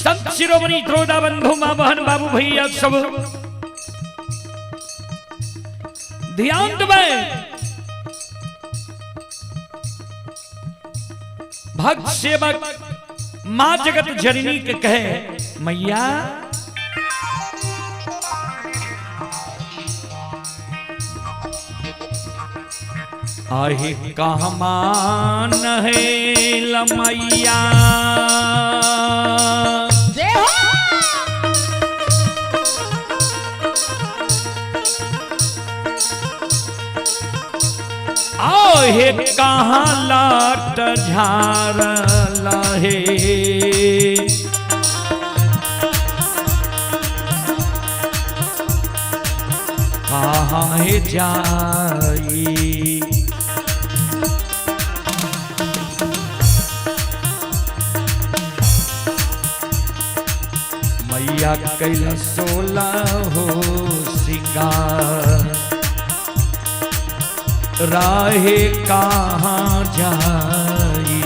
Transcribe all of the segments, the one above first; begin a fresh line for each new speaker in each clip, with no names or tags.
संत शिरोमणि त्रोदा बंधु मां बहन बाबू भैया सब ध्यान दबाए। भक्त सेवक मां जगत जननी के कहे मैया आहे कहमान है लमैया आहे कहाँ लाट झार लहे कहाँ है जाई मैया कैला 16 हो सिंगार राहे कहाँ जाई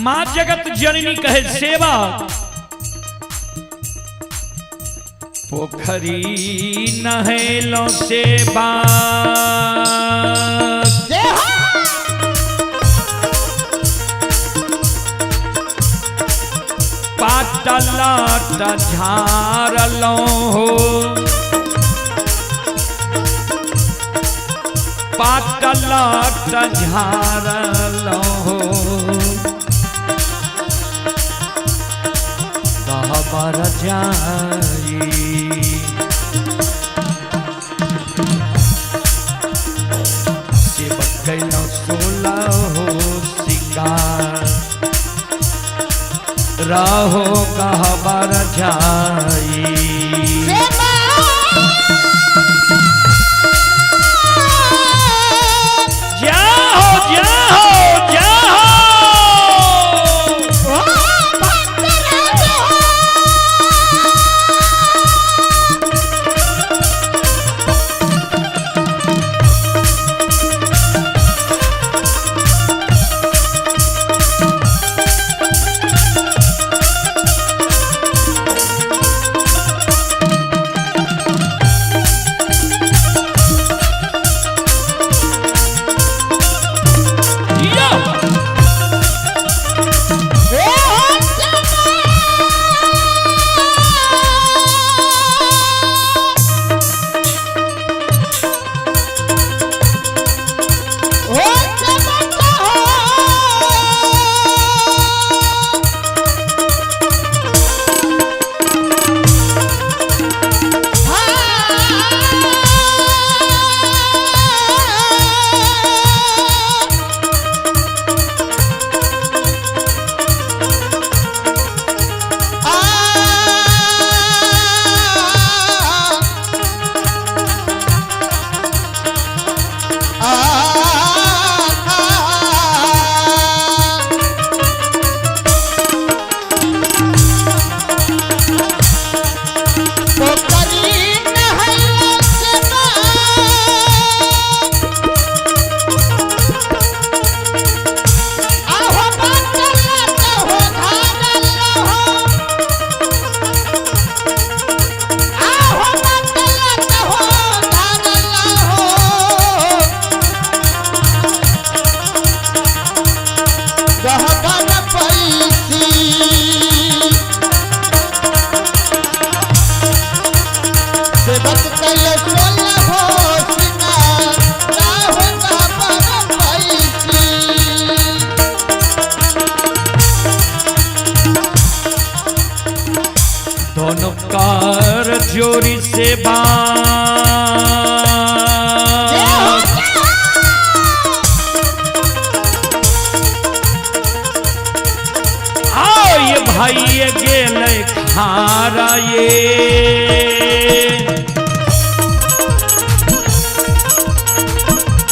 मां जगत जननी कहे सेवा पोखरी नहेलो सेवा पाटलाट झारलो हो पाटलाट झारलो हो कहबर जाई सेवक कैलो 16 हो सिंगार रहो कहबर जाई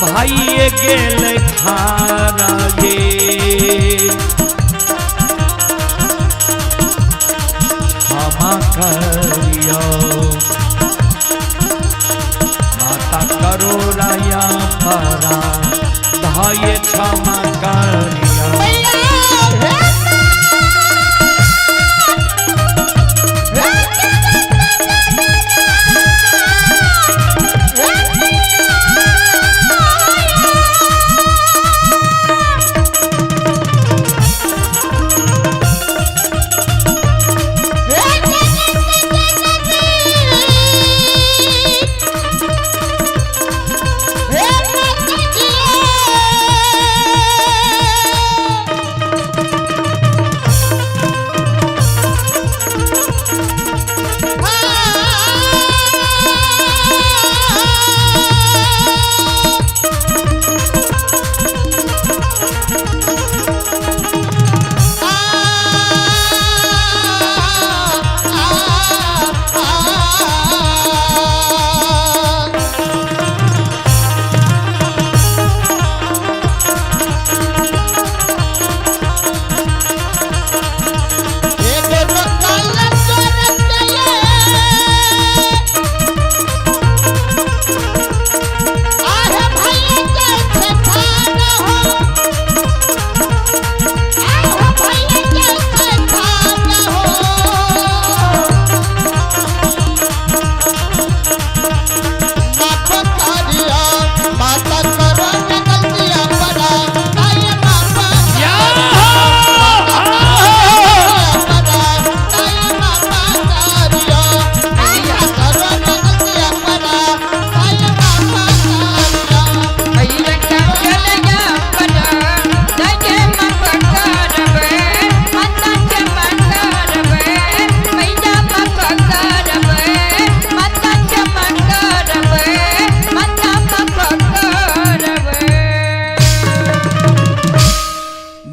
भाई ये गेल खारा जे क्षमा करियो माता करो राया परा भाई क्षमा करियो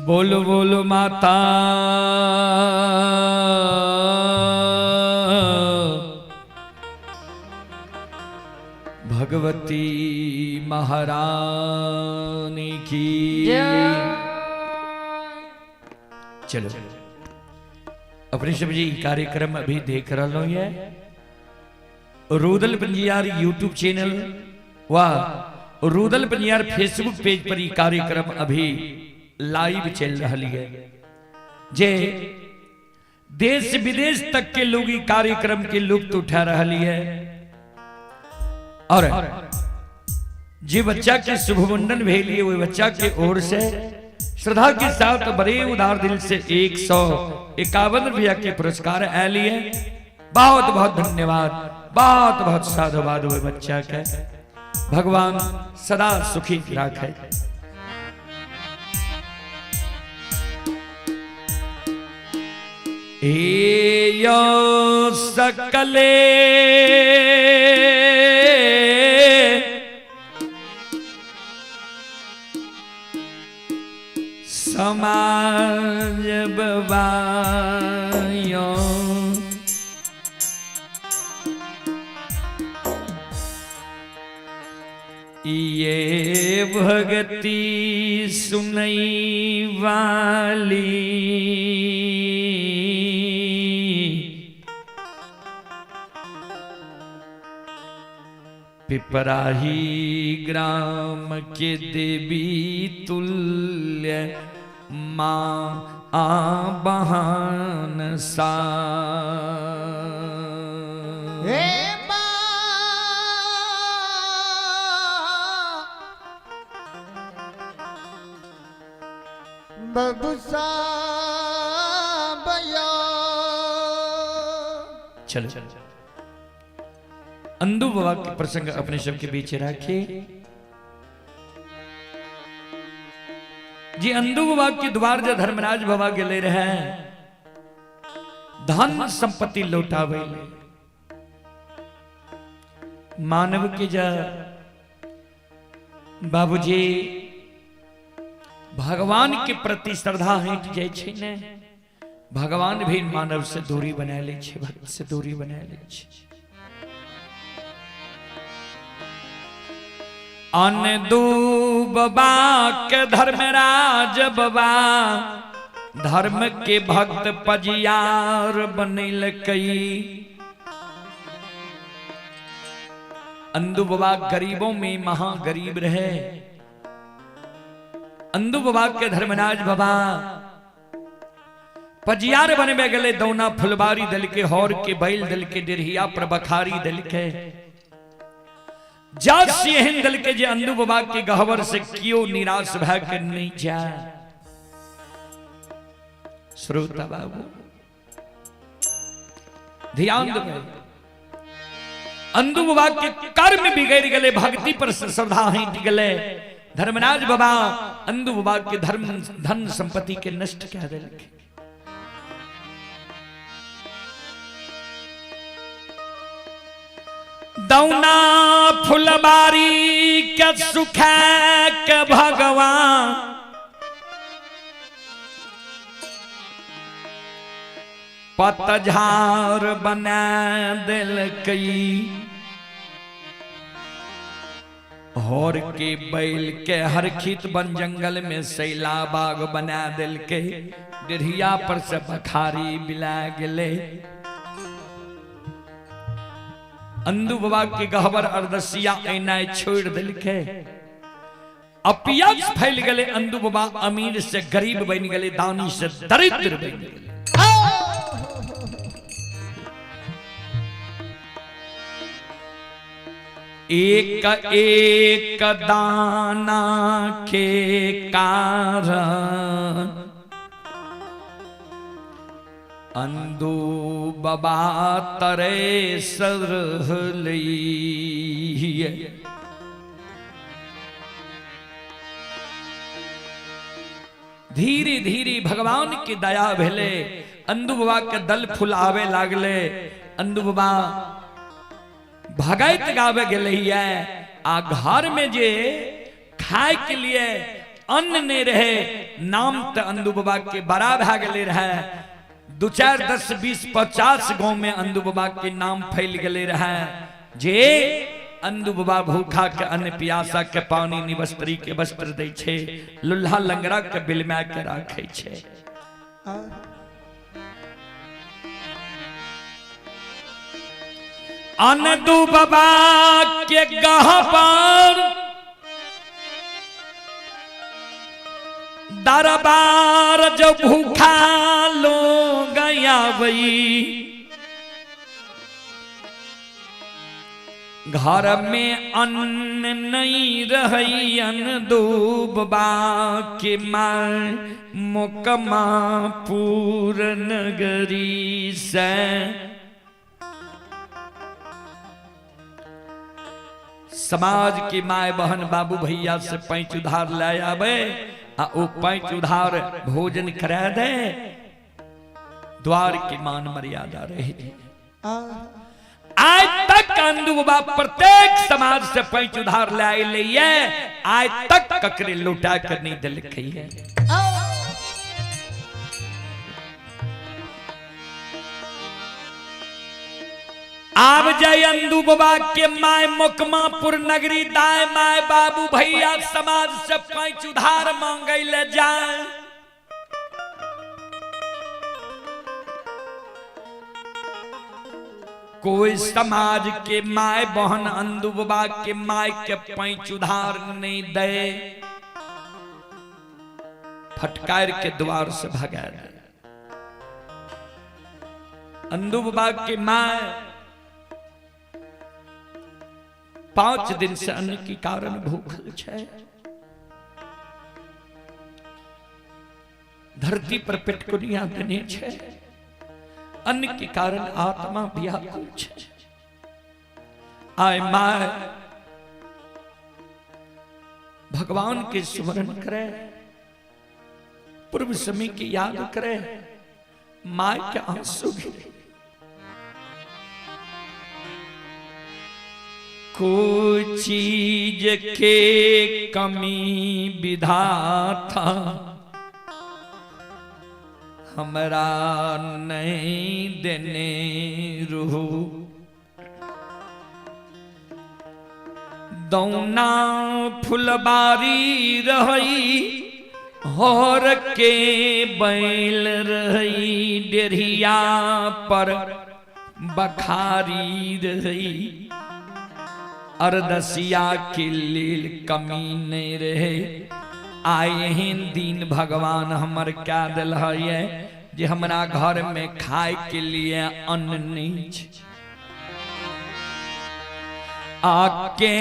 बोलो बोलो माता भगवती महारानी की। चलो अपने सब जी कार्यक्रम अभी देख रहा है रुदल पंजियार यूट्यूब चैनल व रुदल पंजियार फेसबुक पेज पर कार्यक्रम अभी लाइव चल रही है। जे देश विदेश तक के लोग कार्यक्रम के लुत्फ उठा रही है और जे बच्चा के शुभ मुंडन भेलिए वो बच्चा के ओर से श्रद्धा के साथ बड़े उदार दिल से 151 रुपया के पुरस्कार आए है। बहुत बहुत धन्यवाद, बहुत बहुत साधुवाद हुए बच्चा के। भगवान सदा सुखी राखे। यो सकले समाज बवायो ये भगति सुनई वाली पिपराही ग्राम के देवी तुल्य माँ बहन सा
बबुसा बया।
चलो अंधु बाबा के प्रसंग अपने सब के बीच रखे। जी अंधु बाबा के द्वार जो धर्मराज बाबा गले रहे धन संपत्ति लौटावे मानव के जा बाबूजी भगवान के प्रति श्रद्धा हट जाए छे ने भगवान भी मानव से दूरी बना ले छे, भक्त से दूरी बना ले छे। अनदू बाबा के धर्मराज बाबा धर्म के भक्त पजियार बनिल कई। अंदू बाबा गरीबों में महागरीब रहे। अंदू बाबा के धर्मराज बाबा पजियार बने में गले दौना फुलबारी दल के हौर के बैल दल के डिरहिया पर बखारी दल के जात सिंह दल के जे अंदू बाबा के गहवर से क्यों निराश भय के नहीं जाए। श्रोता बाबू ध्यान दो, अंदू बाबा के कर्म बिगड़ गले, भक्ति पर श्रद्धा हट गले। धर्मराज बाबा अंदू बाबा के धर्म धन संपत्ति के नष्ट कह दे। दौना फुलबारी के सुख के भगवान पतझार बना दिल कई। हौर के बैल के हर खित बन जंगल में सैला बाग बना दिल के। डिरहिया पर से बखारी बिला गले। अंदू बाबा के गहवर अर्दसिया ऐना छोड़ दिल के। अपियाज फैल गले। अंदू बाबा अमीर से गरीब बन गले, दानी से दरिद्र बन गले। एक एक दाना के कारण अंदू बाबा तरे सरह लइए। धीरे धीरे भगवान की दया भेले। अंदू बाबा के दल फुलावे लागले। अंदू बाबा भगत गावे गेले है। आ घर में जे खाए के लिए अन्न नहीं रहे, नाम तो अंदू बाबा के बड़ा भा गले रहे। 2 4 10 20 50 गांव में अंदू बाबा के नाम फैल गले रहे। जे अंदू बाबा भूखा के अन्न, प्यासा के पानी, निवस्त्री के वस्त्र दे छे, लुल्हा लंगड़ा के बिलमा के राखे छे। अंदू बाबा के गहवर दरबार जो भूखा लो गया वही। घर में अन्न नहीं रही। अंदू बाबा के मार मुकमा पूर नगरी से समाज की माय बहन बाबू भैया से 5 उधार ले आवे। आ ओ 5 उधार भोजन करा दे। द्वार की मान मर्यादा रही। आज तक अंदू बाबा प्रत्येक समाज से 5 उधार ले लिए। आज तक ककरे लुटा कर नहीं दिल खई है। आब जाय अंदू बाबा के माय मुकमापुर नगरी। दाय माय बाबू भैया समाज से 5 उधार मांगे ले जाए। कोई समाज के माय बहन अंदू बाबा के माय के 5 उधार नहीं दे। फटकार के द्वार से भगा दे। अंदू बाबा के माय 5 दिन से अन्न के कारण भूखल छे। धरती पर पेटकुनिया देने छे। अन्न के कारण आत्मा व्याकुल छे। आय माय भगवान के स्मरण करे, पूर्व समय की याद करे। माय के आंसू गिरे। कोई चीज के कमी विधाता हमरा नहीं देने रूह। दौना फुलबारी रही होर के बैल रही डेरिया पर बखारी रही अरदसिया के लेल कमी नहीं रहे आए हैं दिन भगवान हमर क्या दिल है जे हमरा घर में खाए के लिए अन्न नहीं आके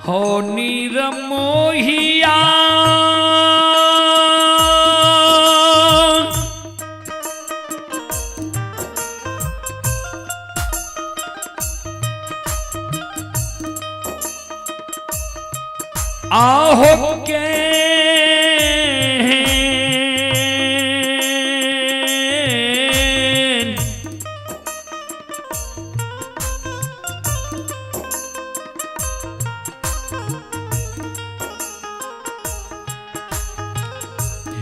हो निरमोहिया आहो के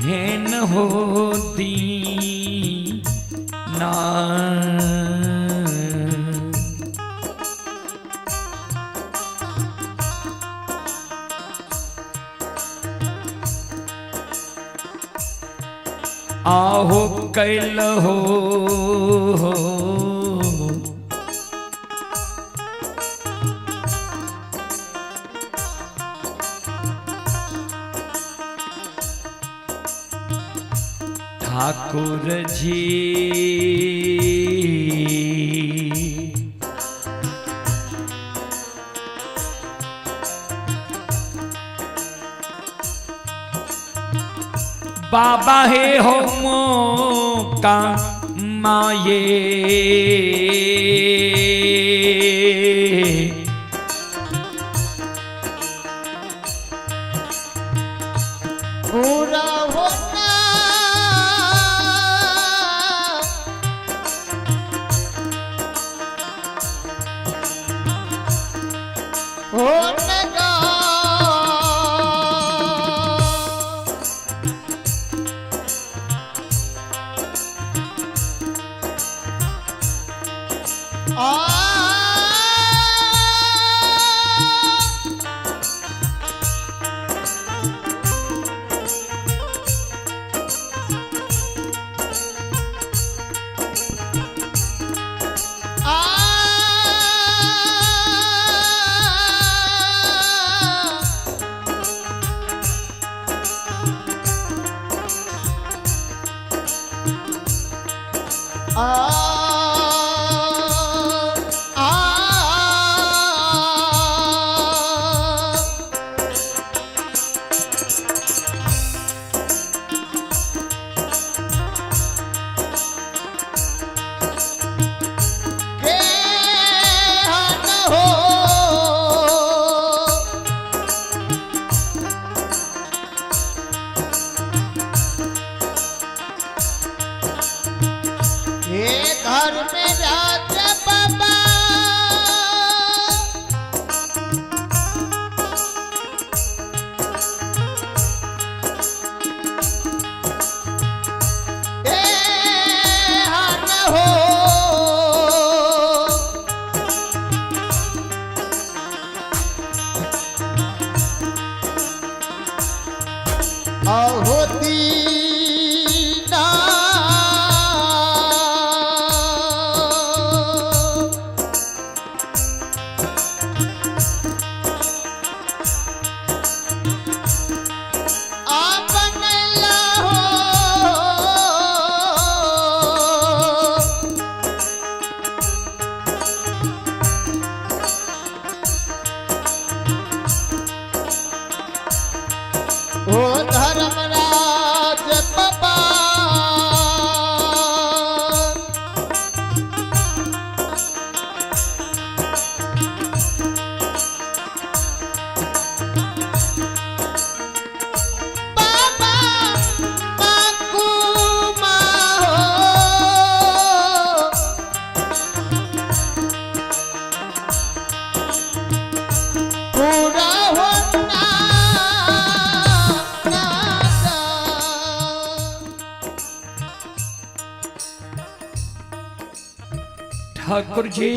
हेन हो दी ना आहो कैल हो ठाकुर जी बाबा हे हो का माये
पूरा होना होने का घर में राजा बाबा होती
ठाकुर जी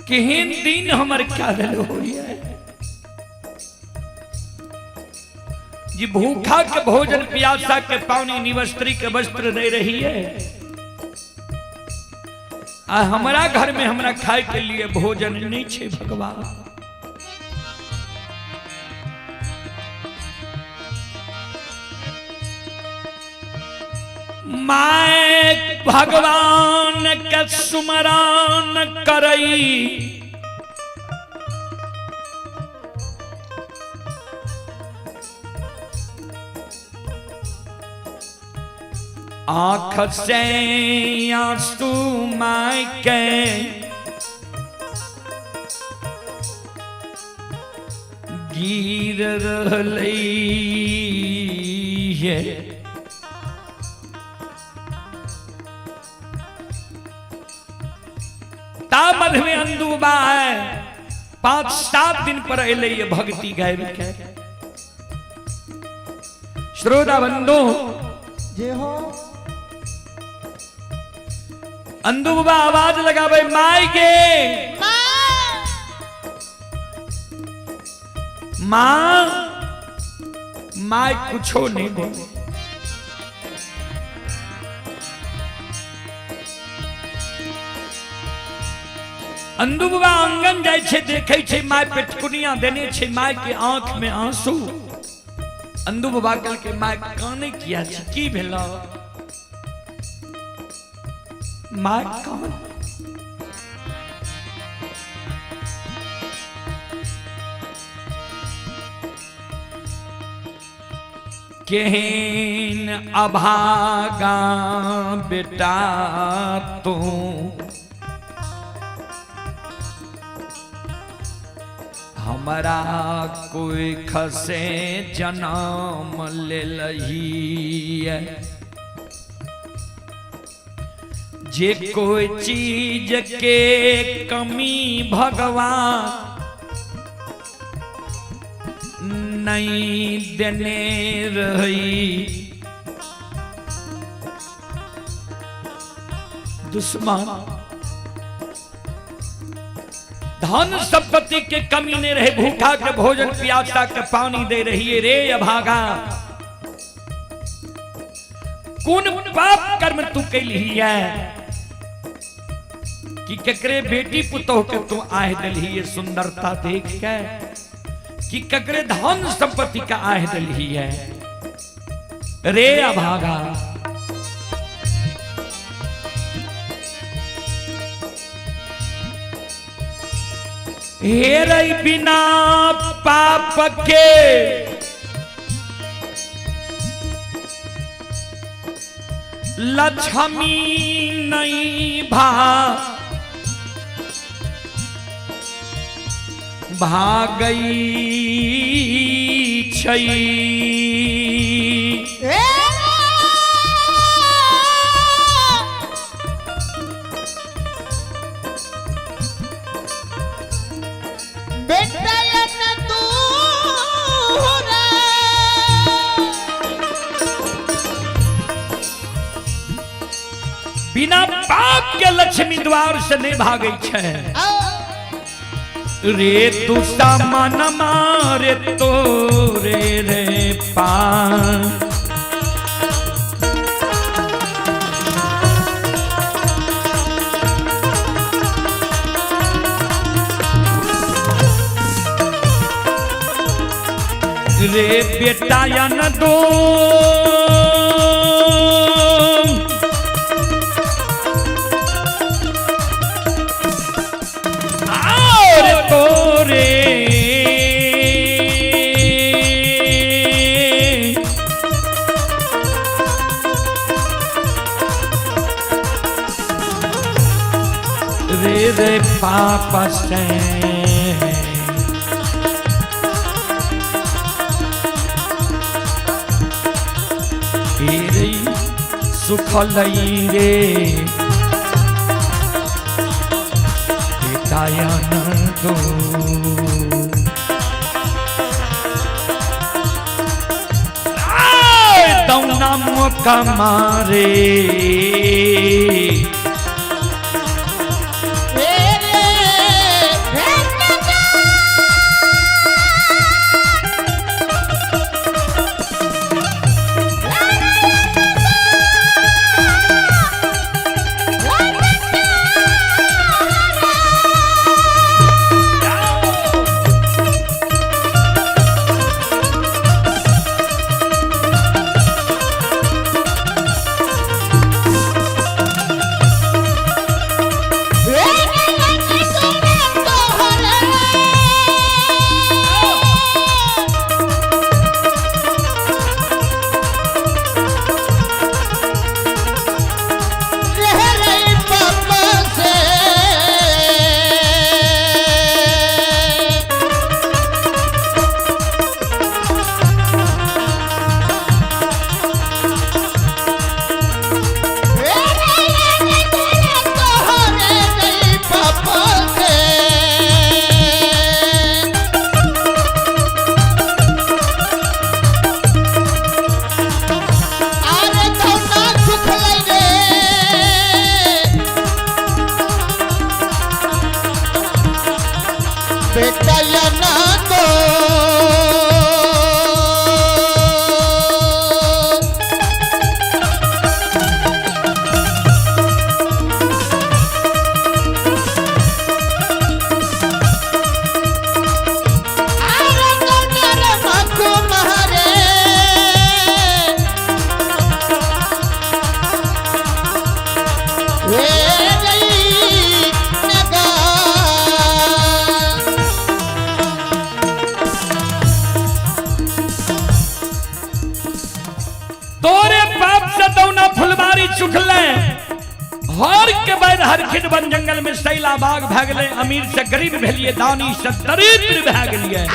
केहन दिन हमर क्या दिल हो है जी, भूखा के भोजन प्यासा के पानी निवस्त्री के वस्त्र दे रही है, आ हमारा घर में हमरा खाए के लिए भोजन नहीं छे भगवान। माय भगवान के सुमरान करई, आँख से आंसू माय के गिर रहलई है। तामध में अंदुबा है 5-7 दिन पर अले ये भक्ति गायब के। श्रोता बंधु
जे हो
अंदुबा आवाज लगावे माई के मां, माई कुछो नहीं बोले। अंदुबा आंगन जाय छे, देखे छे माय पेटकुनिया देने छे, माय के आंख में आंसू। अंदुबा कल के माय काने किया छे, की भेला माय कौन? केहन अभागा बेटा तू, हमारा कोई खसे जन्म ले लही है। जे कोई चीज के कमी भगवान नहीं देने रही, दुश्मन धन संपत्ति के कमी नहीं रहे, भूखा के भोजन प्यासा के पानी दे रही है रे अभागा। कौन पाप कर्म तू कैली है कि ककरे बेटी पुतोह के तू आह दिलही है सुंदरता देख के, कि ककरे धन संपत्ति का आह दिलही है रे अभागा। हेरई बिना पाप के लक्ष्मी नहीं भागई छई। बिना पाप के लक्ष्मी द्वार से नहीं भागे छे रे, तू सामान मारे तो रे रे पान। रे बेटा या न दो रे पाप से सुख लई रे बेटायन दो। दौना मौका मारे
बेटा या ना तो
हर के बैद हर खिन वन जंगल में सैला बाग भागले अमीर से गरीब भेलिए दानी से दरिद्र भाग लिए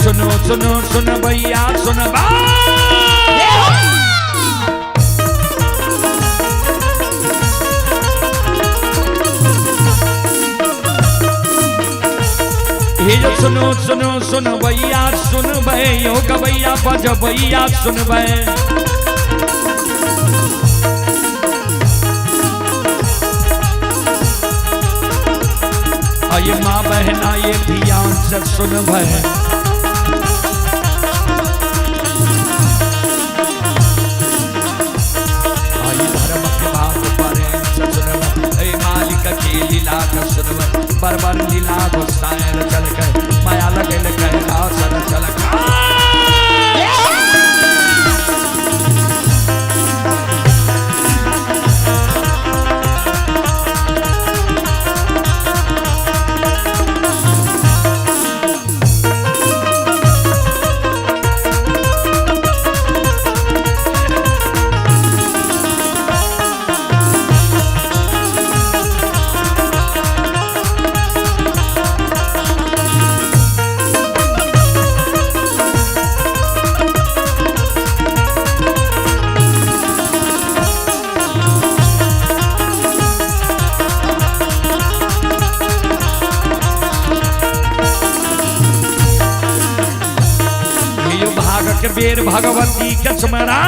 सुनो सुनो सुन भैया सुन सुनो सुनो सुन भैया सुन भैया गवैया बज भैया सुन ये माँ बहना ये ध्यान से सुन भय लीला सुनव बर बर लीला गुस्साएल चल गए माया लगल गए सर चल बेर भगवती के स्मरा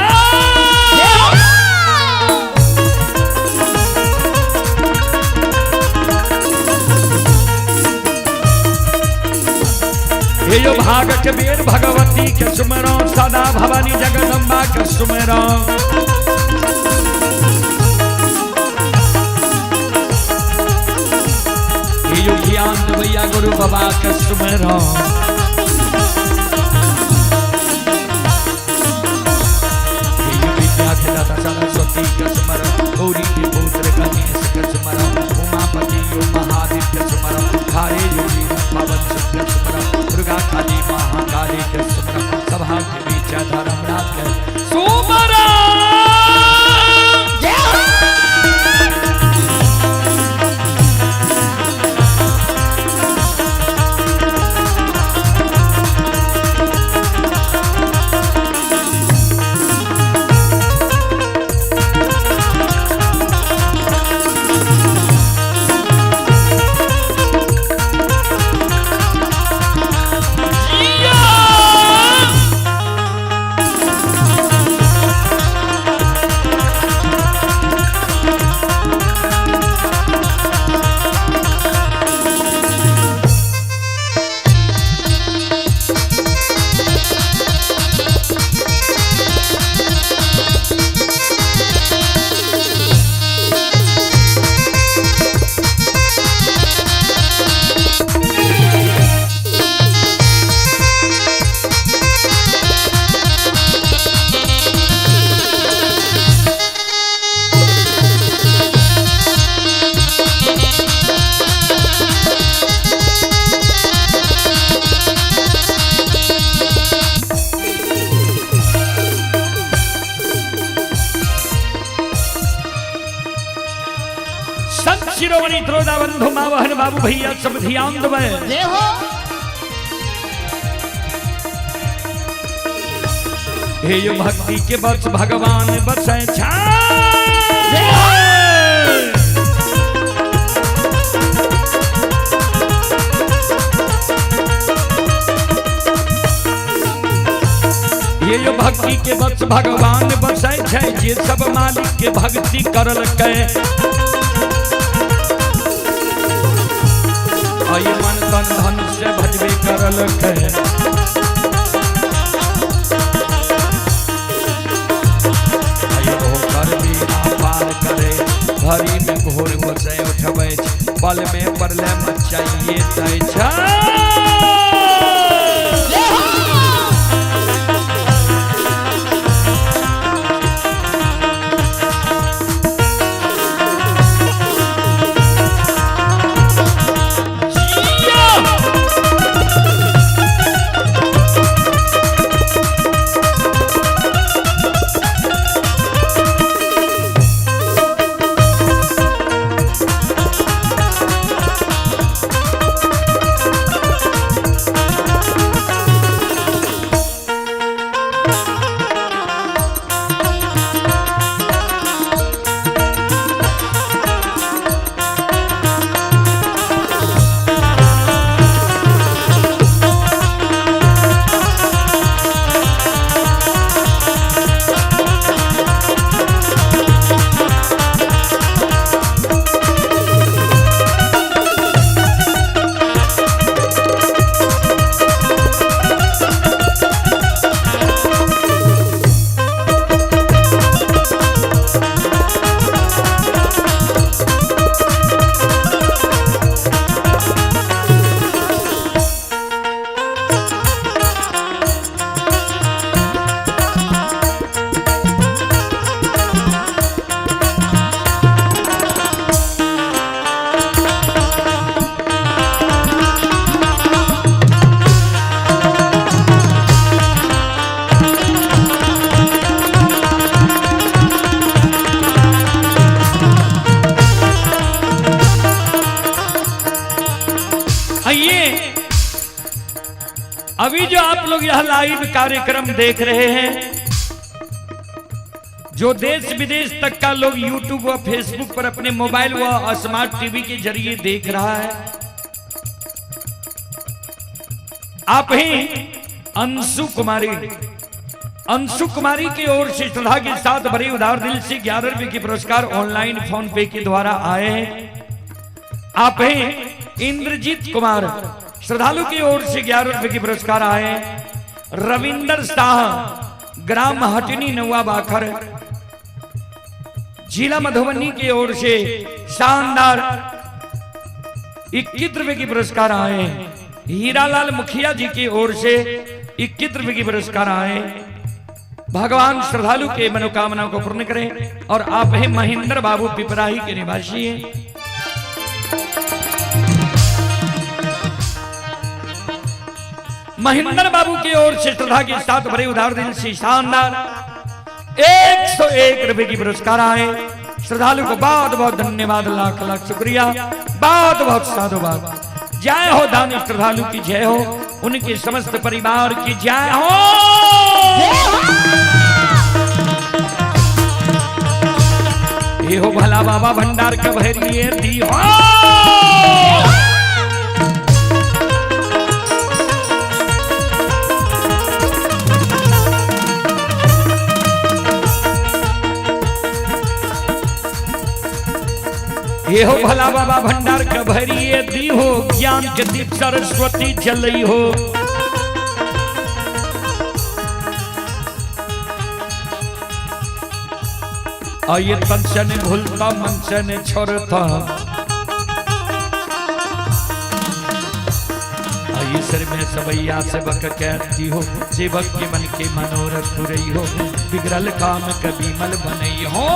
हे जो भाग के वीर भगवती के सुमरो सदा भवानी जगदम्बा के सुमरो हे जो ज्ञान भैया गुरु बाबा के सुमरो हे जो विद्या के दाता सरस्वती के सुमरो गौरी के पुत्र गणेश के सुमरो उमापति यो महादेव के सुमरो खारे योगी पवन सुख के सुमरो दुर्गा काली महाकाली के सुमरो सभा के बीच धर्मराज के सुमरो शिरोमणि त्रोदा बंधु मावहन बाबू भैया सब ध्यान दबे
जय हो
हे यो भक्ति के बस भगवान बसे छा ये यो भक्ति के बस भगवान बसे छै जे सब मालिक के भक्ति करल के आये मन तन धन से भजबे करल के आये हो कर बीना पार करे घरी में घोर बसे उठबे बल में परले मचाइए तै छा अभी जो आप लोग यह लाइव कार्यक्रम देख रहे हैं, जो देश विदेश तक का लोग यूट्यूब व फेसबुक पर अपने मोबाइल व स्मार्ट टीवी के जरिए देख रहा है, आप ही अंशु कुमारी की ओर से श्रद्धा के साथ बड़े उदार दिल से 11 रुपए के पुरस्कार ऑनलाइन फोन पे के द्वारा आए हैं। आप हैं इंद्रजीत कुमार श्रद्धालु की ओर से 11 रुपए की पुरस्कार आए रविंदर शाह, ग्राम हटनी नौआ बाखर, जिला मधुबनी की ओर से शानदार 21 रुपए की पुरस्कार आए। हीरालाल मुखिया जी की ओर से 21 रुपए की पुरस्कार आए। भगवान श्रद्धालु के मनोकामनाओं को पूर्ण करें। और आप हैं महेंद्र बाबू पिपराही के निवासी हैं। महेंद्र बाबू की ओर से श्रद्धा के साथ बड़े उदार दिल से शानदार 101 रुपए की पुरस्कार आए। श्रद्धालु को बहुत बहुत धन्यवाद, लाख लाख शुक्रिया, बहुत बहुत साधुवाद। जय हो दानी श्रद्धालु की जय हो, उनके समस्त परिवार की जय हो। ये हो भला बाबा भंडार का भैरिए दी हो। ये हो भला बाबा भंडार का भरिए दी हो, ज्ञान के दीप सरस्वती जलई हो। आइए पंचन भूलता मंचन छोड़ता, आइए सर में सबैया सेवक कहती हो, सेवक के मन के मनोरथ पूरी हो, बिगड़ल काम कभी मल बनई हो।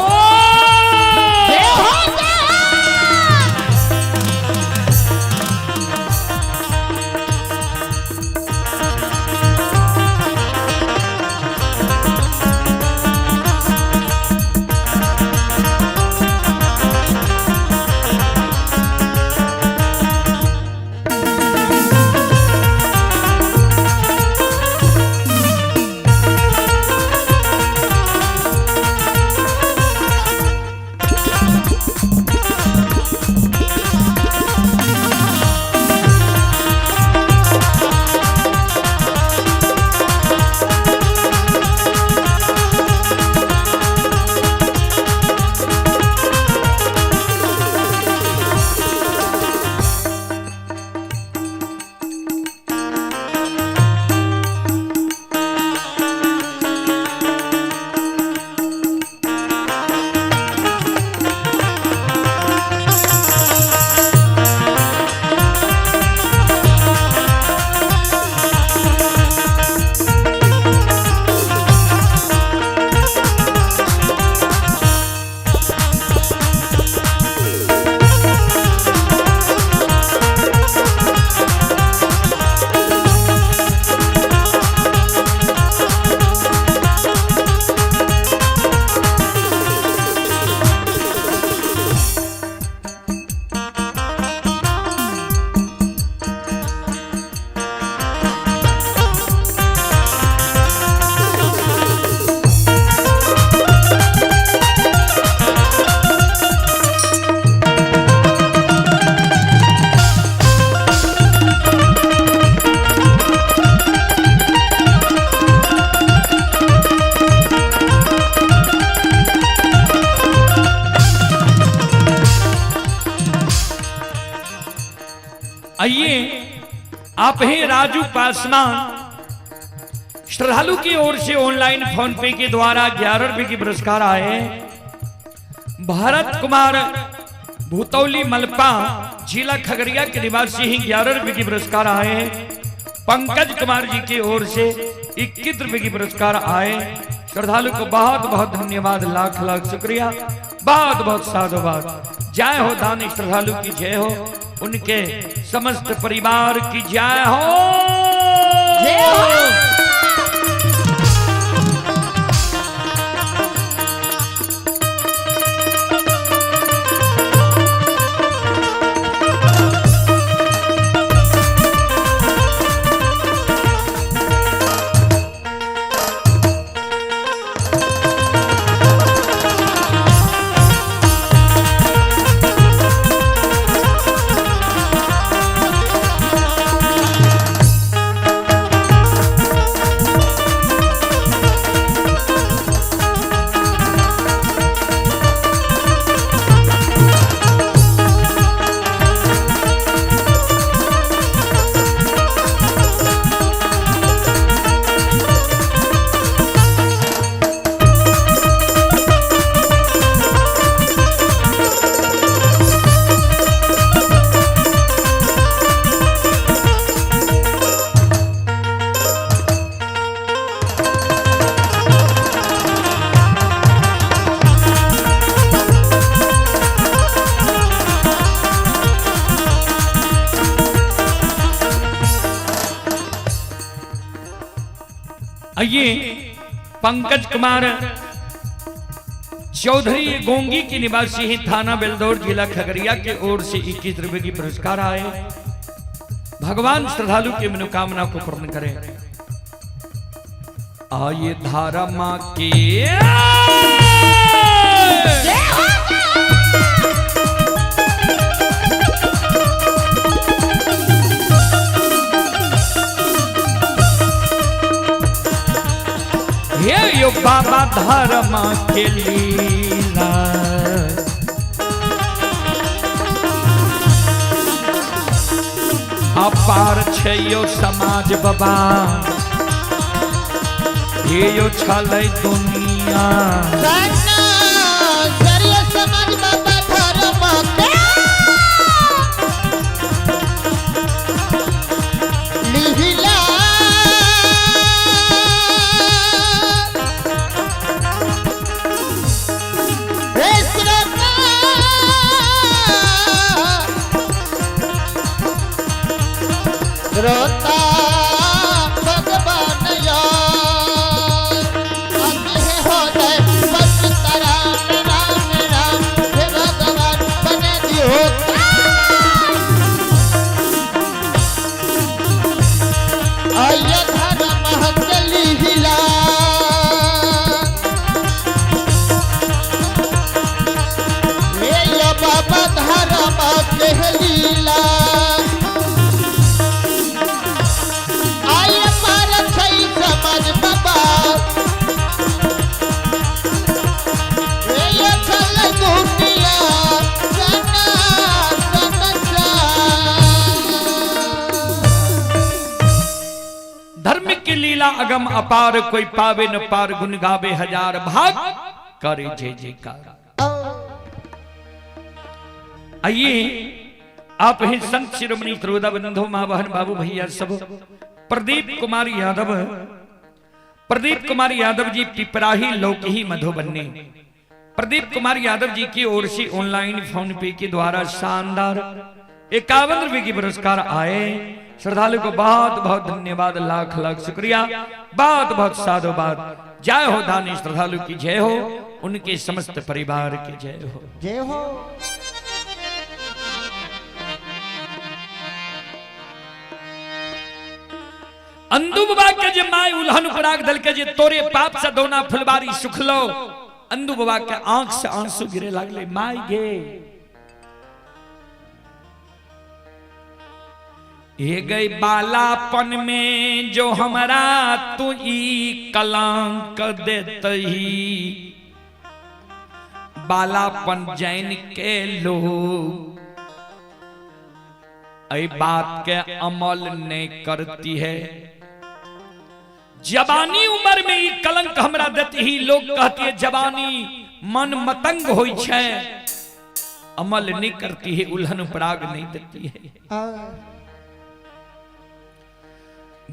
आइए आप हैं राजू पासवान, श्रद्धालु की ओर से ऑनलाइन फोन पे के द्वारा 11 रुपए की पुरस्कार आए। भारत कुमार भूतौली मलपा, जिला खगड़िया के निवासी ही 11 रुपए की पुरस्कार आए। पंकज कुमार जी की ओर से 21 रुपए की पुरस्कार आए। श्रद्धालु को बहुत बहुत धन्यवाद, लाख लाख शुक्रिया, बहुत बहुत साधुवाद। जय हो दानी श्रद्धालु की जय हो, उनके समस्त परिवार की जय हो। जय हो। आइए पंकज कुमार चौधरी गोंगी के निवासी हैं, थाना बेलदौर, जिला खगड़िया के ओर से 21 रुपए की पुरस्कार आए। भगवान श्रद्धालु की मनोकामना को पूर्ण करें। आइए धारा मां के हे यो बाबा धर्मा के लीला, अपार छे यो समाज बाबा, हे यो छलै दुनिया।
समाज बाबा धर्मा के लीला, रोता भगवान यार, आगे हो जाए बस तारा राम राम, हे भगवान बने दियो। आइए धर्म हकली हिला, ये बाबा धर्म के लीला, समाज बाबा ये चल दुनिया सना समझा।
धर्म की लीला अगम अपार, कोई पावे न पार, गुन गावे हजार भाग, करे जय जयकार। आइए आप हैं संत शिरोमणि त्रोदा बंधु मां बहन बाबू भैया सब। प्रदीप कुमार यादव, प्रदीप कुमार यादव जी पिपराही लौकही मधुबनी। प्रदीप कुमार यादव जी की ओर से ऑनलाइन फोन पे के द्वारा शानदार 51 रुपए की पुरस्कार आए। श्रद्धालु को बहुत बहुत धन्यवाद, लाख लाख शुक्रिया, बहुत बहुत साधुवाद। जय हो दानी श्रद्धालु की जय हो, उनके समस्त परिवार की जय हो,
जय हो।
अंदु बाबा के जे माय उल्हन पराग दल के जे तोरे पाप से दोना फुलबारी सुखलो। अंदु बाबा के आंख से आंसू गिरे लागले, माय गे ये गई बालापन में जो हमारा तू ई कलंक देतही, बालापन जैन के लोग ऐ बात के अमल नहीं करती है। जवानी उम्र में ई कलंक हमरा देती ही, लोग कहती है जवानी मन मतंग होई छे, अमल नहीं करती है, उल्हन पराग नहीं देती है।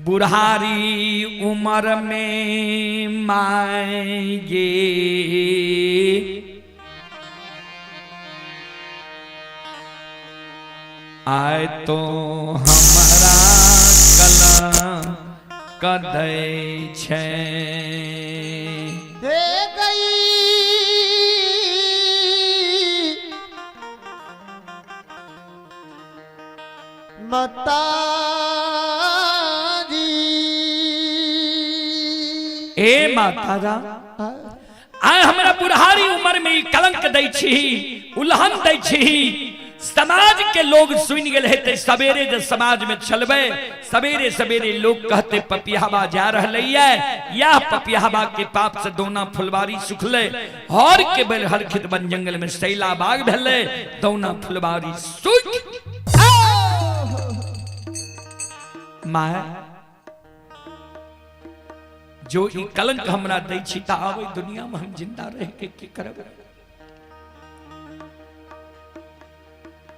बुढ़ारी उम्र में माएंगे आए तो हमारा कलंक कदै छे।
हे गई माता जी,
ए माता जा आए हमरा बुढ़ारी उम्र में कलंक दै छी, उल्हन दै छी। समाज के लोग सुन गए हेते, सवेरे जब समाज में चलबे सवेरे सवेरे लोग कहते पपियाबा जा रहले है, या पपियाबा के पाप से दोना फुलबारी सुखले, और के बेल हर खेत बन जंगल में शैला बाग भेले, दोना फुलबारी सुख। मां जो ई कलंक हमरा दै छी त आवे दुनिया में हम जिंदा रह के की करब।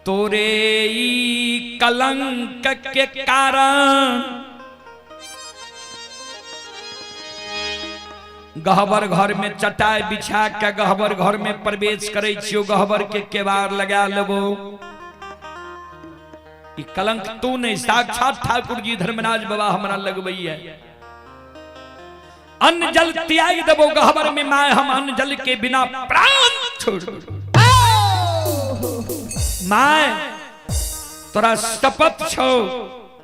तोरे ई कलंक के कारण गहबर घर में चटाई बिछा के गहबर घर में प्रवेश करे छियो, गहबर के केवाड़ लगा लेबो। ई कलंक तू नहीं, साक्षात ठाकुर जी धर्मराज बाबा हमरा लगबई है। अन्न जल त्याग देबो गहबर में माय हम अन्न जल के बिना प्राण छोड़ माय तोरा शपथ छो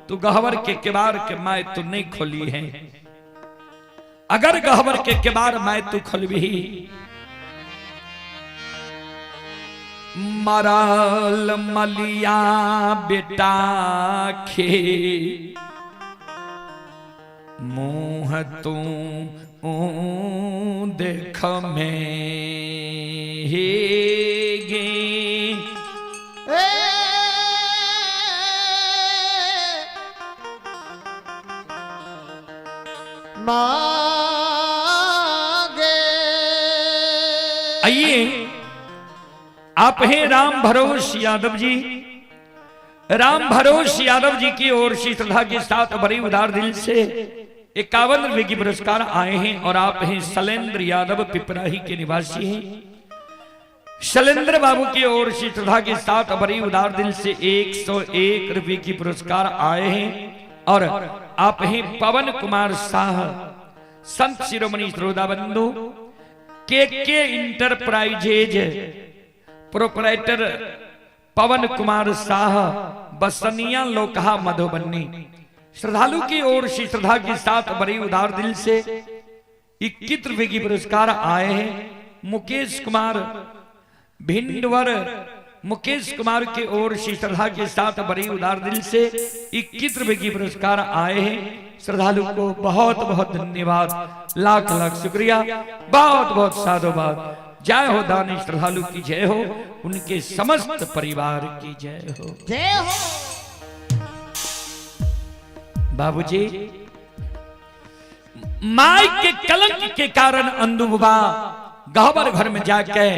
तू गहबर के किबार के माय तू नहीं खोली है। अगर गहबर के किबार माय तू खोलबी मरल मलिया बेटा खे मुँह तू देख में गे आइए आप हैं राम भरोस यादव जी। राम भरोस यादव जी की ओर से श्रद्धा के साथ बड़े उदार दिल से 51 रुपए की पुरस्कार आए हैं। और आप हैं शैलेंद्र यादव पिपराही के निवासी हैं। शैलेंद्र बाबू की ओर से श्रद्धा के साथ बड़े उदार दिल से 101 रुपए की पुरस्कार आए हैं। और आप हैं पवन कुमार शाह संत शिरोमणि श्रोता बंधु के इंटरप्राइजेज प्रोपराइटर पवन कुमार शाह बसनिया लोकहा मधुबनी। श्रद्धालु की ओर से श्रद्धा के साथ बड़े उदार दिल से 21 रुपए की पुरस्कार आए हैं। मुकेश कुमार भिंडवर मुकेश कुमार की ओर से श्रद्धा के साथ बड़े उदार दिल से 21 रुपए की पुरस्कार आए हैं। श्रद्धालु को बहुत बहुत धन्यवाद, लाख लाख शुक्रिया, बहुत बहुत साधुवाद। जय हो दानी श्रद्धालु की जय हो, उनके समस्त परिवार की जय हो।
जय हो
बाबूजी, माई के कलंक के कारण अंधुबा गहबर घर में जाके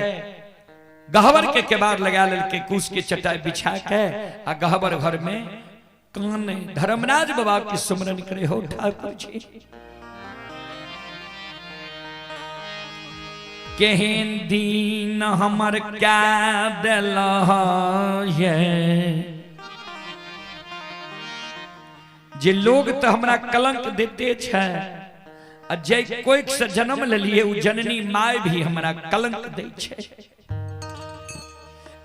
गहबर के केबार लगा ललके कूस के चटाई बिछा के आ गहबर घर में कान धर्मराज बाबा के सुमरन करे हो ठाकुर जी। केहन दीन हमर क्या दिल जे लोग तो हमरा कलंक देते छे आ जे कोई से जन्म ले लिए उ जननी माय भी हमरा कलंक दे छे।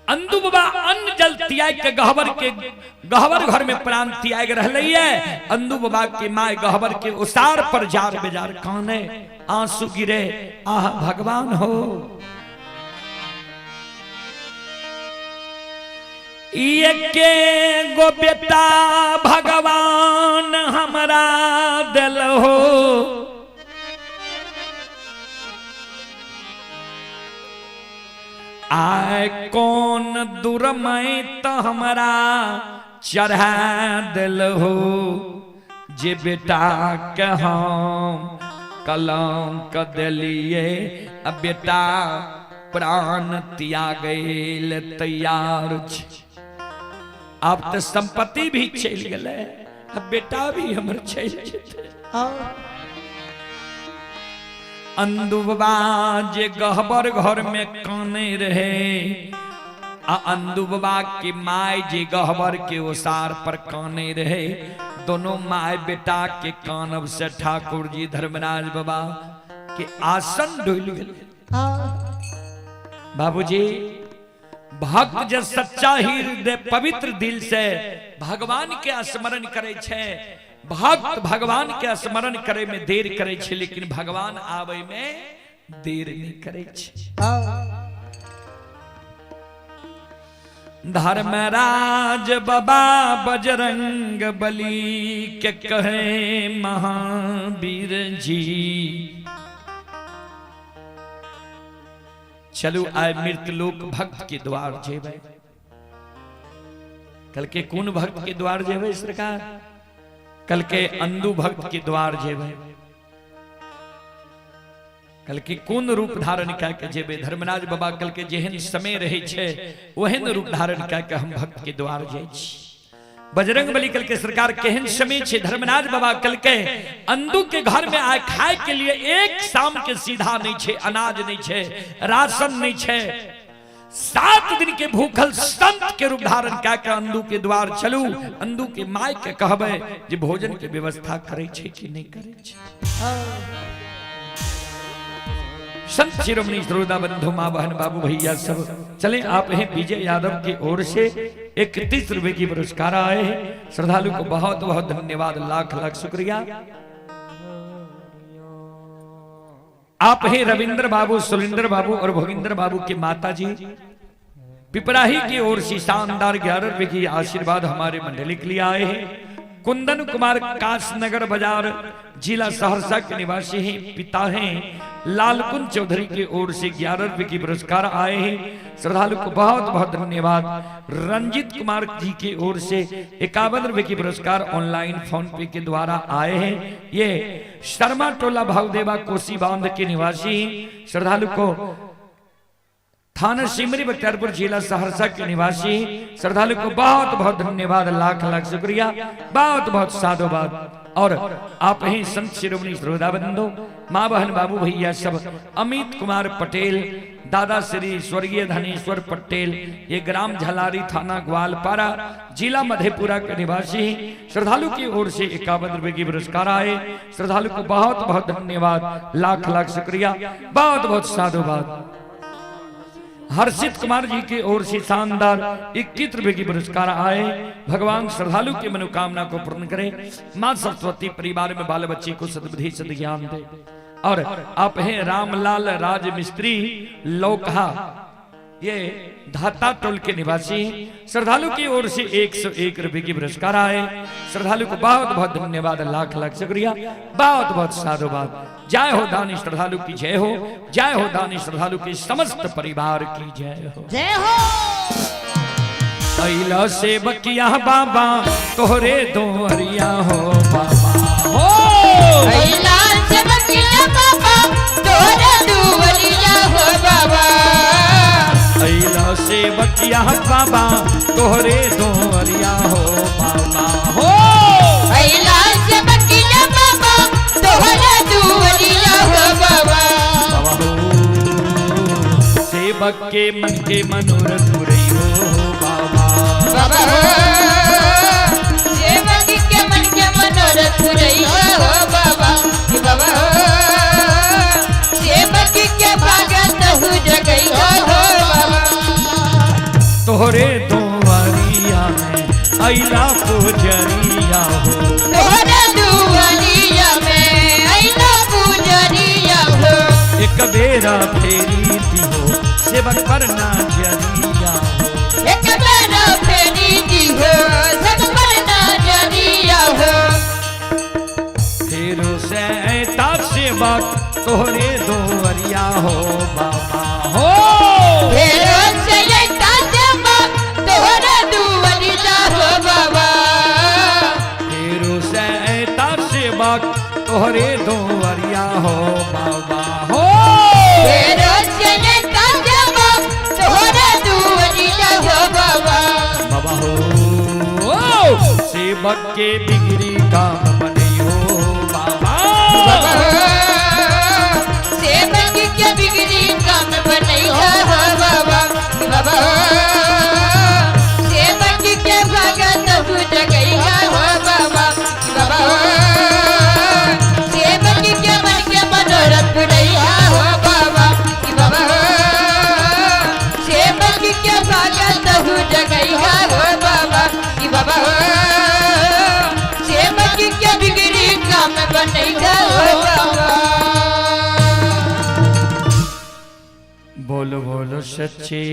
अंधु बाबा अन्न जल त्याग के गहबर घर में प्राण त्याग रहले। अंधु बाबा के माय गहबर के उसार पर जार बेजार काने आंसू गिरे, आह भगवान हो। ये के गो बेटा भगवान हमरा दिल हो, आय कौन दुरमय तो हमारा चढ़ा दिल हो। जे बेटा के हम कलंक दिलिए अब बेटा प्राण त्यागेल तैयार छे। अब तो संपत्ति भी चल गए, अब बेटा भी हमर चल जेते। अंधुबा जे गहबर घर में काने रहे आ अंधुबा की माय जे गहबर के ओसार पर काने रहे। दोनों माय बेटा के कानब से ठाकुर जी धर्मराज बाबा के आसन डोल गए। बाबूजी, भक्त जे सच्चा हृदय पवित्र दिल से भगवान के स्मरण करे छे, भक्त भगवान के स्मरण करे में देर करे छे, लेकिन भगवान आवे में देर नहीं करे छे। धर्मराज बाबा बजरंग बली के कहे महावीर जी, चलो आय मृत लोक भक्त के द्वार जेबे। कल के कौन भक्त के द्वार जेबे सरकार? कल के अंधु भक्त के द्वार जेबे। कल के कौन रूप धारण करके जेबे? धर्मराज बाबा कल के जेहन समय रहे छे वहन रूप धारण करके हम भक्त के द्वार जाय छी। बजरंग बली कल के सरकार केहन समय छे? धर्मराज बाबा कल के अंधु के घर में आए खाए के लिए एक शाम के सीधा नहीं छे, अनाज नहीं छे, राशन नहीं छे। 7 दिन के भूखल संत के रूप धारण करके अंधु के द्वार चलू। अंधु के माय के कहबे जे भोजन के व्यवस्था करे छे कि नहीं करे छे। संत शिरोमणि श्रोता बंधु माँ बहन बाबू भैया सब चले आप हैं विजय यादव की ओर से 31 रुपए की पुरस्कार आए हैं। श्रद्धालु को बहुत बहुत धन्यवाद, लाख लाख शुक्रिया। आप हैं रविंद्र बाबू, सुरेंद्र बाबू और भोगिंदर बाबू के माता जी पिपराही की ओर से शानदार 11 रुपए की आशीर्वाद हमारे मंडली के लिए आए हैं। कुंदन कुमार कासनगर बाजार जिला सहरसा के निवासी हैं, पिता हैं लालकुंज चौधरी की ओर से 11 रुपए की पुरस्कार आए हैं। श्रद्धालु को बहुत बहुत धन्यवाद। रंजित कुमार जी की ओर से 51 रुपए की पुरस्कार ऑनलाइन फोन पे के द्वारा आए हैं। ये शर्मा टोला भावदेवा कोसी बांध के निवासी हैं। श्रद्धालु को थाना सिमरी बख्तियारपुर जिला सहरसा के निवासी श्रद्धालु को बहुत बहुत धन्यवाद, लाख लाख शुक्रिया, बहुत बहुत साधुवाद। और आप ही संत शिरोमणि श्रोता बंधु माँ बहन बाबू भैया सब अमित कुमार पटेल, दादा श्री स्वर्गीय धनेश्वर पटेल, ये ग्राम झलारी थाना ग्वालपारा जिला मधेपुरा के निवासी श्रद्धालु की ओर से 51 रुपए की पुरस्कार आए। श्रद्धालु को बहुत बहुत धन्यवाद, लाख लाख शुक्रिया, बहुत बहुत साधुवाद। हर्षित कुमार जी की ओर से शानदार 21 रुपए की पुरस्कार आए। भगवान श्रद्धालु की मनोकामना को पूर्ण करे। मां सरस्वती परिवार में बाल बच्चे को सद्बुद्धि सद्ज्ञान दे। और आप हैं रामलाल राज मिस्त्री लोकहा, ये धाता टोल के निवासी श्रद्धालु की ओर से 101 रुपए की पुरस्कार आए। श्रद्धालु को बहुत बहुत धन्यवाद, लाख लाख शुक्रिया, बहुत बहुत साधुवाद। जय हो दानी श्रद्धालु की जय हो, जय हो दानी श्रद्धालु के समस्त परिवार की जय हो,
जय हो।
कैला से बकिया बाबा तोहरे दोहरिया हो बाबा हो,
कैला से बकिया बाबा तोहरे दोहरिया हो बाबा,
कैला से बकिया बाबा तोहरे दोहरिया हो बाबा हो,
कैला से बकिया बाबा तोहरे दोहरिया हो बाबा,
सेवक के मन के मनोरथ पूरे हो बाबा,
बाबा सेवक के मन के मनोरथ पूरे हो बाबा, बाबा सेवक के भगत हो जगई हो बाबा,
तोहरे दोहरिया में अइला पुजरिया हो,
तोहरे दोहरिया में अइला पुजरिया हो,
एक बेरा फेरी दी हो सेवक पर नजरिया हो,
एक बेरा फेरी दी हो सेवक पर नजरिया हो,
फेरो से ताप सेवक तोहरे दोहरिया हो बाबा हो,
फेरो से सेवक तोहरे दोहरिया हो बाबा,
फेरो से ताप सेवक तोहरे दोहरिया हो बाबा हो,
फेरो से सेवक तोहरे दोहरिया हो बाबा,
बाबा हो, सेवक के बिगड़ी काम बने हो बाबा,
बाबा सेवक के बिगड़ी काम बनई हो बाबा, बाबा सेवक के भगत हो जगई हो बाबा, बाबा सेवक के मन के मनोरथ पूरई हो बाबा, बाबा सेवक के भगत हो जगई हो बाबा, बाबा सेवक के बिगड़ी काम बनई हो बाबा।
बोलो बोलो सच्चे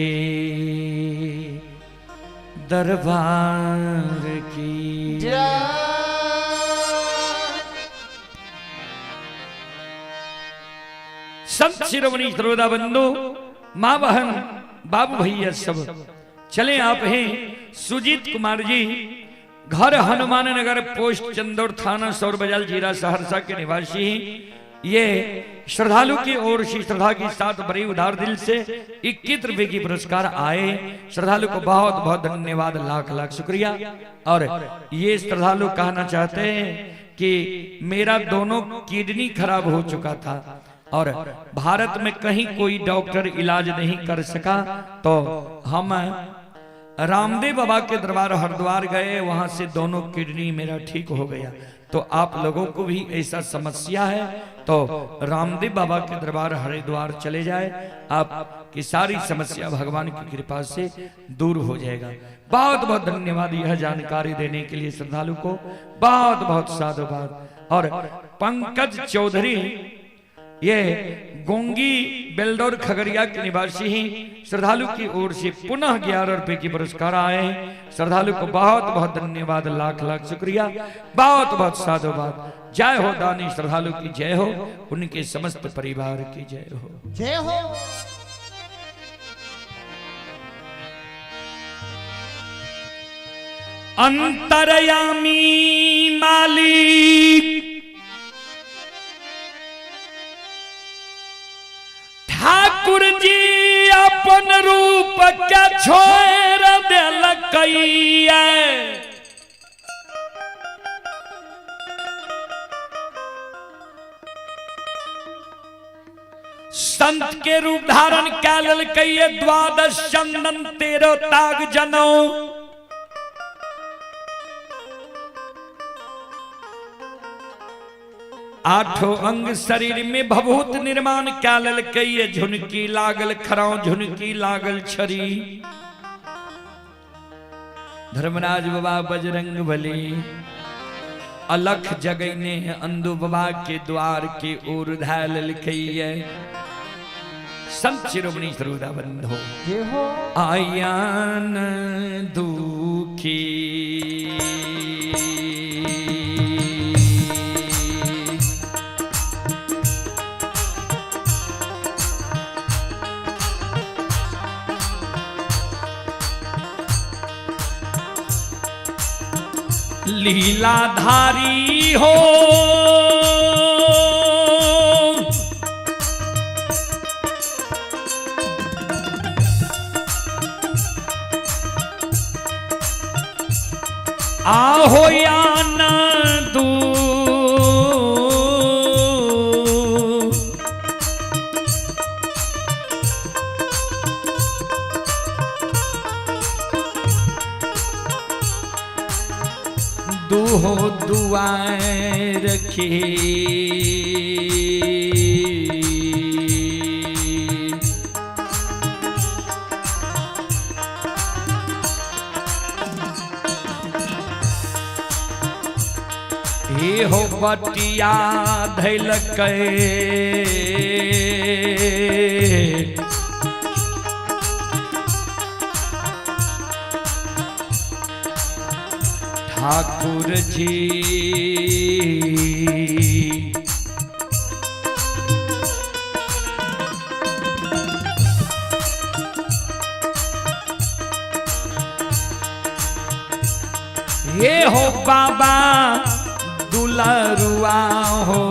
दरबार की संत शिरोमणि श्रोता बंधु माँ बहन बाबू भैया सब चले आप हैं सुजीत कुमार जी, घर हनुमान नगर, पोस्ट चंदौड़, थाना सौर बाजार, जिला सहरसा के निवासी हैं। ये श्रद्धालु की ओर से श्रद्धा के साथ बड़े उदार दिल से 21 रुपए की पुरस्कार आए। श्रद्धालु को बहुत बहुत धन्यवाद, लाख लाख शुक्रिया। और ये श्रद्धालु कहना चाहते हैं कि मेरा दोनों किडनी खराब हो चुका था और भारत में कहीं कोई डॉक्टर इलाज नहीं कर सका, तो हम रामदेव बाबा के दरबार हरिद्वार गए, वहां से दोनों किडनी मेरा ठीक हो गया। तो आप लोगों को भी ऐसा समस्या है तो रामदेव बाबा के दरबार हरिद्वार चले जाए, आपकी सारी समस्या भगवान की कृपा से दूर हो जाएगा। बहुत बहुत धन्यवाद यह जानकारी देने के लिए श्रद्धालु को, बहुत बहुत साधुवाद। और पंकज चौधरी ये गोंगी बेलदौर खगड़िया के निवासी ही श्रद्धालु की ओर से पुनः 11 रुपए की पुरस्कार आए हैं। श्रद्धालु को बहुत बहुत धन्यवाद, लाख लाख शुक्रिया, बहुत बहुत साधुवाद। जय हो दानी श्रद्धालु की जय हो, उनके समस्त परिवार की जय हो,
जय हो।
अंतरयामी मालिक ठाकुर जी अपन रूप के छोड़ देलकैया, संत के रूप धारण कै लेलकैया। 12 चंदन 13 ताग जनौ, 8 अंग शरीर में भभूत निर्माण कै लेलकैया। झुनकी लागल खराउ, झुनकी लागल छरी। धर्मराज बाबा बजरंग बली अलख जगैने अंधु बाबा के द्वार के ओर धाय लेलकैया। संत शिरोमणि सरोदा बंधो आयान दुखी, लीलाधारी हो आहो या न दू, दूहो दुआएं रखी। हे हो बटिया धैलकै, ठाकुर जी ये हो बाबा दुलारुआ हो,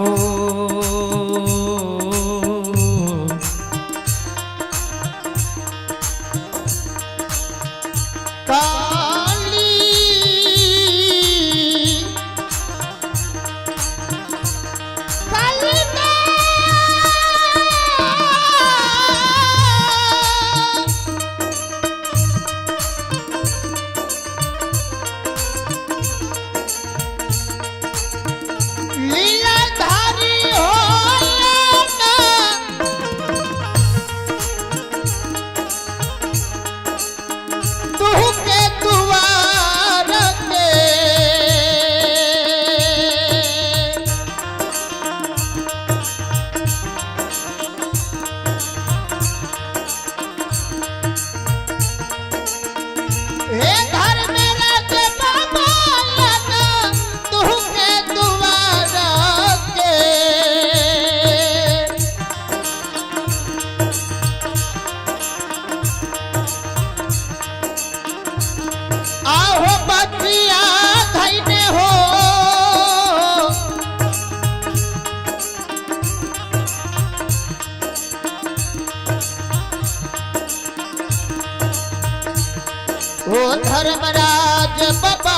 ओ धर्मराज बाबा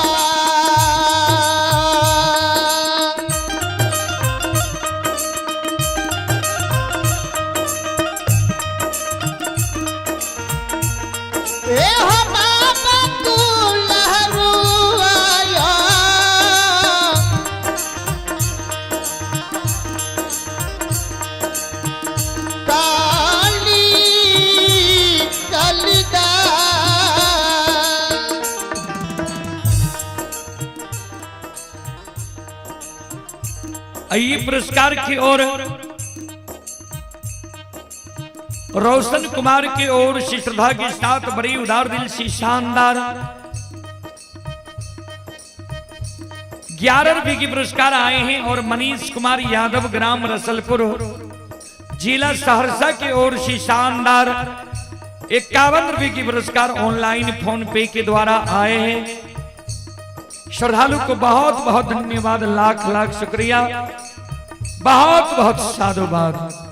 ए हो बाबा
आइए पुरस्कार की ओर रोशन कुमार की ओर से श्रद्धा के साथ बड़ी उदार दिल से शानदार 11 रुपए की पुरस्कार आए हैं। और मनीष कुमार यादव ग्राम रसलपुर जिला सहरसा की ओर से शानदार 51 रुपए की पुरस्कार ऑनलाइन फोन पे के द्वारा आए हैं। श्रद्धालु को बहुत बहुत धन्यवाद, लाख लाख शुक्रिया, बहुत बहुत साधुवाद।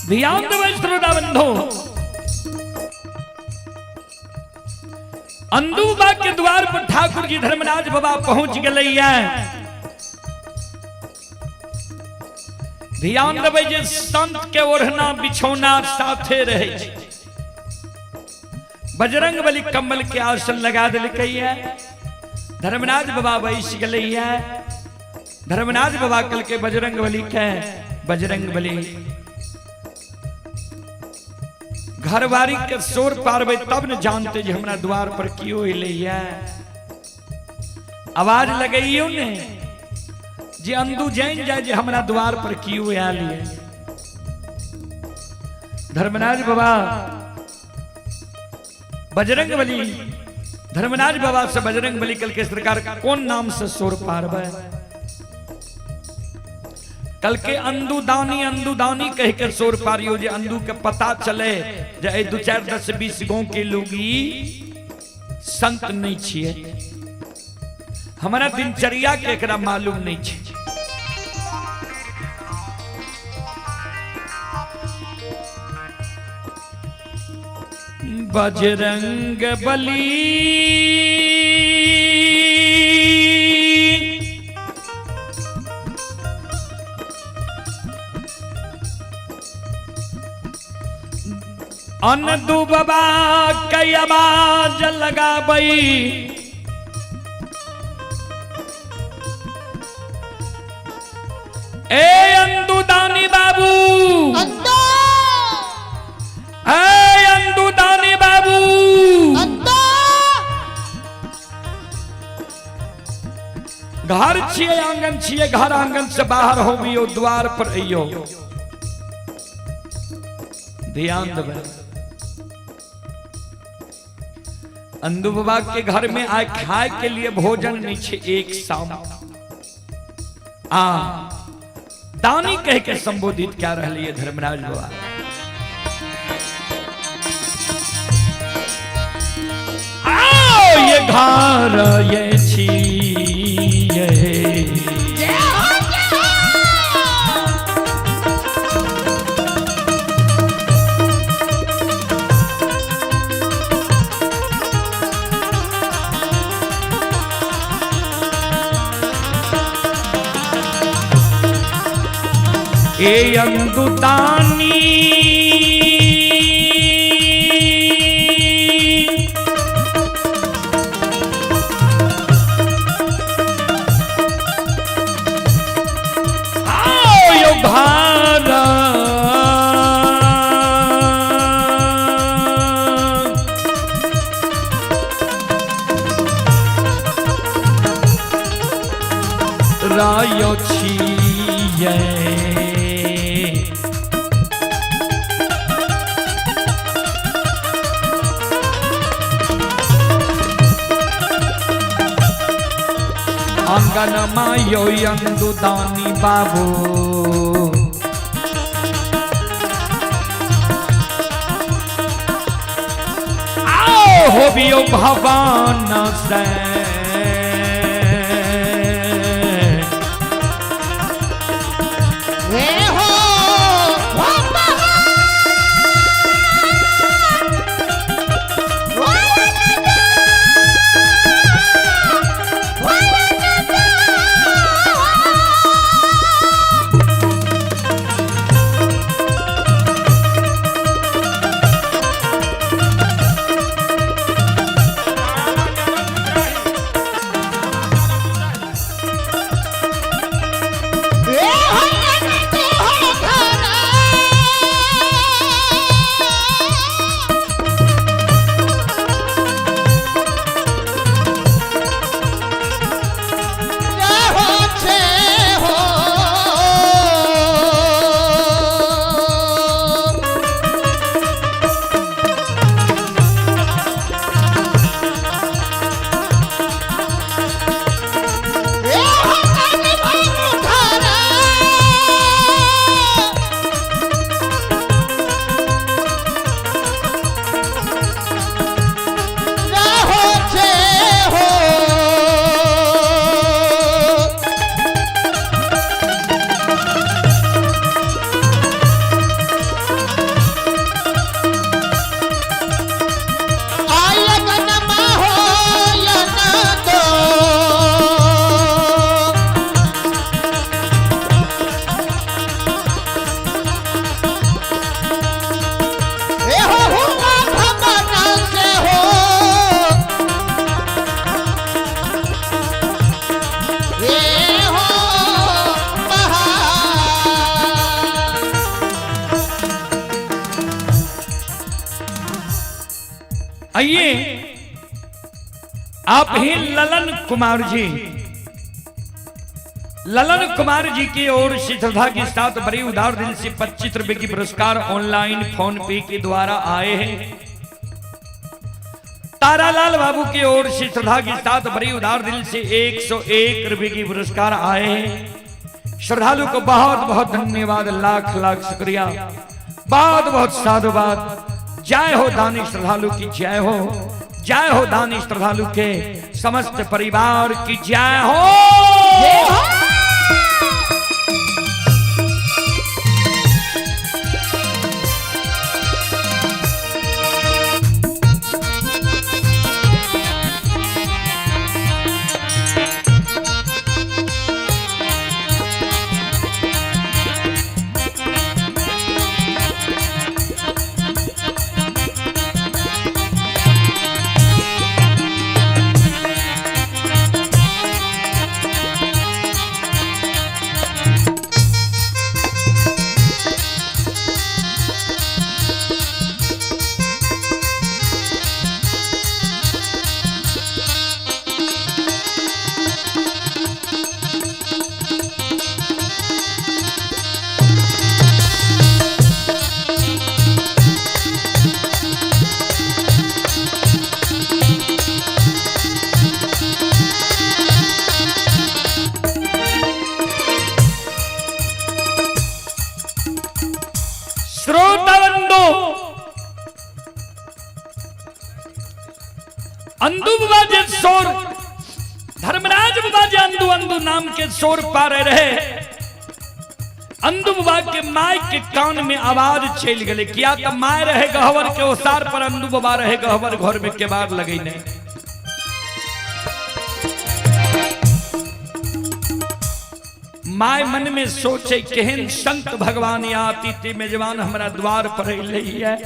ध्यान देवै श्रोता बंधो, अंदुबा के द्वार पर ठाकुर जी धर्मराज बाबा पहुंच गए। ध्यान देवै जे संत के ओढ़ना बिछौना साथे रहे, बजरंग बली कमल के आसन लगा दिलकै है। धर्मराज बाबा बैस गए। धर्मराज बाबा कल के बजरंग बली के बजरंग बली घरवारी के शोर पारबे तब न जानते जे हमरा द्वार पर क्यों अइले। आवाज लगाइयो ने जे अंदू जान जाए जे हमरा द्वार पर क्यों आयल। धर्मराज बाबा बजरंग बली, धर्मराज बाबा से बजरंग बली कल के सरकार कौन नाम से शोर पारबे। कल के अंदूदानी कह के शोर पारियो जे अंदू के पता चले जे 2 4 10 20 गांव के लोग संत नहीं छिए, हमारा दिनचर्या के एकरा मालूम नहीं छे। बजरंग बली अंदू बाबा कई आवाज लगाबई, ए अंदूदानी बाबू, ए अंदूदानी बाबू, घर छिए आंगन छिए, घर आंगन से बाहर होबियो, द्वार पर अइयो। ध्यान देबै, अंदू बाबा के घर में आए खाए के लिए भोजन नहीं छे। एक शाम दानी कह के संबोधित क्या रहे धर्मराज बाबा। आओ ये घर ये छिए, ए अंदूदानी आओ यो भारा रायो छिए, आंगन मायो अंदु दानी बाबू आओ हो बियो भवन से
हे हो
आइए आप ही ललन कुमार जी, ललन कुमार जी की ओर से श्रद्धा के साथ बड़े उदार दिल से 25 रुपए की पुरस्कार ऑनलाइन फोन पे के द्वारा आए हैं। तारालाल बाबू की ओर से श्रद्धा के साथ बड़े उदार दिल से 101 रुपए की पुरस्कार आए हैं। श्रद्धालु को बहुत बहुत धन्यवाद, लाख लाख शुक्रिया, बहुत बहुत साधुवाद। जय हो दानी श्रद्धालु की जय हो, जय हो दानी श्रद्धालु के समस्त परिवार की जय हो। अंदु बाजे शोर, धर्मराज बाजे अंदु अंदु नाम के शोर पारे रहे। अंदु बाबा के माय के कान में आवाज चल गए, किया तो माय रहे गहवर के ओसार पर अंदु बाबा रहे गहवर घर में केबार लगे नहीं। माय मन में सोचे केहन संत भगवान आती थी मेजबान हमारा द्वार पर है।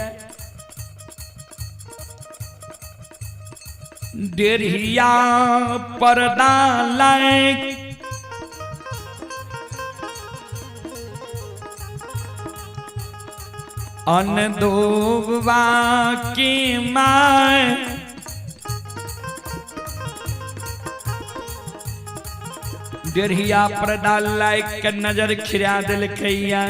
डेरिया पर्दा लाए अनदोबा की माय डेरिया पर्दा लाए के नजर खिरा दिल कैया।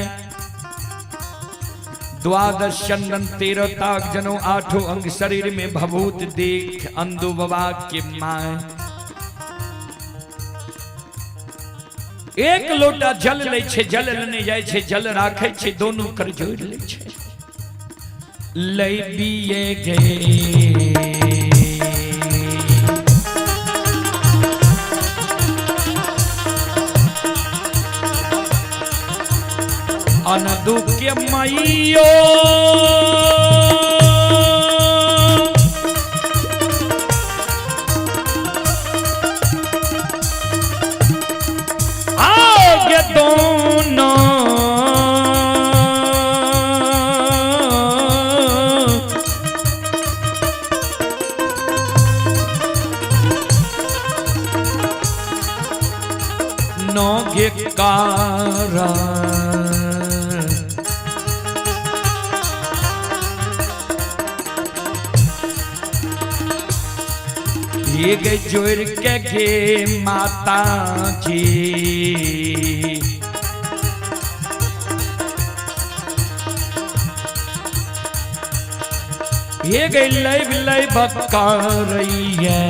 द्वादश चंदन 13 ताक जनो 8 अंग शरीर में भभूत देख अंदु बाबा के माय एक लोटा जल ले छे, जल लेने जाए छे, जल राखे छे, दोनों कर जोड़ ले छे। लई बिये गए अनदु के मैयो आगे दोनों नोगे कारा ये गए जोड़ के गे माता जी ये गए लय बक्का रही है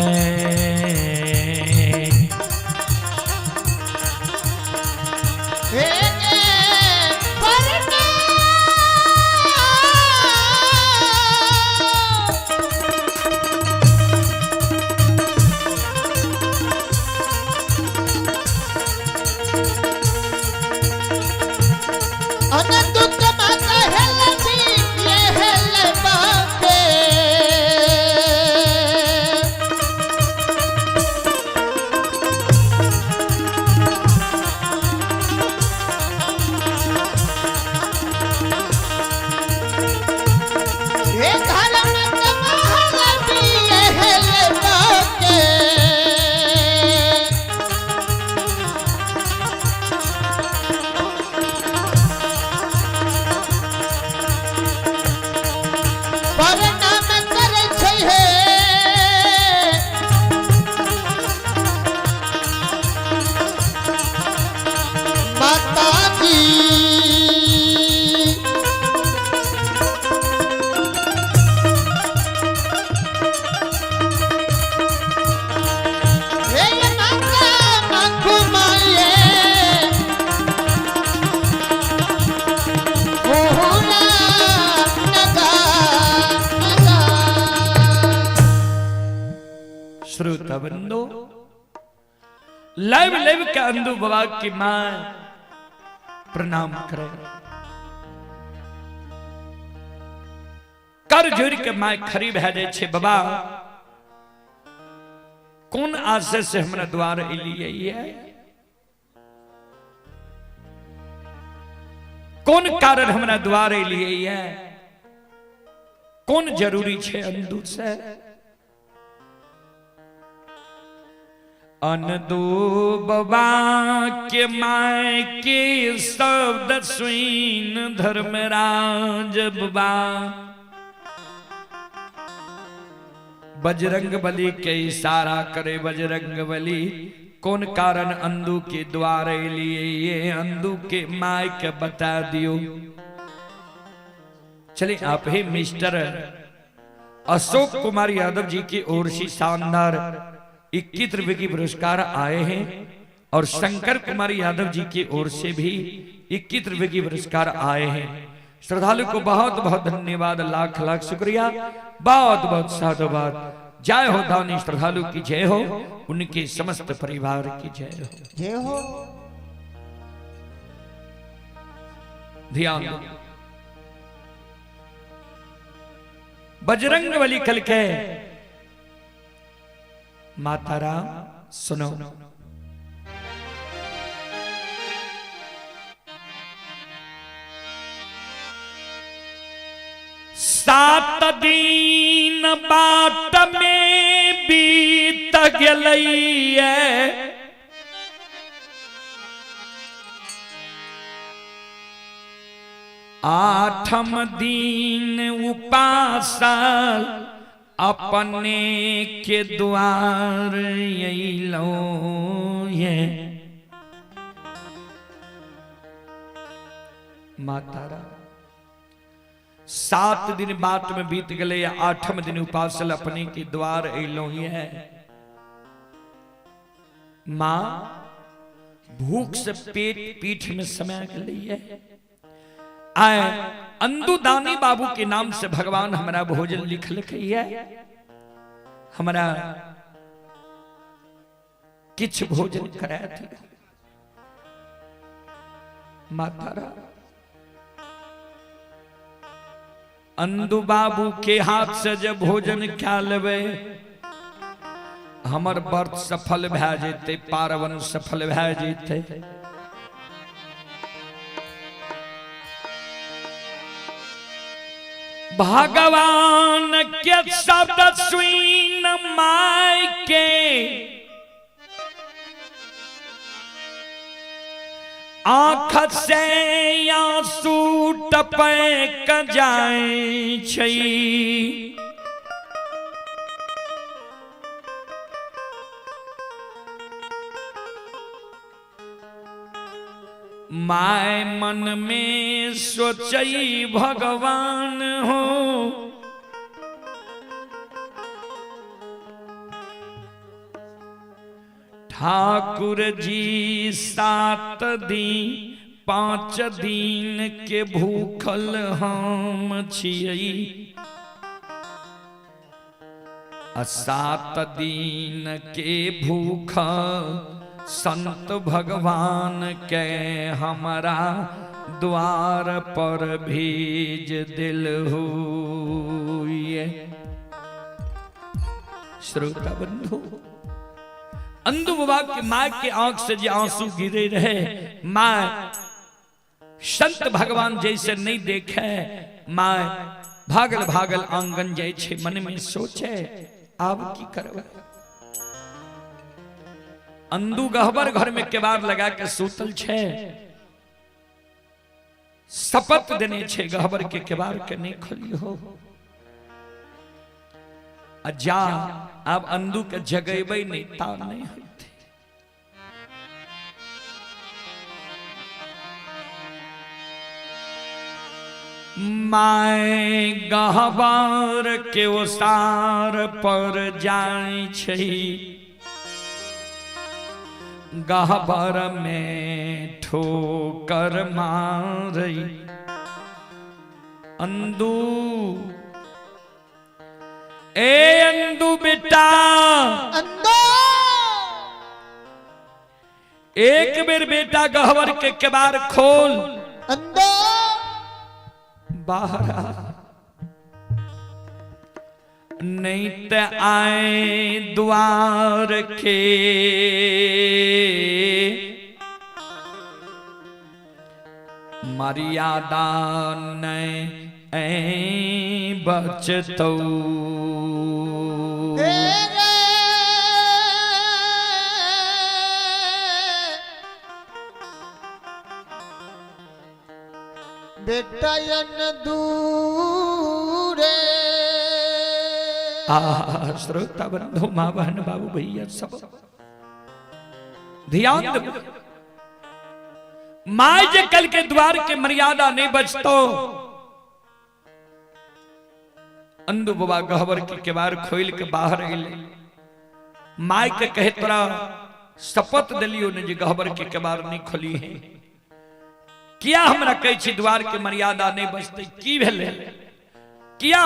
श्रोताबंदो लाइव के अंदू बाबा की मां प्रणाम करे कर जोड़ के मां खरी भेजे छे बाबा कौन आशय से हमरा द्वार एलिए है कौन कारण हमरा द्वार एलिए है कौन जरूरी छे अंदू से अनदो बाबा के माय के शब्द सुन धर्मराज बाबा बजरंग बली के इशारा करे बजरंग बली कौन कारण अंधु के द्वार लिए ये अंधु के माय के बता दियो। चलिए आप ही मिस्टर अशोक कुमार यादव जी की ओर से शानदार 21 रुपए की पुरस्कार आए हैं और शंकर कुमार यादव जी की ओर से भी 21 रुपए की पुरस्कार आए हैं। श्रद्धालु को बहुत बहुत धन्यवाद लाख लाख शुक्रिया बहुत बहुत साधुवाद। जय हो दानी श्रद्धालु की जय हो उनके समस्त परिवार की जय हो
जय हो।
ध्यान बजरंग बली कल के माता राम सुनो सात दिन बाट में बीत गलैये आठम दिन उपासल अपने के द्वार अइलो ये माता राम 7 दिन बाट में बीत गले 8म दिन उपासल अपने के द्वार अइलो ये माँ भूख से पेट पीठ में समय के लिए आए अंदुदानी बाबू के नाम से भगवान हमारा भोजन लिख है हमारा किछ भोजन कराया था मातारा अंदु बाबू के हाथ से जब भोजन क्या लेवे हमर व्रत सफल भै जेते पार्वन सफल भै जेते भगवान के शब्द सुन माय के आँख से आंसू टपक जाए छै माय मन में सोचई भगवान हो ठाकुर जी 7 दिन 5 दिन के भूखल हम छियै 7 दिन के भूखा संत भगवान के हमारा द्वार पर भेज दिल हो श्रोता बंधु अंधु बाबा के माँ के आंख से जो आंसू गिरे रहे माँ संत भगवान जैसे नहीं देखे माँ भागल भागल आंगन जाए छे मन में सोचे आब की करबे अंधु गहबर घर में केवाड़ लगा के सूतल छे शपथ देने छे गहबर के केवाड़ के नहीं खोली हो जा अब अंधु के जगेबे नहीं ता नहीं होते माय गहबर के ओसार पर जाय छै गहबर में ठोकर मारई अंधु ए अंधु बेटा
अंदो
एक बेर बेटा गहबर के केवाड़ खोल
अंदो
बाहर आ नहीं ते आए द्वार के मर्यादा नहीं बचतो
बेटा दूरे
श्रोता बंधु माँ बहन बाबू भैया सब ध्यान दो माय जे कल के द्वार के मर्यादा नहीं बचतो अंधु बाबा गहबर के केवाड़ खोल के बाहर अले माय के कहे तोरा शपथ दिलियो ने जे गहबर के केवाड़ नहीं खोली है किया हमरा कहे छी द्वार के मर्यादा नहीं बचते की भेले किया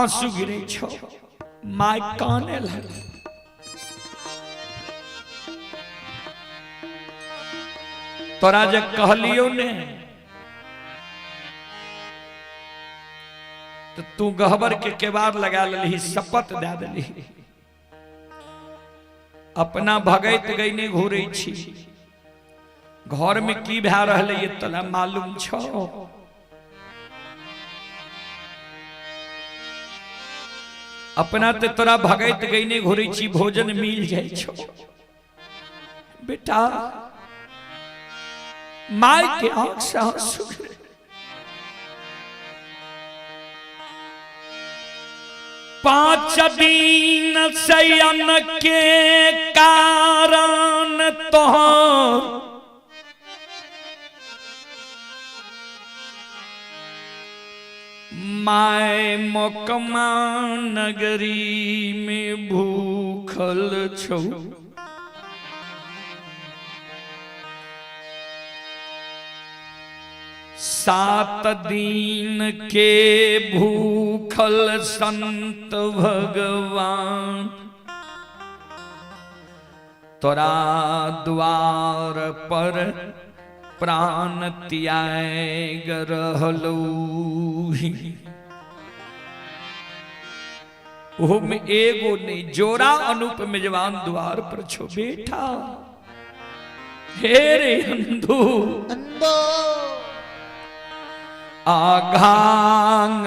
आंसू गिरे छो माय काने लगे तोरा जे कहलियो ने तो तू गहबर के केवाड़ लगा लेली शपथ दे देली अपना भगैत गईने घूरे छी घर में की भै रहले ये तोरा मालूम छो अपना ते तोरा भगैत गईने घूरे छी भोजन मिल जाय छो बेटा माय के आंख से आंसू गिरे 5 दिन शयन के कारण तोहर माय मोकमा नगरी में भूखल छौ 7 दिन के भूखल संत भगवान तोरा द्वार पर प्राण त्याग रहलू। ओम एगो ने जोरा अनूप मेजबान द्वार पर छो बैठा। हे रे अंधो
अंधो
आघांगारा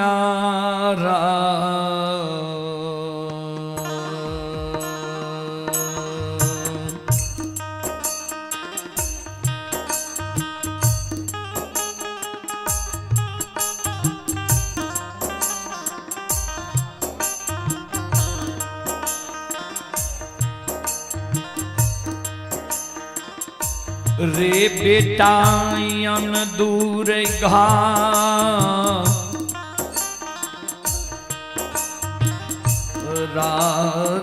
रे बेटायन दूर घा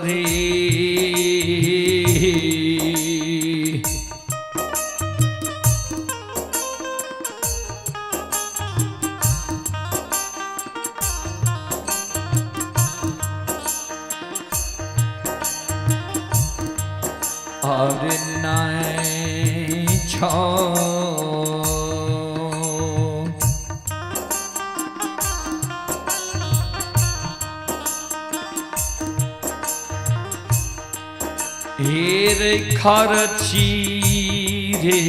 रे और नए छो हेर खर्ची रे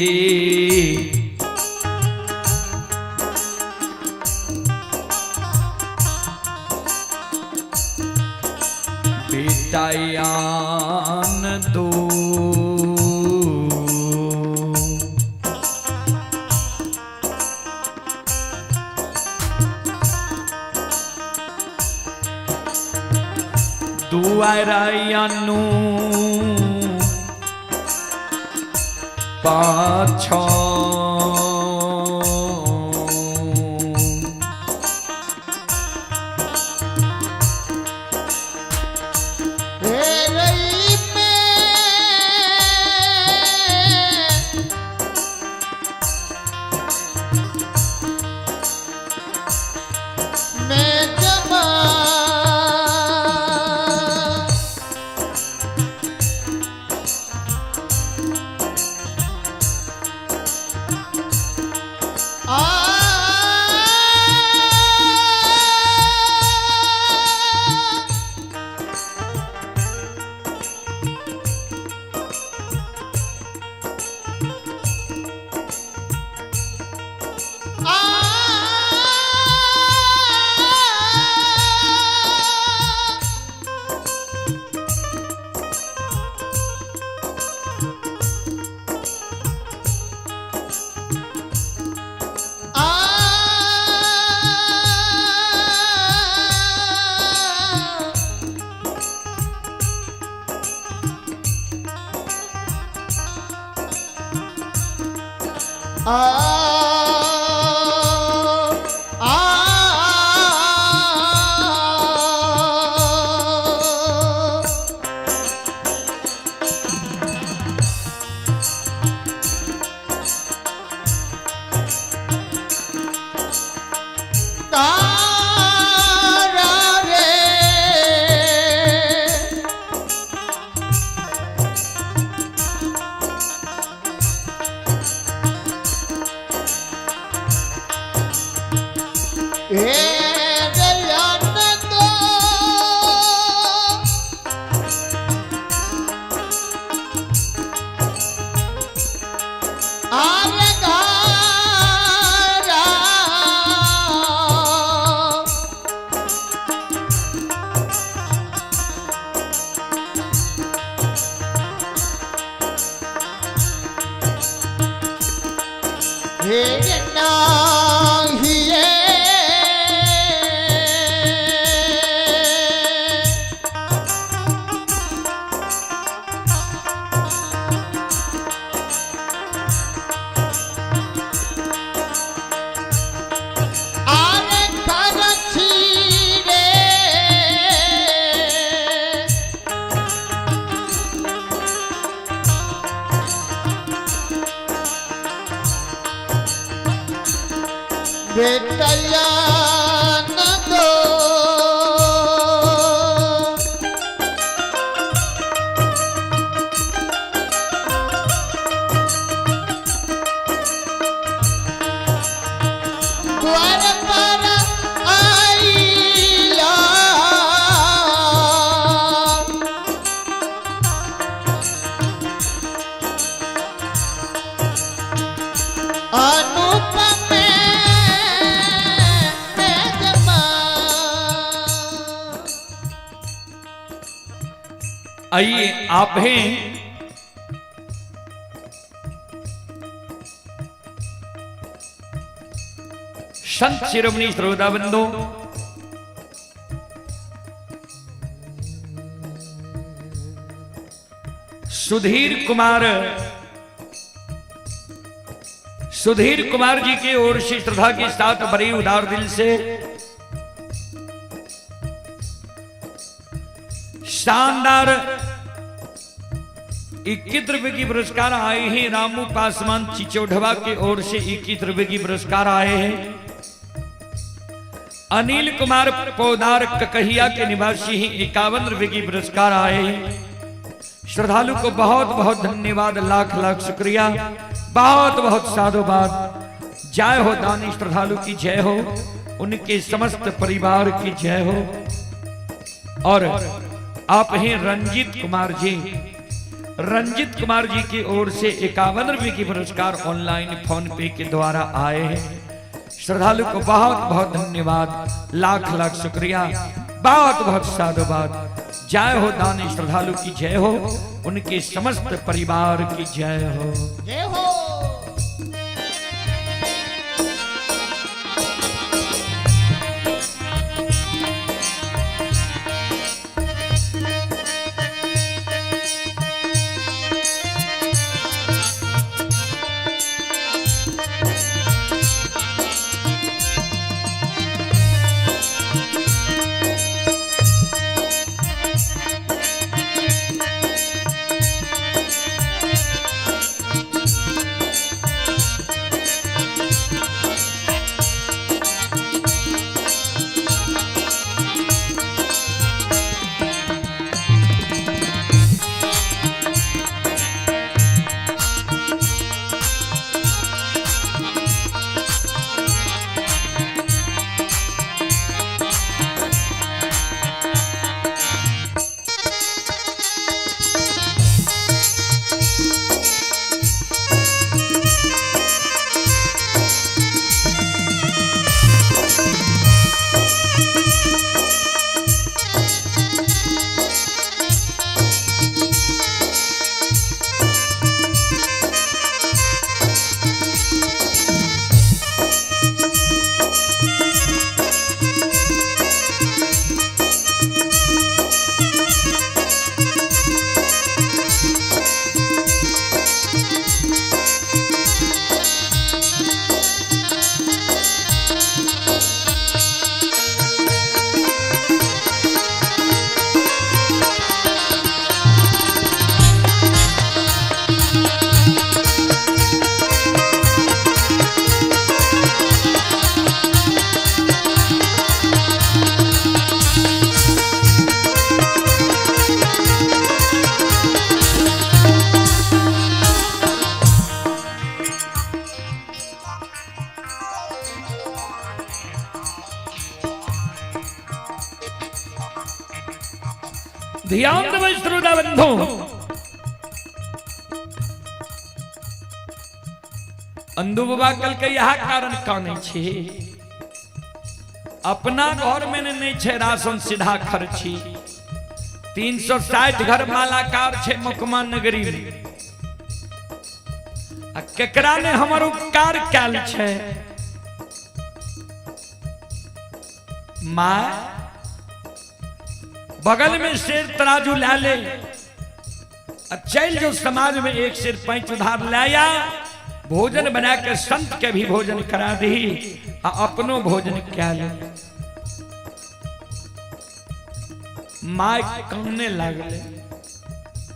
बेटायान दो दुआरायानु पाछो
बेटैया न दो द्वार पर आइया अनुपम
आइए आप हैं संत शिरोमणि श्रोताबंधु, सुधीर कुमार जी की ओर से श्रद्धा के साथ बड़े उदार दिल से शानदार 21 रुपए की पुरस्कार आए हैं। रामू पासवान चिचौढ़वा की ओर से 21 रुपए की पुरस्कार आए हैं। अनिल कुमार पौदार ककहिया के निवासी ही 51 रुपए की पुरस्कार आए हैं। श्रद्धालु को बहुत बहुत धन्यवाद, लाख लाख शुक्रिया, बहुत बहुत साधुवाद। जय हो दानी श्रद्धालु की जय हो, उनके समस्त परिवार की जय हो। और आप हैं रंजीत कुमार जी की ओर से 51 रुपए की पुरस्कार ऑनलाइन फोन पे के द्वारा आए हैं। श्रद्धालु को बहुत बहुत धन्यवाद, लाख लाख शुक्रिया, बहुत बहुत साधुवाद। जय हो दानी श्रद्धालु की जय हो, उनके समस्त परिवार की जय हो।
जय हो।
ध्यान देबै श्रोता बंधु, अंधु बाबा कल के यह कारण काने छे, अपना घर में नहीं छे राशन सीधा खर्ची। 360 घर मालाकार छे मुकमा नगरी में। केकरा ने हमर उपकार कैल छे? माँ बगल में शेर तराजू ला ले, चल जो समाज में एक शेर 5 उधार लाया, भोजन बना के संत के भी भोजन करा दी, अपनो भोजन क्या ले। माँ कहने लगले,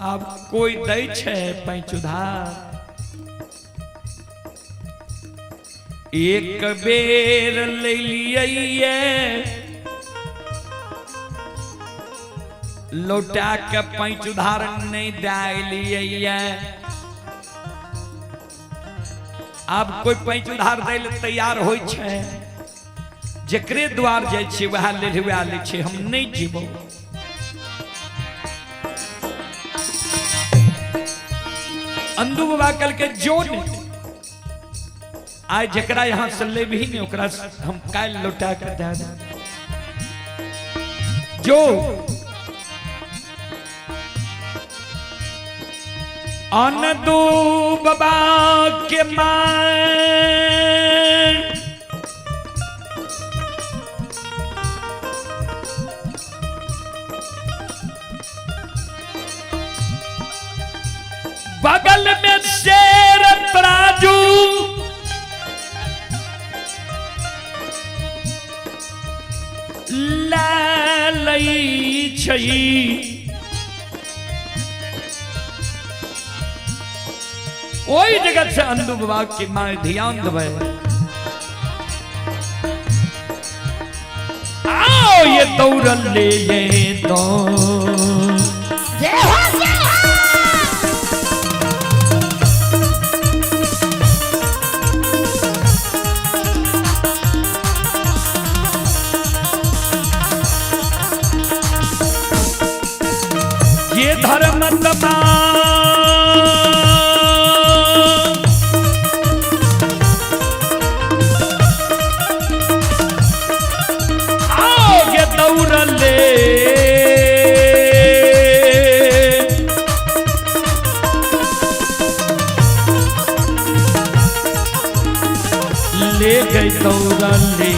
अब कोई दै छे 5 उधार? एक बेर ले लिए लौटा के पैंच उधार नहीं दिए। आब कोई पैंच उधार दै ले तैयार होइ छै, जेकरे द्वार जाइ छै वह लेढ़वा ले छै, हम नहीं जीबो। अंधु बाबा कल के जो नहीं आय जकरा यहाँ से ले भी नहीं ओकरा हम काल लौटा के दे दे। जो अनदु बाबा के मां बगल में शेर तराजू लई छई। ओई जगत से अंधु बाबा की मां ध्यान देवे। आओ ये दौड़ल ले ये तो ये धर्म तमा ले गई दौड़ा ले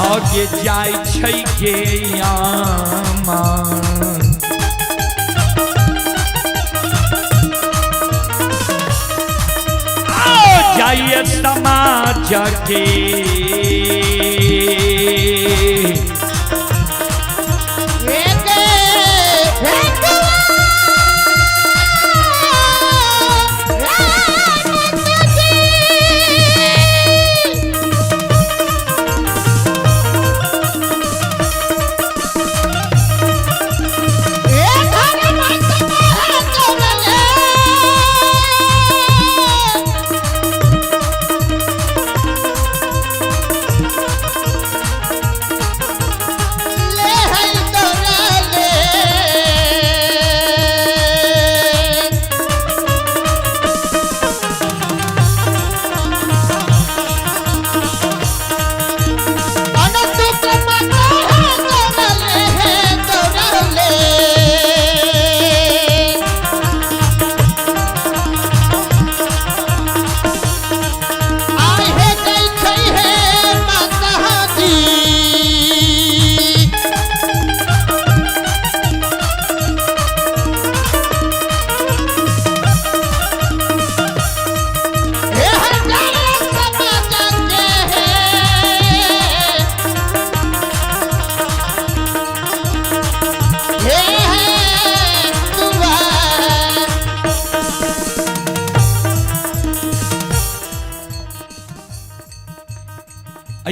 आगे जाय छै के यामान। जाइए समाज के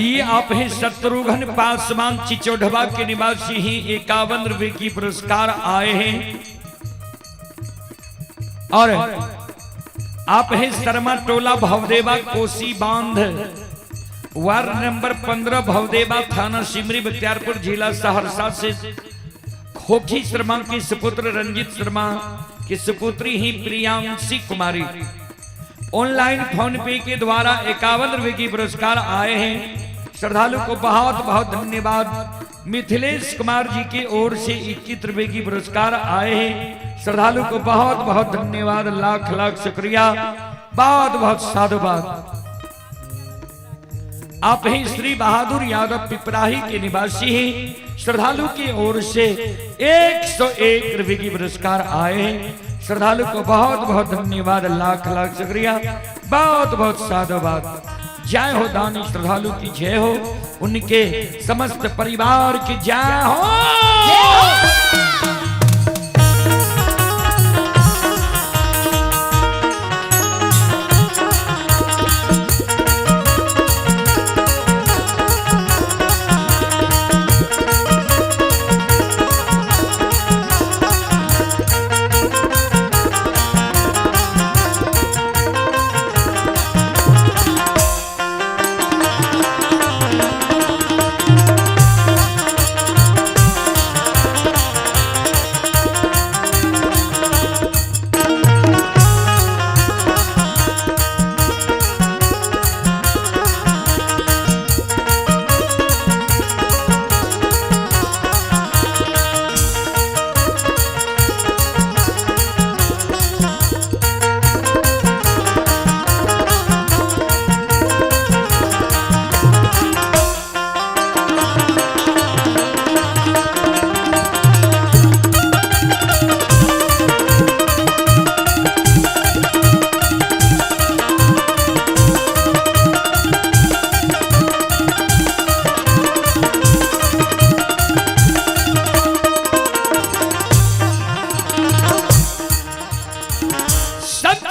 ये आप हैं शत्रुघ्न पासवान चिचोढ़वा के निवासी ही 51 रुपए की पुरस्कार आए हैं। और आप हैं शर्मा टोला भवदेवा कोसी बांध वार्ड नंबर 15 भवदेवा थाना सिमरी बख्तियारपुर जिला सहरसा से खोखी शर्मा की सुपुत्र रंजित शर्मा की सुपुत्री ही प्रियांशी कुमारी ऑनलाइन फोन पे के द्वारा 51 रुपए की पुरस्कार आए हैं। श्रद्धालु को बहुत बहुत धन्यवाद। मिथिलेश कुमार जी की ओर से 21 रुपए की पुरस्कार आए हैं। श्रद्धालु को बहुत बहुत धन्यवाद, लाख लाख शुक्रिया, बहुत बहुत साधुवाद। आप ही श्री बहादुर यादव पिपराही के निवासी हैं। श्रद्धालु की ओर से 101 रुपए की पुरस्कार आए हैं। श्रद्धालु को बहुत बहुत धन्यवाद, लाख लाख शुक्रिया, बहुत बहुत साधुवाद। जय हो दानी श्रद्धालु की जय हो, उनके समस्त परिवार की जय हो।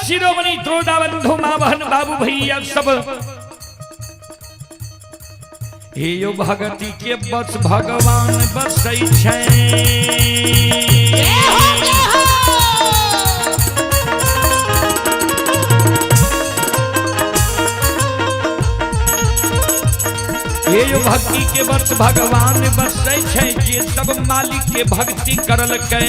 शिरोमणि द्रोदाबंधु मावहन बाबू भैया सब हे यो भगति के बस भगवान बसै छै। हे यो भक्ति के बस भगवान बसै छै, जे सब मालिक के भक्ति करल कै।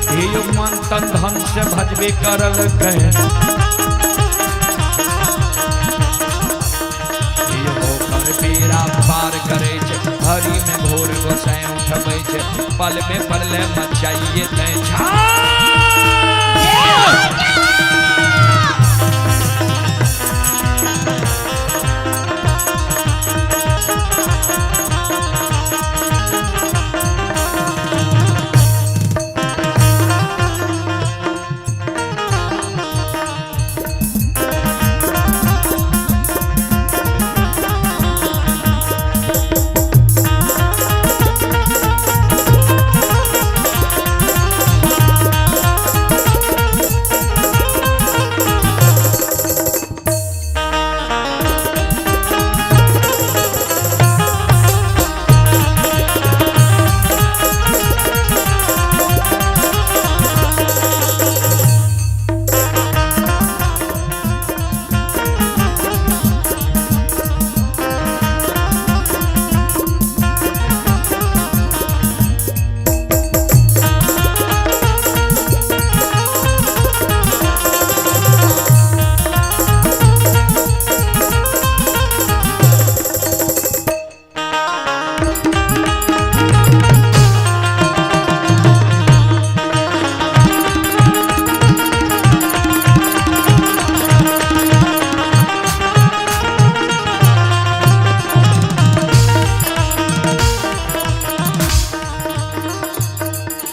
हे यो मन तन धन से भजबे करल कै। हे यो होकर बेड़ा पार करे छै, हरि में घोर गोसाई उठबै छै, पल में परले मचाइए तै छा।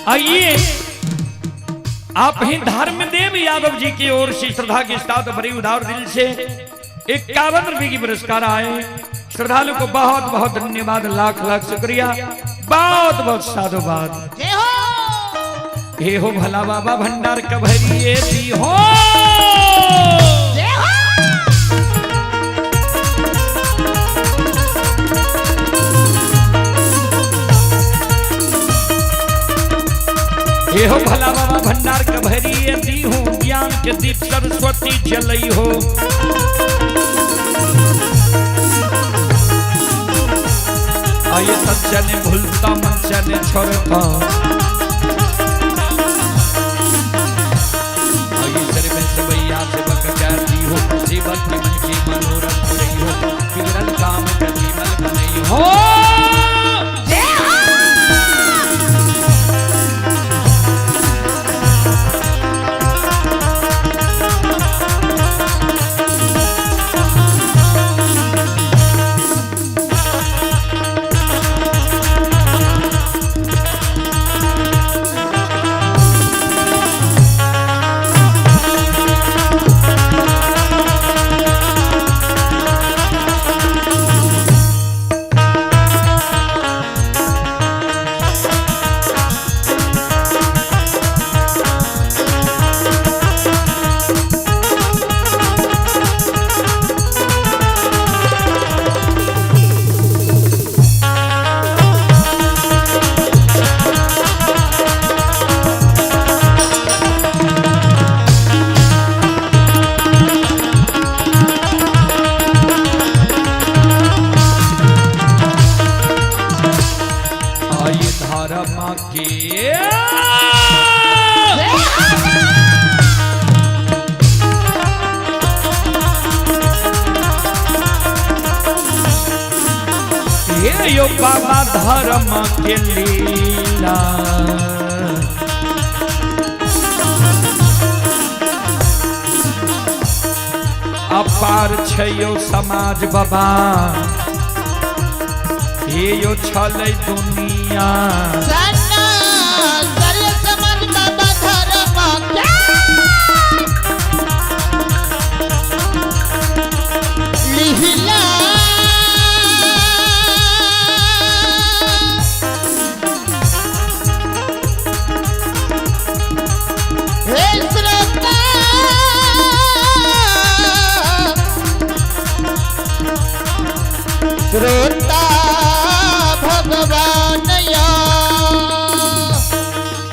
आइए आप ही धर्मदेव यादव जी की ओर से श्रद्धा के साथ बड़े उदार दिल से 51 रुपए की पुरस्कार आए। श्रद्धालु को बहुत बहुत धन्यवाद, लाख लाख शुक्रिया, बहुत बहुत साधुवाद। हे हो भला बाबा भंडार कभरिए दी हो। हे हो भला बाबा भंडार कभरिए दी हो, ज्ञान के दीप सरस्वती जलई हो। आये सच्चन भूलता मनचन छोड़ता, आये सर में सबैया से बकचार दी हो, जीवन की मन की मनोरम पूरी हो, बिगड़ल काम प्रतिमल बनई हो। यो बाबा धर्म के लीला अपार छै यो समाज बाबा हे यो छलै दुनिया
समाज बाबा धर्म लीला श्रोता भगवान या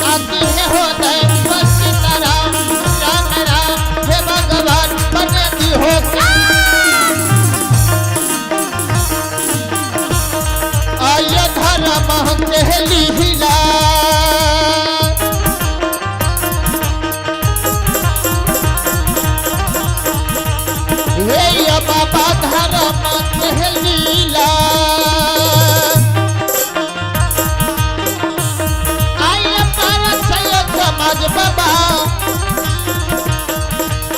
आगे है होता है बस राम राम राम हे भगवान बने दी हो आय धर्म के लीला हे या बाबा धर्म के लीला आय पर समाज बाबा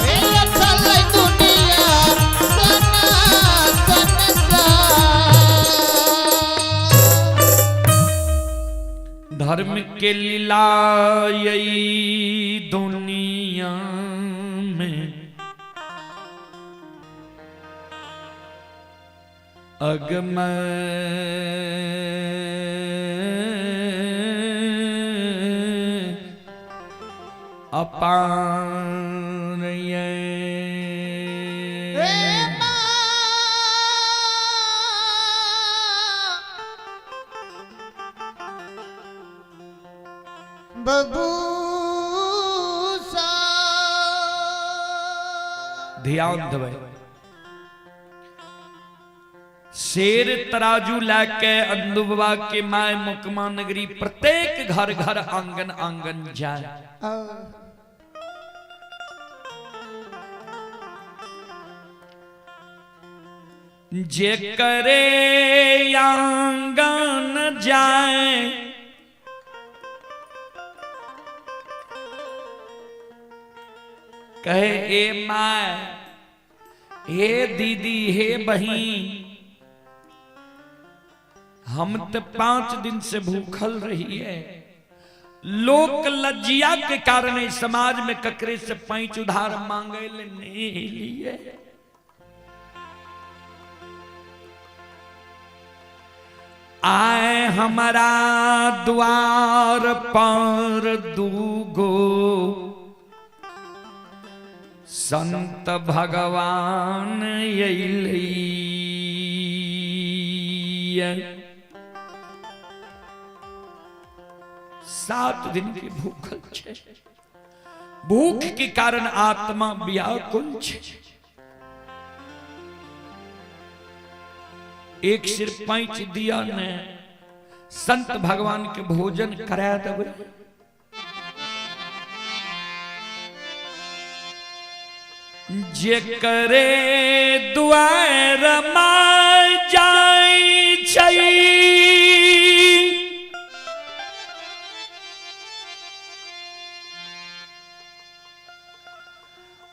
हे चल दुनिया
धर्म के लीला यही दुनिया में अगमय अपार ये
बबूसा
ध्यान देवे शेर तराजू लाके अंदुबा के माय मुकमा नगरी प्रत्येक घर घर आंगन आंगन जाए जे करे आंगन जाए कहे ए माय हे दीदी हे बहन हम तो 5 दिन से भूखल रही है लोक लज्जिया के कारण समाज में ककरे से 5 उधार मांगे ले नहीं लिए आए हमारा द्वार पर दूगो संत भगवान यही 7 दिन की भूखल छे भूख के कारण आत्मा व्याकुल छे एक सिर 5 दिया ने संत भगवान के भोजन करा देवे जे करे दुआर माय जाई छै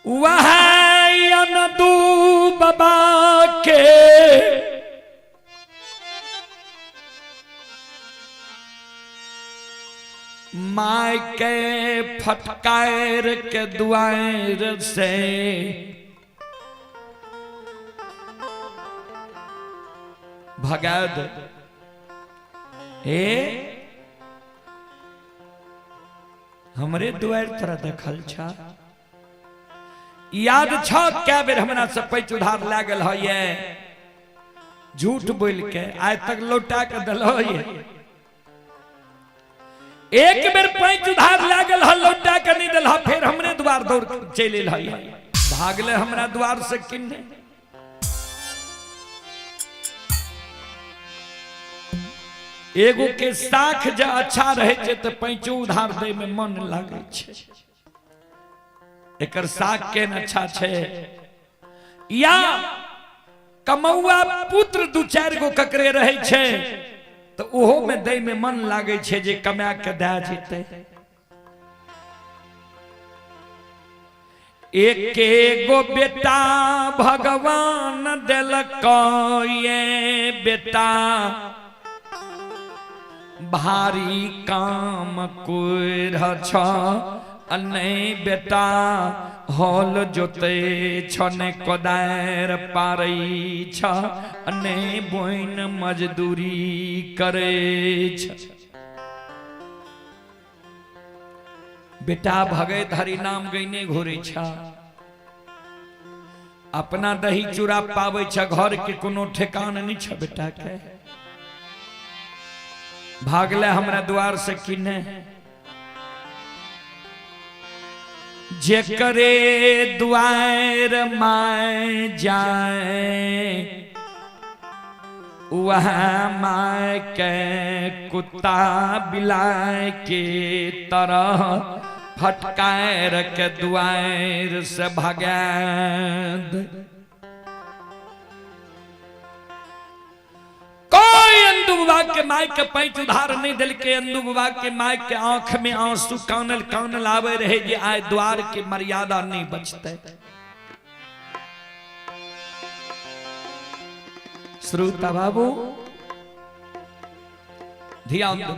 वह अनदू बाबा के माय के फटकार के दुआर से भगद हे हमरे दुआर तरह देखल छा याद छ क्या बेर हमरा से 5 उधार लागल है झूठ बोल के आज तक लौटा के दल एक बेर 5 उधार लागल है लौटा के नहीं दल फिर हमरे द्वार दौड़ चल भागले हमरा द्वार से किन्ने एगो के साख जे अच्छा रहे छे तो 5 उधार दे में मन लागे छे एकर साख के अच्छा छे या कमौआ पुत्र दू चार गो ककरे रहे छे तो ओहो में दई में मन लागे छे जे कमा के दे जेते। एक गो बेटा भगवान देलको ये बेटा भारी काम कोर छ अने बेटा हॉल जोते छने कोदार पारई छ अने बोइन मजदूरी करे छ। बेटा भगे हरि नाम गईने घोरे छ अपना दही चूड़ा पावे छ घर के कोनो ठेकान नहीं छ बेटा के भागले हमरा द्वार से किने जेकरे द्वार माय जाए वह माय के कुत्ता बिलाए के तरह फटकार के द्वार से भागैद। कोई अंधु बाबा के माय के पैंच उधार नहीं दिल के अंधु बाबा के माय के आंख में आंसू कानल आवे रहे जे आए द्वार की मर्यादा नहीं बचते। श्रोता बाबू ध्यान दो,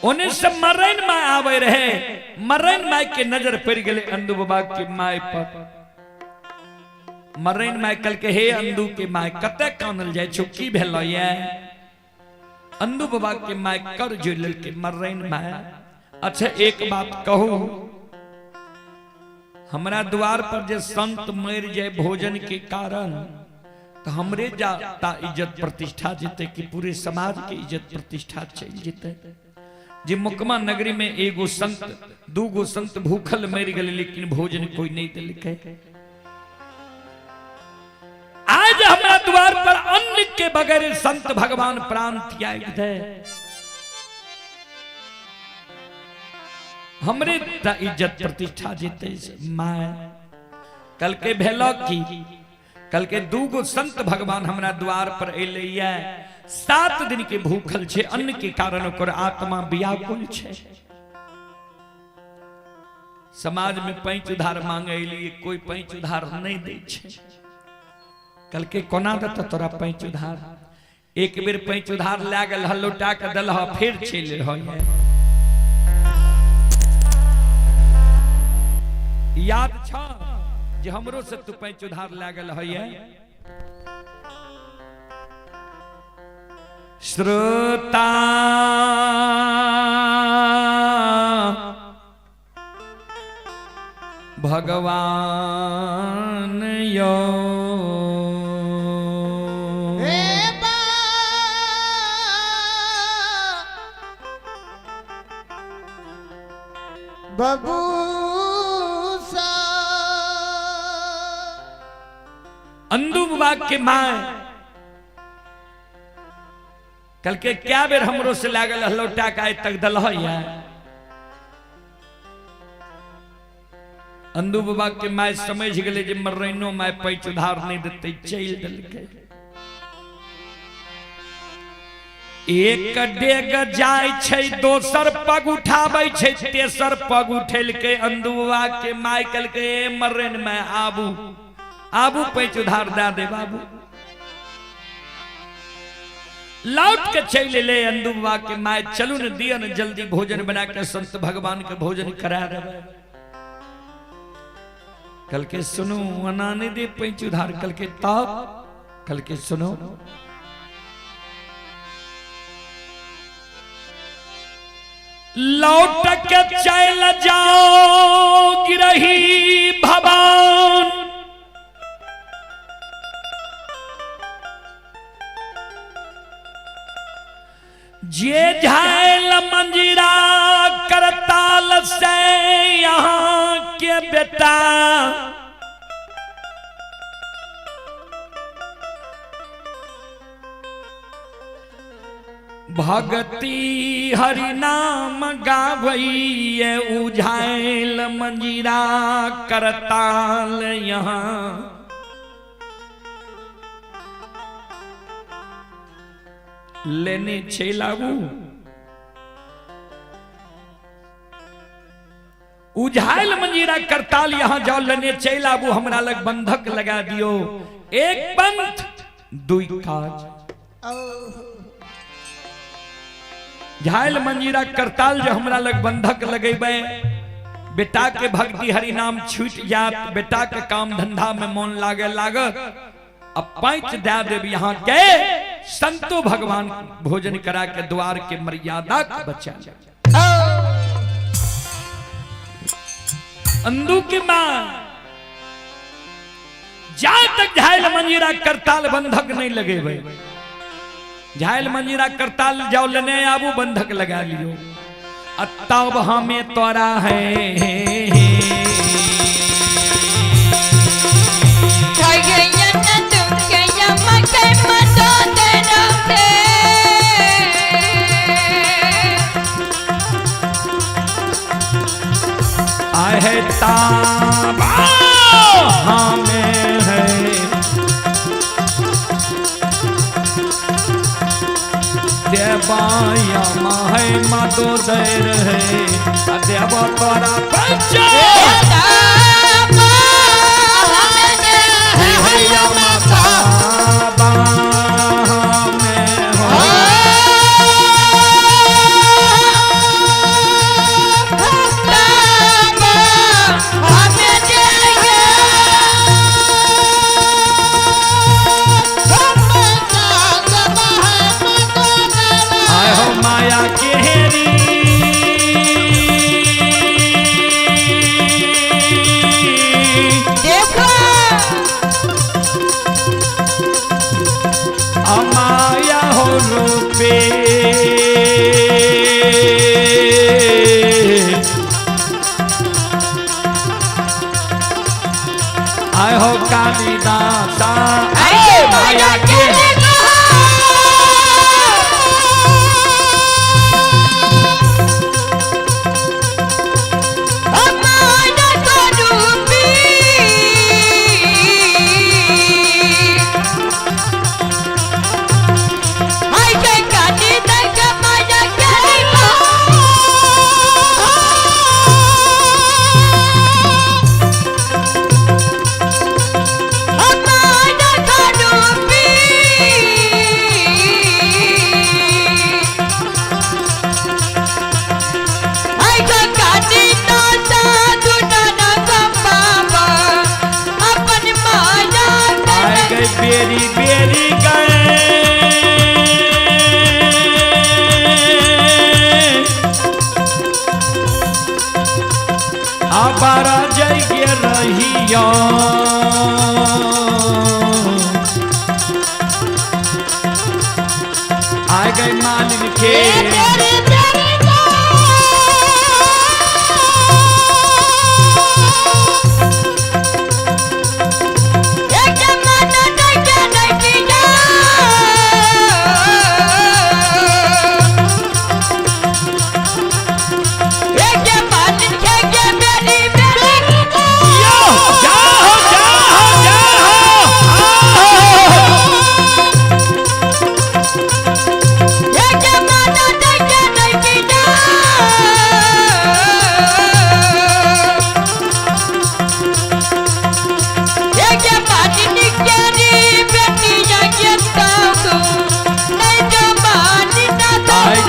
उन्हें सब मरैन माय आवे रहे, मरैन माय के नजर पड़ गए अंधु बाबा के माय पर। मरैन माय कल के हे अंधु के माय कते कानल जाय छुकी भेलो ये। अंधु बाबा के माय कर जोल के मरैन माय। अच्छा एक बात कहूं, हमरा द्वार पर जे संत मर जाए भोजन के कारण तो हमरे जाता इज्जत प्रतिष्ठा जीते कि पूरे समाज के इज्जत प्रतिष्ठा चल जीते। जे मुकमा नगरी में एगो संत दूगो संत भूखल मर गए लेकिन भोजन कोई नहीं दिलके। आज हमारा द्वार पर अन्न के बगैर संत भगवान प्राण त्याग दे। हमरे इज्जत प्रतिष्ठा जीते माय कल के भेलो की कल के दूगो संत भगवान हमरा द्वार पर एले 7 दिन के भूखल छे अन्न के कारण ओकर आत्मा व्याकुल छे। समाज में पैंच उधार मांगे लिए कोई पैंच उधार नहीं दे छे। कल के कोना दत तोरा पैंच उधार, एक बेर पैंच उधार ला गल लौटा के दल फिर चल रहो है। याद छ जे हमरो से तू पैंच उधार ला गल है। श्रोता भगवान यो
बाबू
अंधु बाबा के माय कल के क्या बेर हमरो से लागल लौटा के आज तक दल है। अंधु बाबा के माय समझ गए जे मर्रैनो माय पैंच उधार नहीं देते चल दलके। एक डेग जाय छै दोसर पग उठाबै छै तेसर पग उठेल के अंधु बाबा के माय कल के मर्रैन में आबू आबू पैंच उधार दे दे बाबू। लौट के चले ले अंधु बाबा के माय चलू न दिया न जल्दी भोजन बना के संत भगवान के भोजन करा देवे। कल के सुनो अनाने दे पैंच उधार कल के तब कल के सुनो लौट के चल जाओ गिरही भवन जे झायल मंजीरा करताल से यहाँ के बेटा भगती हरि नाम गावैये उझाइल मंजीरा करताल यहाँ लेने छेलाबू उझाइल मंजीरा करताल यहाँ जाओ लेने छेलाबू हमरा लग बंधक लगा दियो एक पंथ दुई काज झाइल मंजीरा करताल जो हमरा लग बंधक लगेबे बेटा के भक्ति हरि नाम छूट जात बेटा के काम धंधा में मन लागे लागत अब पैंच दे देव यहाँ के संतो भगवान भोजन करा के द्वार के मर्यादा बचा अंदू की मां जहां तक झाइल मंजीरा करताल बंधक नहीं लगे भाई झाइल मंजीरा करताल जाओ लेने आबू बंधक लगा लियो तब हमें तोरा है आए है ताबा हमें है देवाया माहे मातो देर है देव तोरा पंचा अमाया हो रूपे आय हो कालिदासा माया के बेरी बेरी गए आबारा जाइए रहिया आ गए मालिन के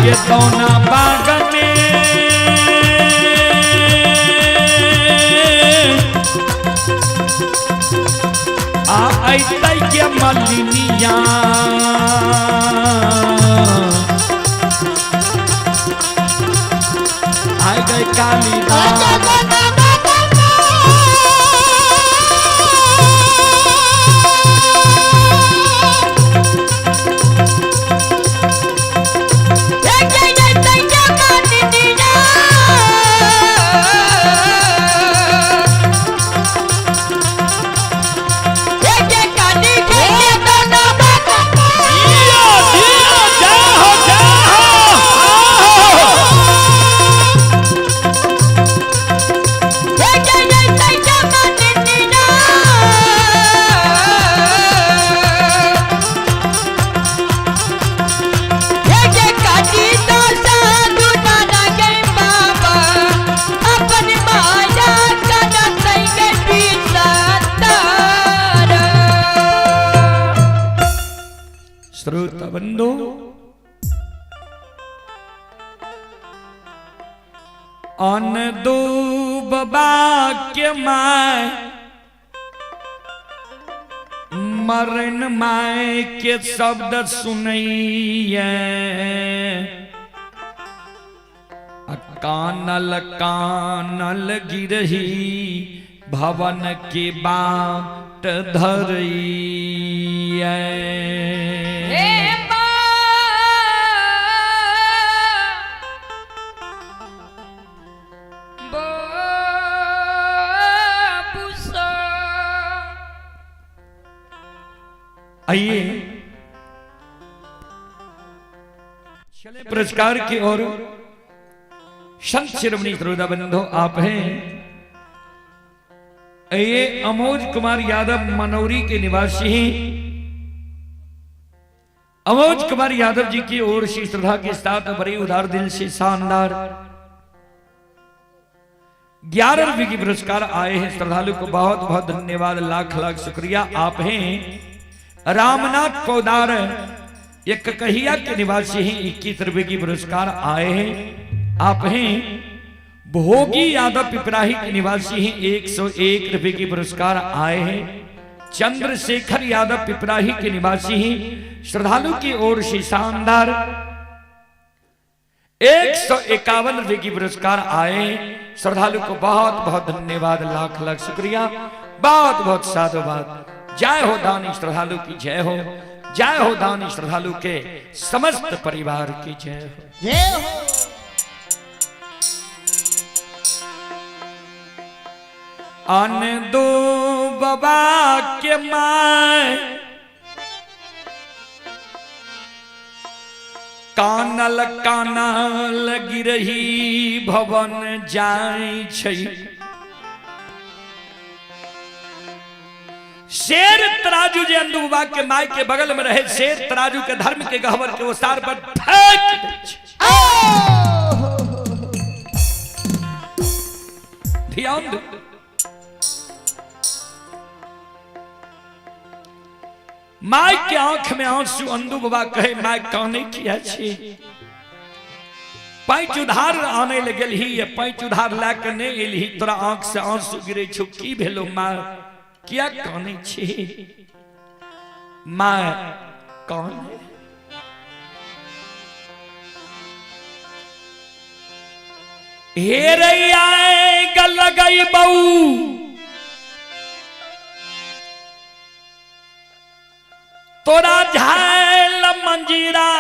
के सोना बाग में आई के मलिनिया आ गए कालिदास श्रोता बंधु अन दो वाक्य माय मरण माय के शब्द सुनइए कानल कानल गिरही भवन के बाट धरइए आइए चले पुरस्कार की ओर। संत शिरोमणि श्रोता बंधु आप हैं। ये अमोज कुमार यादव मनौरी के निवासी हैं। अमोज कुमार यादव जी की ओर से श्रद्धा के साथ बड़े उदार दिल से शानदार 11 रुपए की पुरस्कार आए हैं। श्रद्धालु को बहुत बहुत धन्यवाद, लाख लाख शुक्रिया। आप हैं रामनाथ पौदार एक कहिया के निवासी हैं। 21 रुपए की पुरस्कार आए हैं। आप हैं भोगी यादव पिपराही के निवासी हैं। 101 रुपए की पुरस्कार आए हैं। चंद्रशेखर यादव पिपराही के निवासी हैं। श्रद्धालु की ओर से शानदार 151 रुपए की पुरस्कार आए। श्रद्धालु को बहुत बहुत धन्यवाद, लाख लाख शुक्रिया, बहुत बहुत साधुवाद। जय हो दानी श्रद्धालु की जय हो, जय हो दानी श्रद्धालु के समस्त परिवार की जय हो,
जय हो।
अन दो बाबा के माय कानल कानल गिरही भवन जाय छै। शेर तराजू जे अंदुबा के माय के बगल में रहे, शेर तराजू के धर्म के गहवर के ओसार पर फेंक दै छै। ध्यान दो। माय के आंख में आंसू अंदू बाबा कहे माय काने किया छी। पैंच उधार आने लगल ही, पैंच उधार लाके नहीं एलही, तोरा आंख से आंसू गिरे छौ, की भेलो माय, किया काने छी। माय काने हे रैया गल गई बहू तोरा झाल मंजीरा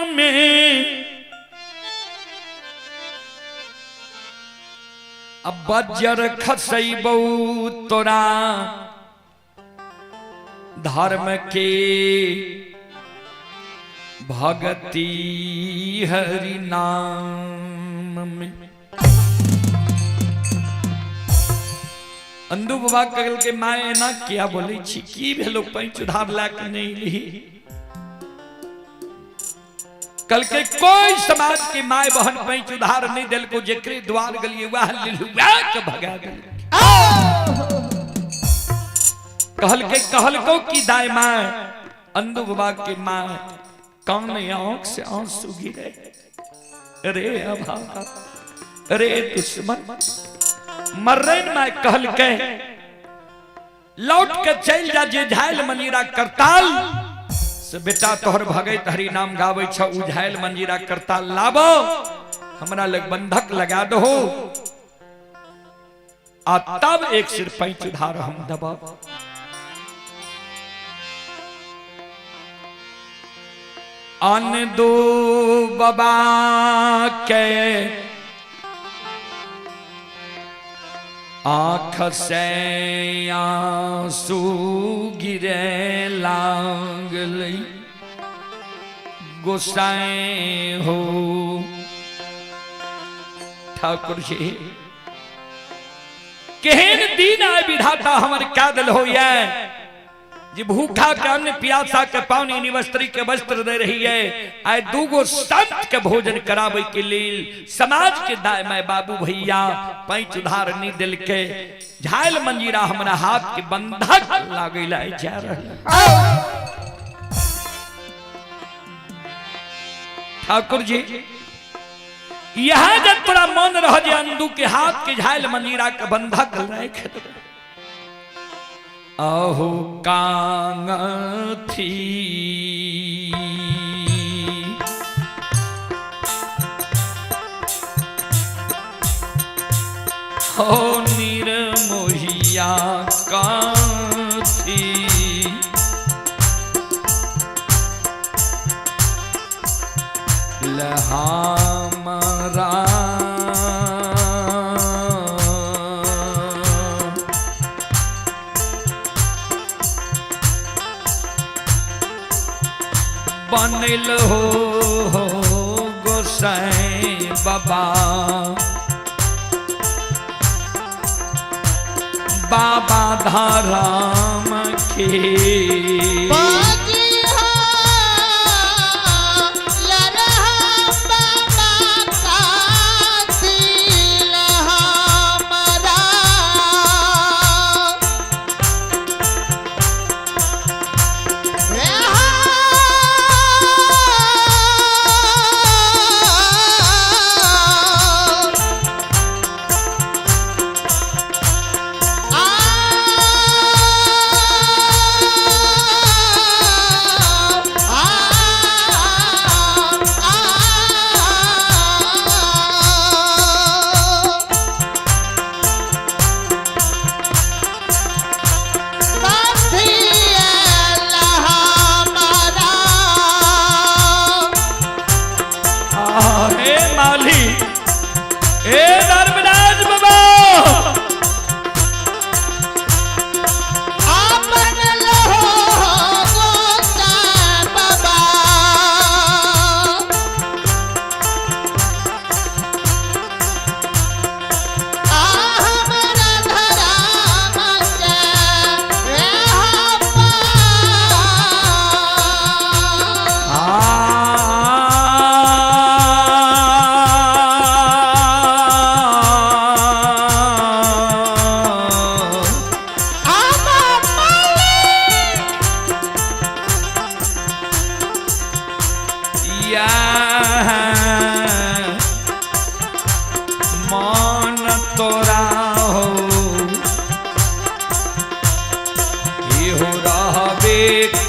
में अब बजर खसैबौ तोरा धर्म के भगती हरि नाम में। अंदू बाबा कगल के माय ना क्या बोले छी, की भेलो पैंच उधार लाके नहीं ली। कल के कोई समाज की माय बहन पैंच उधार नहीं दिल को, जेकरे द्वार गलिए वह लिलुआ के भगा गल। कहल को की दाय माय अंदू बाबा के माय कान आंख से आंसू गिरे। अरे अभागा, अरे दुश्मन मर्रन में कहल के लौट के चल जा जे झायल मंजीरा करताल से बेटा तोहर भगत हरि नाम गावे छ, उ झायल मंजीरा करताल लाबो हमरा लग बंधक लगा दो आ तब एक सिर पैंच उधार हम दबा। अन दो बाबा के आँख से आंसू गिरे लागल गोसाई हो। ठाकुर जी केहन दिन आए विधाता हमर क्या दल हो जी, भूखा के अन्न प्यासा के पानी निवस्त्री के वस्त्र दे रही है। आए दूगो संत के भोजन करावे के लिए समाज के दाय में बाबू भैया पैंच उधार नहीं दिल के झायल मंजीरा हमारा हाथ के बंधक लागे जा रहा। ठाकुर जी यहाँ जब थोड़ा मन रह जे अंदू के हाथ के झायल मनीरा के बंधा कर रहे खेत आहू कांग थी हो निर्मोहिया कांथी लहामरा बनल हो गोसाई बाबा बाबा धाराम के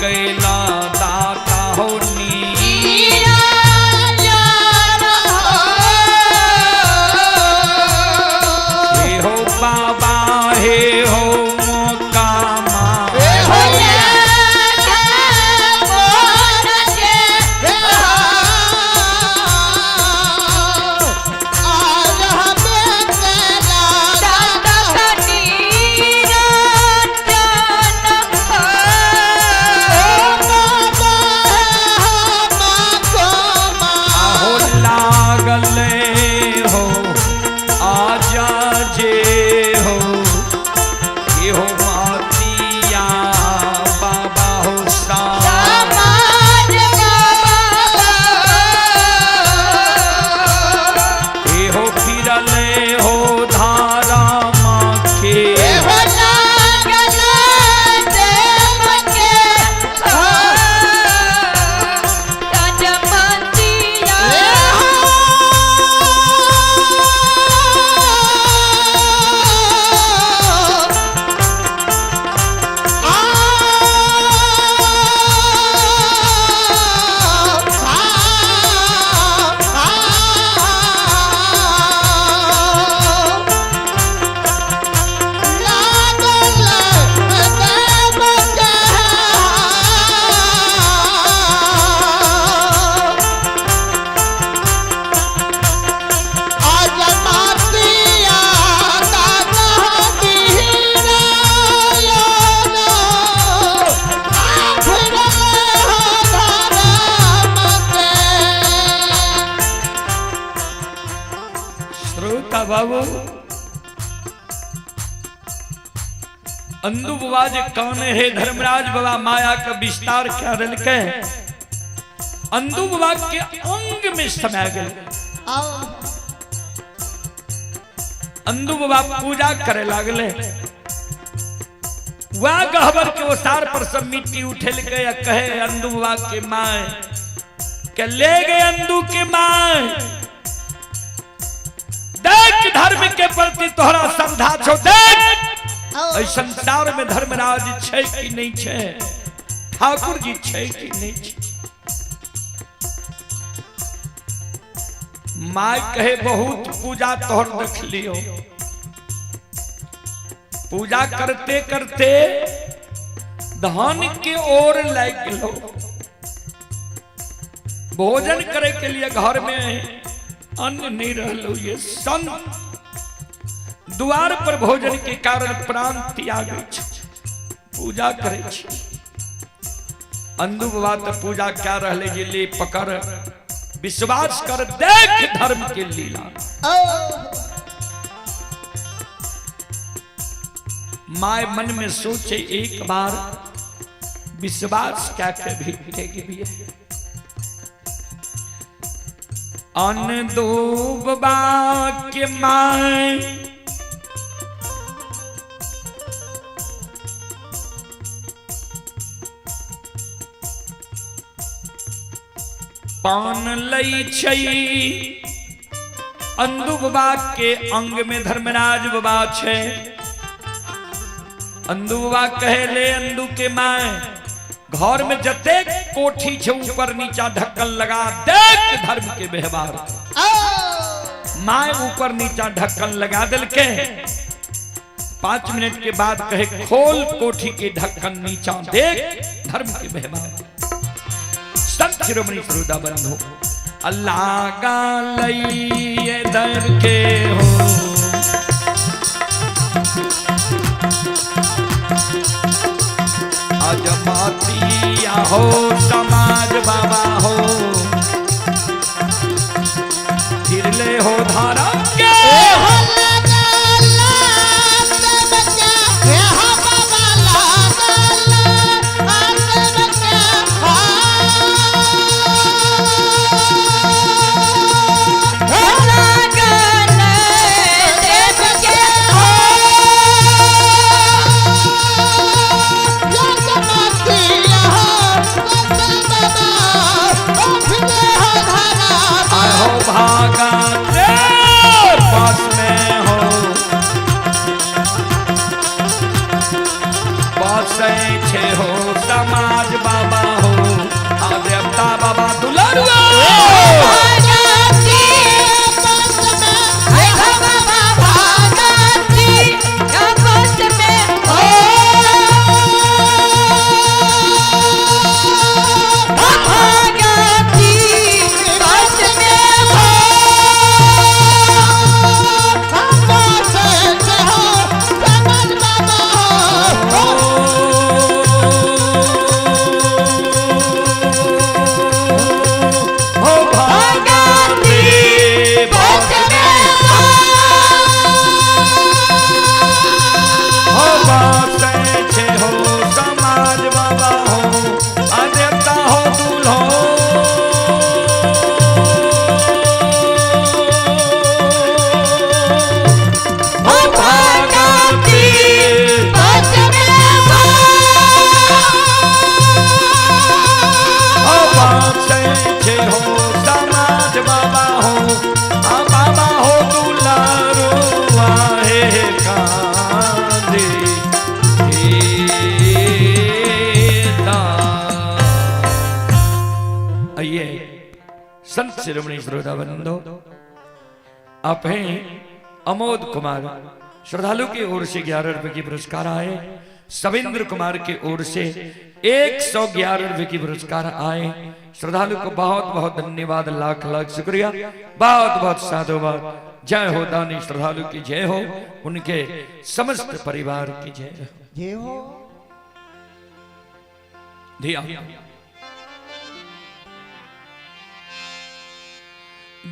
कैला दाता हो हो बाबा हे हो मोकामा बाबू अंदू बाबा जे कौन है धर्मराज बाबा माया का विस्तार क्या के अंदू बाबा के अंग में समा गए। अंदू बाबा पूजा करे लागले वह गहबर के ओसार पर सब मिट्टी उठेल के कहे अंदू बाबा के माए के ले गए अंधु के माय। देख धर्म के प्रति तोहरा श्रद्धा छो, देख
ओ
संसार में धर्मराज छे कि नहीं छे, ठाकुर जी छे कि नहीं छे। माय कहे बहुत पूजा तोहर देख लियो, पूजा करते करते धन के ओर लग लो। भोजन करे के लिए घर में अन्न नहीं रहलो, ये सन द्वार पर भोजन के कारण प्राण त्याग पूजा करे छी। अंधु बाबा तो पूजा क्या रहले जे ले पकड़ विश्वास कर, देख धर्म के लीला। माय मन में सोचे एक बार विश्वास क्या के भी अन्न दूबा के माय पान लई छई। अंधु बाबा के अंग में धर्मराज बाबा छे। अंधु बाबा कहे ले अंधु के माय घर में जते कोठी छे ऊपर नीचा ढक्कन लगा, देख धर्म के व्यवहार। माय ऊपर नीचा ढक्कन लगा दिल के 5 मिनट के बाद कहे खोल कोठी के ढक्कन नीचा, देख धर्म के व्यवहार। संत शिरोमणि सरोदा बंधु अल्लाह का लइए दर के हो, आज मातिया हो समाज बाबा हो, फिर ले हो धारा के भागा पास में हो, पास छे हो समाज बाबा हो, देवता बाबा दुलारुआ संत शिरोमणि सरोदा बंधु आप हैं अमोद कुमार, श्रद्धालु की ओर से 11 रुपए की पुरस्कार आए। सविंद्र कुमार की ओर से 111 रुपए की पुरस्कार आए। श्रद्धालु को बहुत बहुत धन्यवाद, लाख लाख शुक्रिया, बहुत बहुत साधुवाद। जय हो दानी श्रद्धालु की जय हो, उनके समस्त परिवार की जय हो। धिया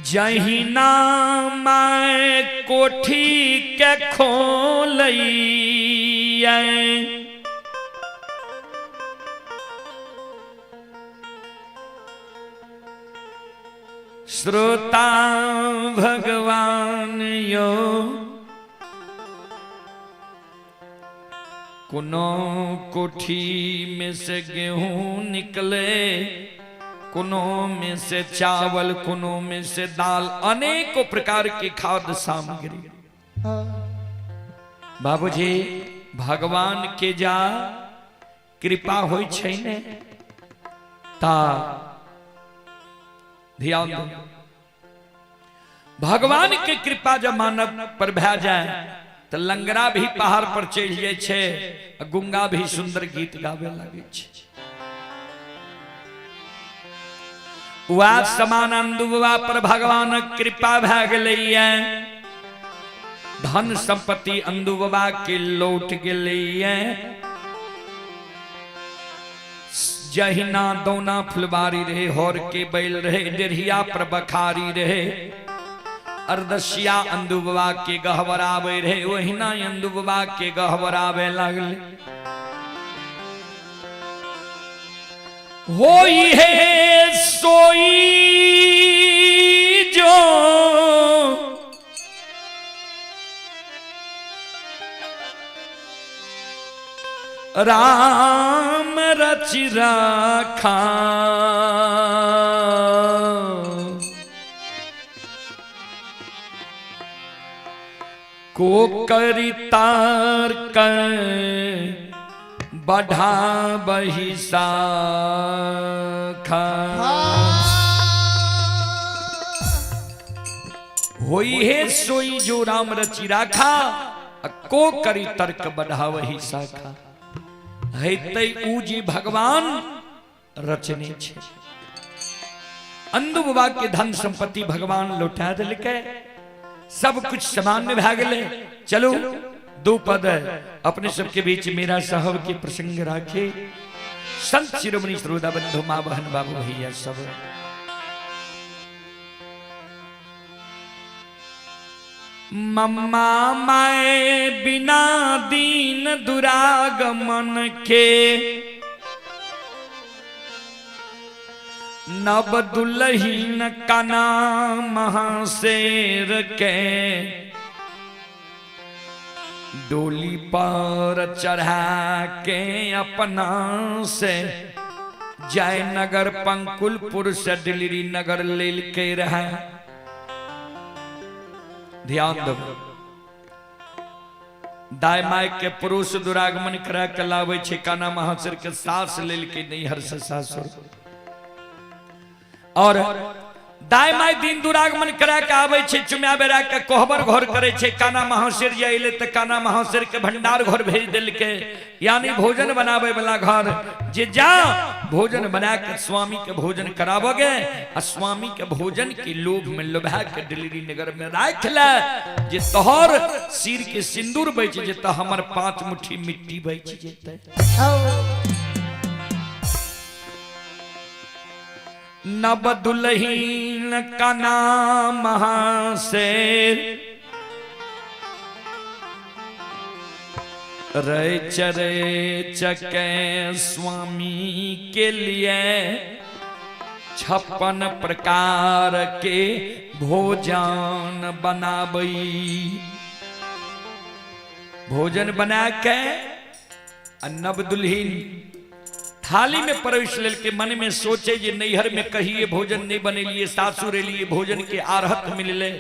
जहिना मैं कोठी के खोलई श्रोता भगवान यो कुनो कोठी में से गेहूं निकले कुनो में से चावल, कुनो में से दाल, अनेकों प्रकार की खाद्य सामग्री। बाबूजी भगवान के जा कृपा होई छै ने ता ध्यान दो। भगवान के कृपा जब मानव पर भै जाए तो लंगड़ा भी पहाड़ पर चढ़ जाए छे, गुंगा भी सुंदर गीत गावे लगे छे। समान अंदुबा पर भगवान कृपा भै गेलैया, धन संपत्ति अंदुबा के लौट गेलैया। जहिना दौना फुलबारी रहे, हौर के बैल रहे, डेढ़िया पर बखारी रहे, अर्दशिया अंदुबा के गहवरावे रहे, वहिना अंदुबा के गहवरावे लगले। होई है सोई जो राम रच रखा, को करी तार कर बढ़ा बही साखा। होई है सोई जो राम रची राखा, को करी तर्क बढ़ा वही शाखा। है तई ऊजी भगवान रचने छे। अंदुबा के धन संपत्ति भगवान लौटा दिलके, सब कुछ सामान्य भै गेले। चलो दो पद अपने सबके बीच मेरा साहब के प्रसंग राखे। संत शिरोमणि श्रोता बंधु मां बहन बाबू भैया सब। मम्मा माए बिना दीन दुरागमन के, नब दुल्हीन का नाम महाशेर के। डोली पर चढ़ा के अपना से जयनगर पंकुलपुर से दिल्ली नगर ले के रहा। ध्यान दो, दाई माय के पुरुष दुरागमन करा के लावे छे काना महाशेर के सास लेल के नैहर से सासुर। और दाई माय दिन दुरागमन करा के आवे छे, चुम्या बेरा के कोहबर घर करे छे। काना महाशेर जे अइले त काना महाशेर के भंडार घर भेज दिल के, यानी भोजन बनावे वाला घर। जे जा भोजन बना के स्वामी के भोजन करावोगे, आ स्वामी के भोजन के लोभ में लोभा के दिल्ली नगर में राख ले। जे तोहर सिर के सिंदूर बच जेता, हमर 5 मुट्ठी मिट्टी बच जेते। नब दुल्हीन का नाम महाशेर, चरे चके स्वामी के लिए 56 प्रकार के भोजन बनाबई। भोजन बना के नब दुल्हीन थाली में परोस लेल के, मन में सोचे जे नैहर में कहिए भोजन नहीं बनेलिए, सासुर लिए भोजन के आरहत मिलले।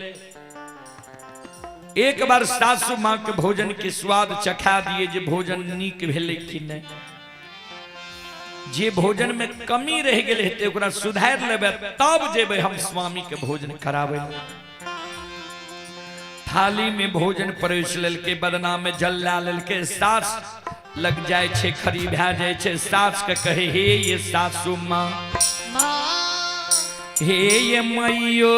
एक बार सासु माँ के भोजन के स्वाद चखा दिए जे भोजन नीक भेले कि नहीं। जे भोजन में कमी रह गेले हेते ओकरा सुधार लेबे, तब जेबे हम स्वामी के भोजन करावे। थाली में भोजन परोस लेल के, बदना में जल ला लेल के, सास लग जाए छे, खरी भै जाए छे। सास के कहे हे ये सासु माँ, हे ये मैयो,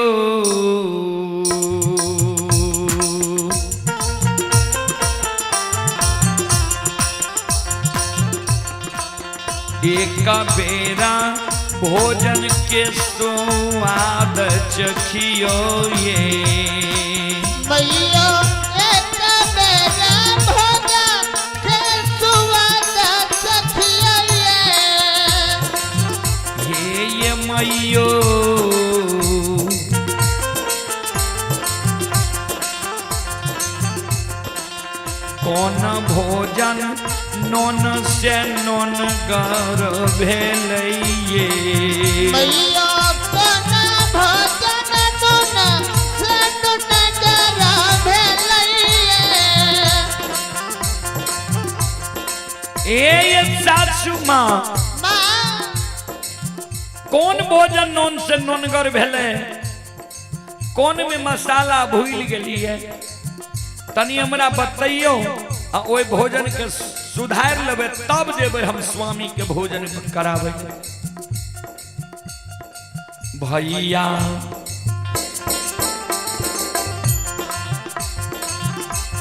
एक बेरा भोजन के स्वाद चखियो ये
मैया। एक बेरा भोजन के स्वाद चखियो
ये मैयो। कौन भोजन नोन से नोन गर भेलइए
मैया कोना भोजन नून से नून गरा भेलइए।
ए सासू माँ
माँ
कौन भोजन नोन से नोनगर भेले कौन में मसाला भूल गेली है तनी हमरा बतैयो आ ओई भोजन के सुधार लेबे तब जेबे हम स्वामी के भोजन करावे भैया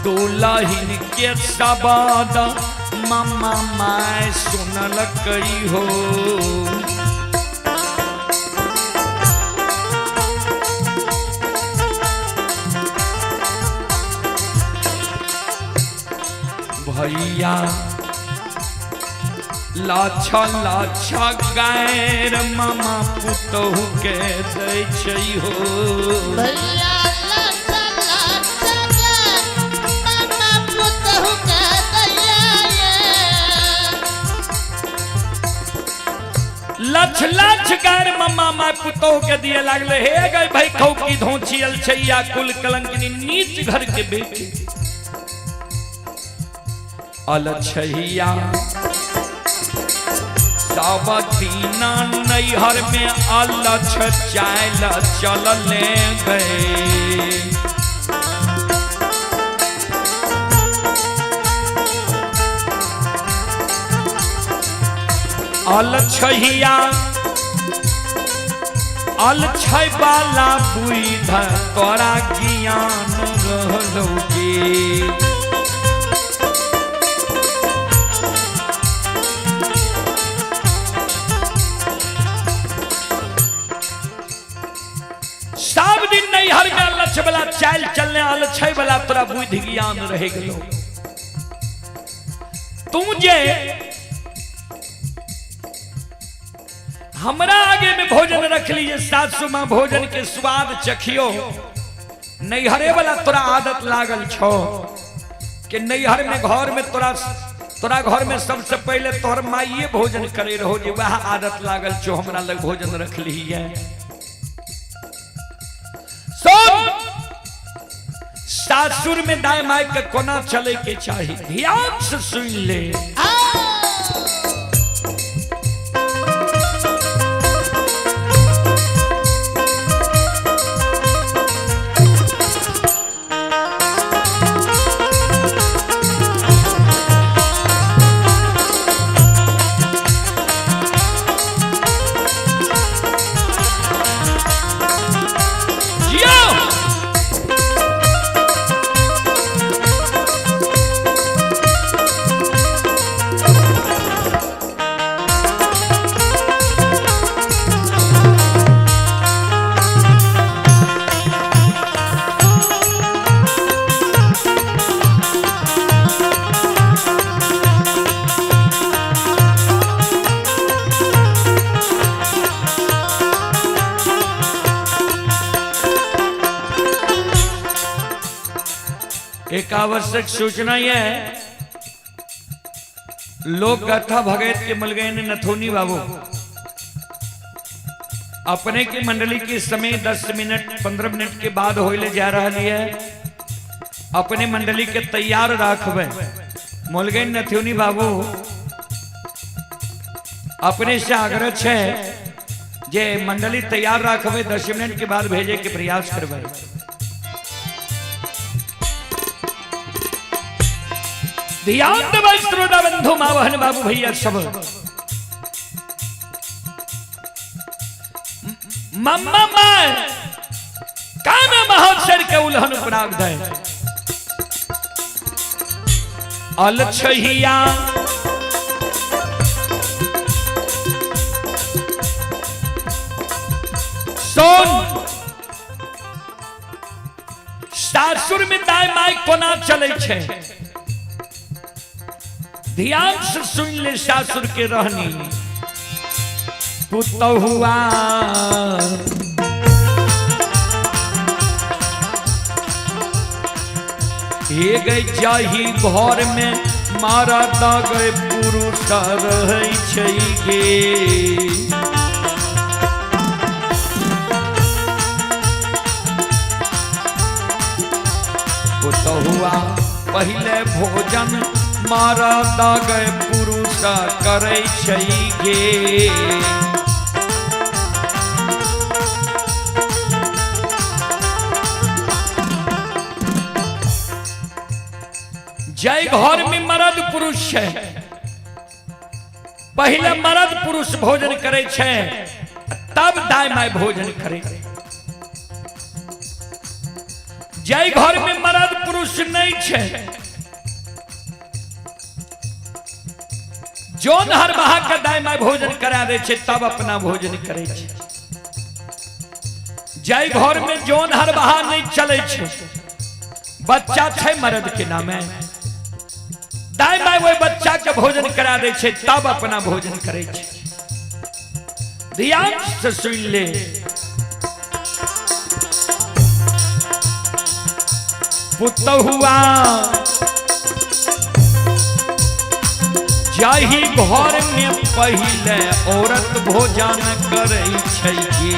दुल्हन के शब्द मम्मा माय सुनल कई हो भैया लाछा लाछा गैर मामा पुतहु के दै छै हो
भैया लाचा लाचा गे मामा पुतहु के दैया
लछ लछ गैर मामा माय पुतहु के दिए लागले हे गई भाई खौकी धोछियल छैया कुल कलंकिनी नीच घर के बेटी अलछैया सावतीना नैहर में अलछ चाल चलले गए अलछैया अलछै वाला बुध तोरा ज्ञान रहलौगे सब दिन नैहर में अलछ वाला चाल चलने अलछै वाला तोरा बुद्धि ज्ञान रह गलो तू जे हमरा आगे में भोजन रख लीजिए सासू माँ भोजन के स्वाद चखियो नैहरे वाला तोरा आदत लागल छो कि नैहर में घर में तोरा घर में सबसे पहले तोहर माइये भोजन करे रहो जे वह आदत लागल छो हमरा लग भोजन रख लीजिए सासुर में दाई माई के कोना चले के चाहिए ध्यान से सुन ले एक आवश्यक सूचना यह है लोक गाथा भगत के मल गए नथुनी बाबू अपने की मंडली के समय 10 मिनट 15 मिनट के बाद होले जा रही है अपने मंडली के तैयार रखबे मोलगैन नथुनी बाबू अपने से आग्रह है जे मंडली तैयार रखबे 10 मिनट के बाद भेजे के प्रयास करबे ध्यान देवै श्रोता बंधु मावहन बाबू भैया सब मम्मा माय काम महोत्सव के उल्हन प्राग दे अलछहिया सोन सासुर में दाई माई कोना चले छे ध्यान से सुन ले सासुर के रहनी पुतहुआ हे गई जाही घर में मारा दागे पुरुष रहै छै गे। पुतहुआ पहले भोजन मारा दागे पुरुष करै छै गे। जय घर में मर्द पुरुष है, पहले मर्द पुरुष भोजन करे छे, तब दाई माय भोजन करे। जय घर में मर्द पुरुष नहीं छे, जोन हर बहा के दाई माय भोजन करा दे छे, तब अपना भोजन करे छे। जय घर में जोन हर बहा नहीं चले छे, बच्चा छे मर्द के नामे, दाई माय वो बच्चा के भोजन करा दे छे, तब अपना भोजन करे छे। ध्यान से सुन ले। पुतहुआ जाही घर में पहले औरत भोजन करे छै गे।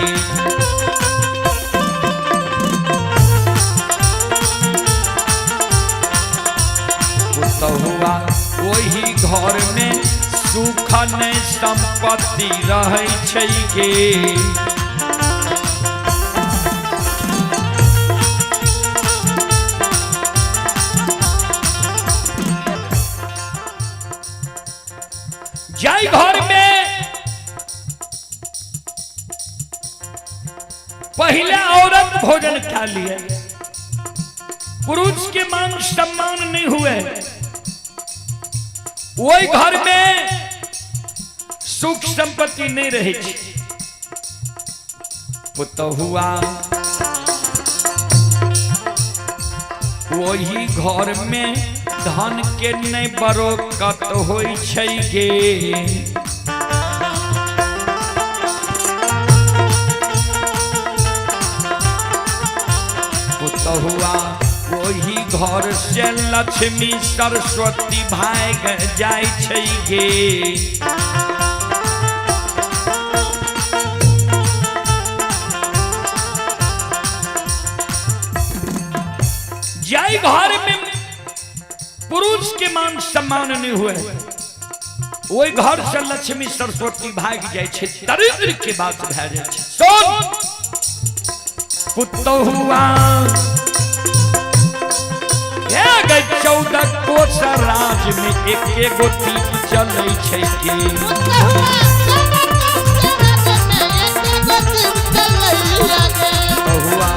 पुतहुआ वही घर में सुख ने संपत्ति रहै छै गे। जय घर में पहले औरत भोजन खा लिए, पुरुष के मान सम्मान नहीं हुए, वही घर में सुख संपत्ति नहीं रही। पुतहुआ वही घर में धन के नहीं बरोकत होई छै गे। पुतहुआ वही घर से लक्ष्मी सरस्वती भाग जाय छै गे। जय घर में पुरुष के मान सम्मान नहीं हुए, वही घर से लक्ष्मी सरस्वती भाग जाय छै, दरिद्र के बात भए जाय छै। सुन पुतहुआ 14 कोस राज में एक गो दीप जलै छै गे। पुतहुआ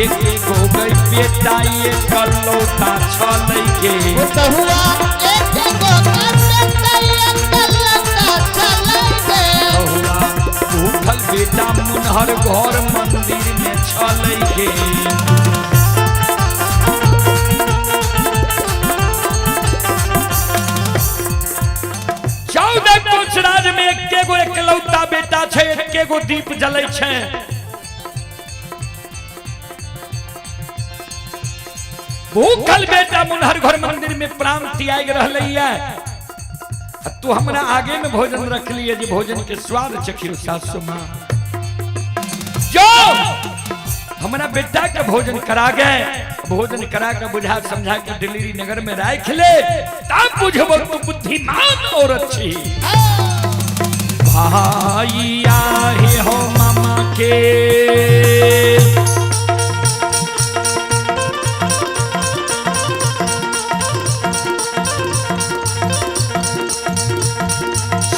एक गो गई बेटा एक लौता छलै गे।
पुतहुआ एक गो बेटा एक लौता छलै गे।
पुतहुआ भूखल बेटा मुनहर घर मंदिर में छलै गे। 14 कोस राज में एक गो एकलौता बेटा छै, एक गो दीप जलै छै। भूखल बेटा मुनहर घर मंदिर में प्राण त्याग रहलैया, तू हमरा आगे में भोजन रख लिए जे भोजन के स्वाद चखियो सासु माँ। जो हमरा बेटा के भोजन करा गए, भोजन करा के बुझा समझा के दिल्ली नगर में राख ले, तब बुझबो तू बुद्धिमान औरत छी। भाई आहे हो मामा के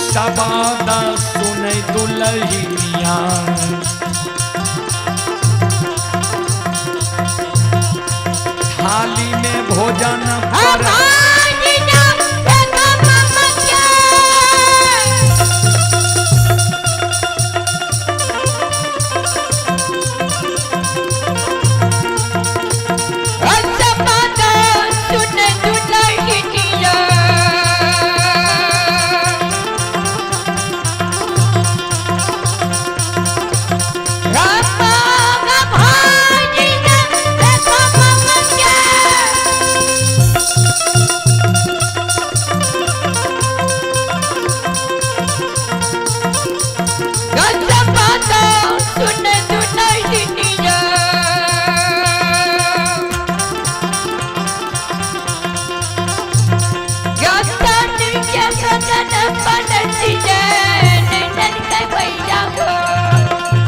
सबादा सुनै दुलहिया, थाली में भोजन पर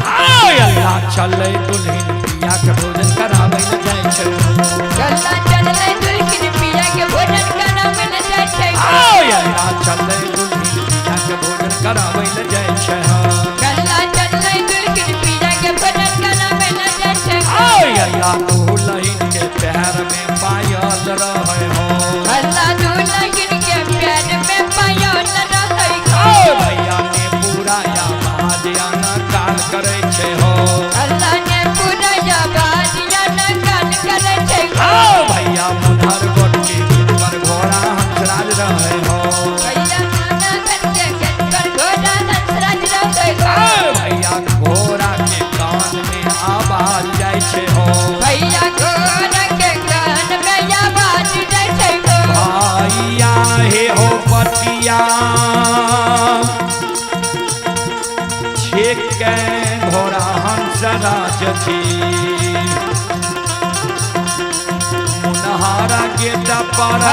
हाय अल्लाह चले दुल्हन पिया के भोजन करावे ल जाय छै हाय अल्लाह चले दुल्हन पिया के भोजन करावे ल जाय छै हाय अल्लाह दुल्हन के पैर में पायल रहे हो भैया ने पूरा या महाजियाना काल करे छे हो भैया मुनहर गोट के गीत पर घोड़ा हंसराज रहे हो भैया घोड़ा के कान में आवाज जाय छे हो भैया हे हो पतिया छेक के घोड़ा हंसराज थी मुनहारा के डपर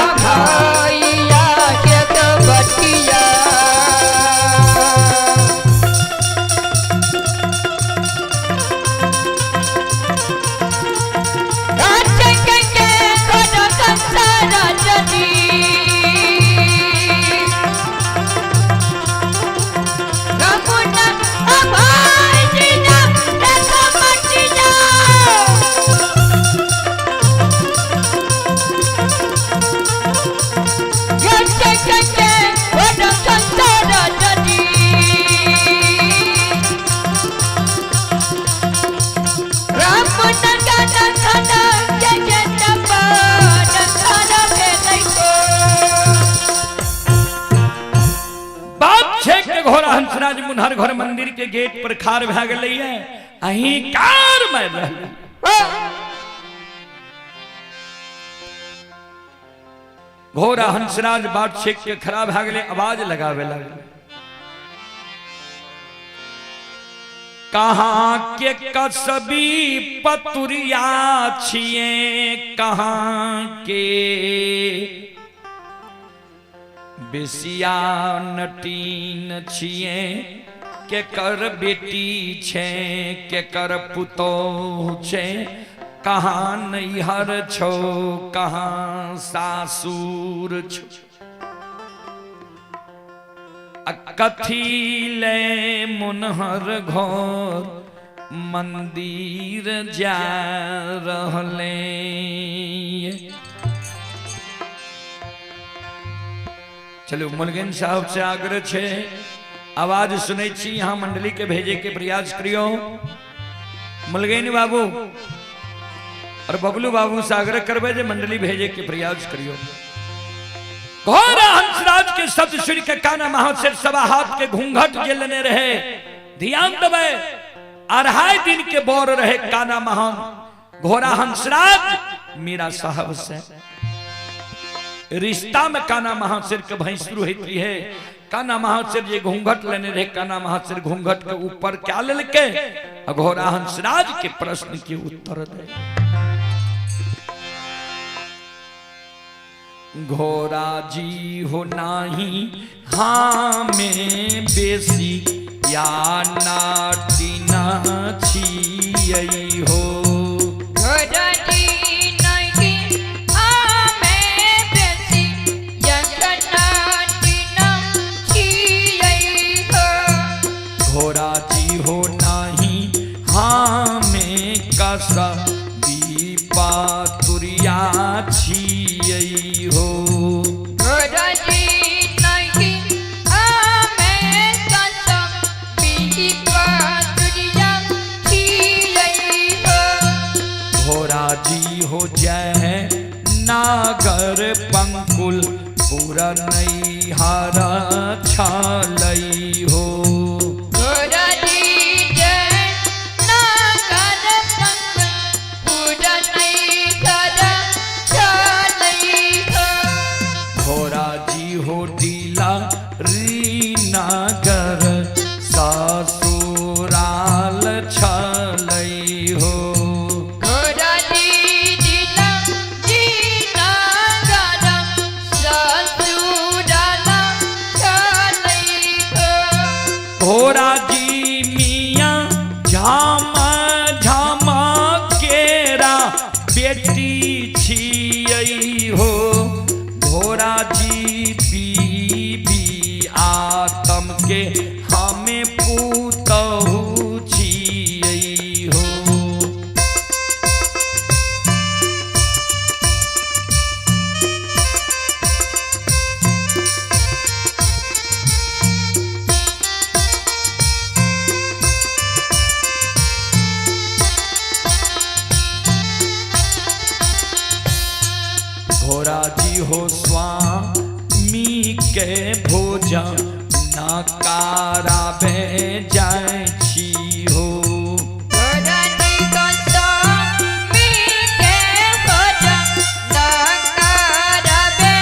हंसराज मुनहर घर मंदिर के गेट पर खार भे गई है अही कार मार रही घोड़ा हंसराज बाट छेक के खड़ा भे गए आवाज लगावे लगे कहाँ के कसबी पतुरिया छिए कहाँ के बेसिया नटीन छिए के कर बेटी छे के कर पुतो छे कहाँ नैहर छो कहाँ सासुर छो कथी ले मुनहर घोर मंदिर जा रहले चलो मुलगन साहब से आग्रह छे आवाज सुनै छी यहाँ मंडली के भेजे के प्रयास करियो मुलगन बाबू और बबलू बाबू से आग्रह करबे जे मंडली भेजे के प्रयास करियो घोड़ा हंसराज के शब्द सुन के काना महाशर सवा हाथ के घूंघट जेलने रहे ध्यान दबे 2.5 दिन के बोर रहे काना महान घोड़ा हंसराज मीरा साहब से रिश्ता में काना महाशर के भैंस शुरू होती है काना महाशर ये घूंघट लेने रहे काना महाशर घूंघट के ऊपर क्या लेके घोड़ा हंसराज के प्रश्न के उत्तर दे घोड़ा जी हो नाही हाँ में बेसी या नाटी ना छियै हो
घोड़ा जी नहीं हाँ में बेसी या नाटी ना छियै हो
घोड़ा जी हो नाही हाँ में कसा पातुरिया छियै हो
घोड़ा जी नहीं हमें कसा पातुरिया छियै हो
घोड़ा जी हो जय नागर पंकुल पूरा नैहारा छालै हो
घोड़ा जी जय नागर पंकुल पूरा नैहारा छालै हो
घोड़ा जी हो डीला रीनागर ससुराल छालै हो
घोड़ा जी दिला जीना गाना ससुराल छालै
स्वामी के भोजन कराबे जाय छी हो।
गोराजी गोस्वामी के भोजन कराबे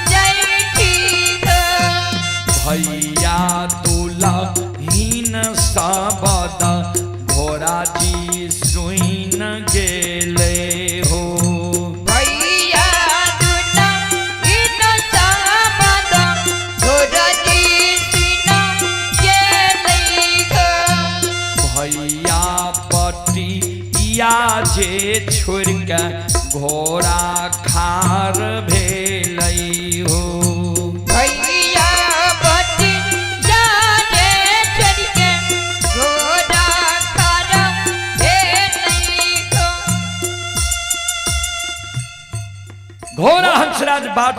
जाय छी हो।
भैया दुलहीन सबद घोराजी सुइन गेले हो।
भैया दुलहीन सबद घोराजी सुइन गेले हो।
भैया पटिया जे छोड़ के घोड़ा खार भेलै हो।
भैया बटी जाने छोड़ के घोड़ा खारा भेलै हो।
घोड़ा हंसराज बात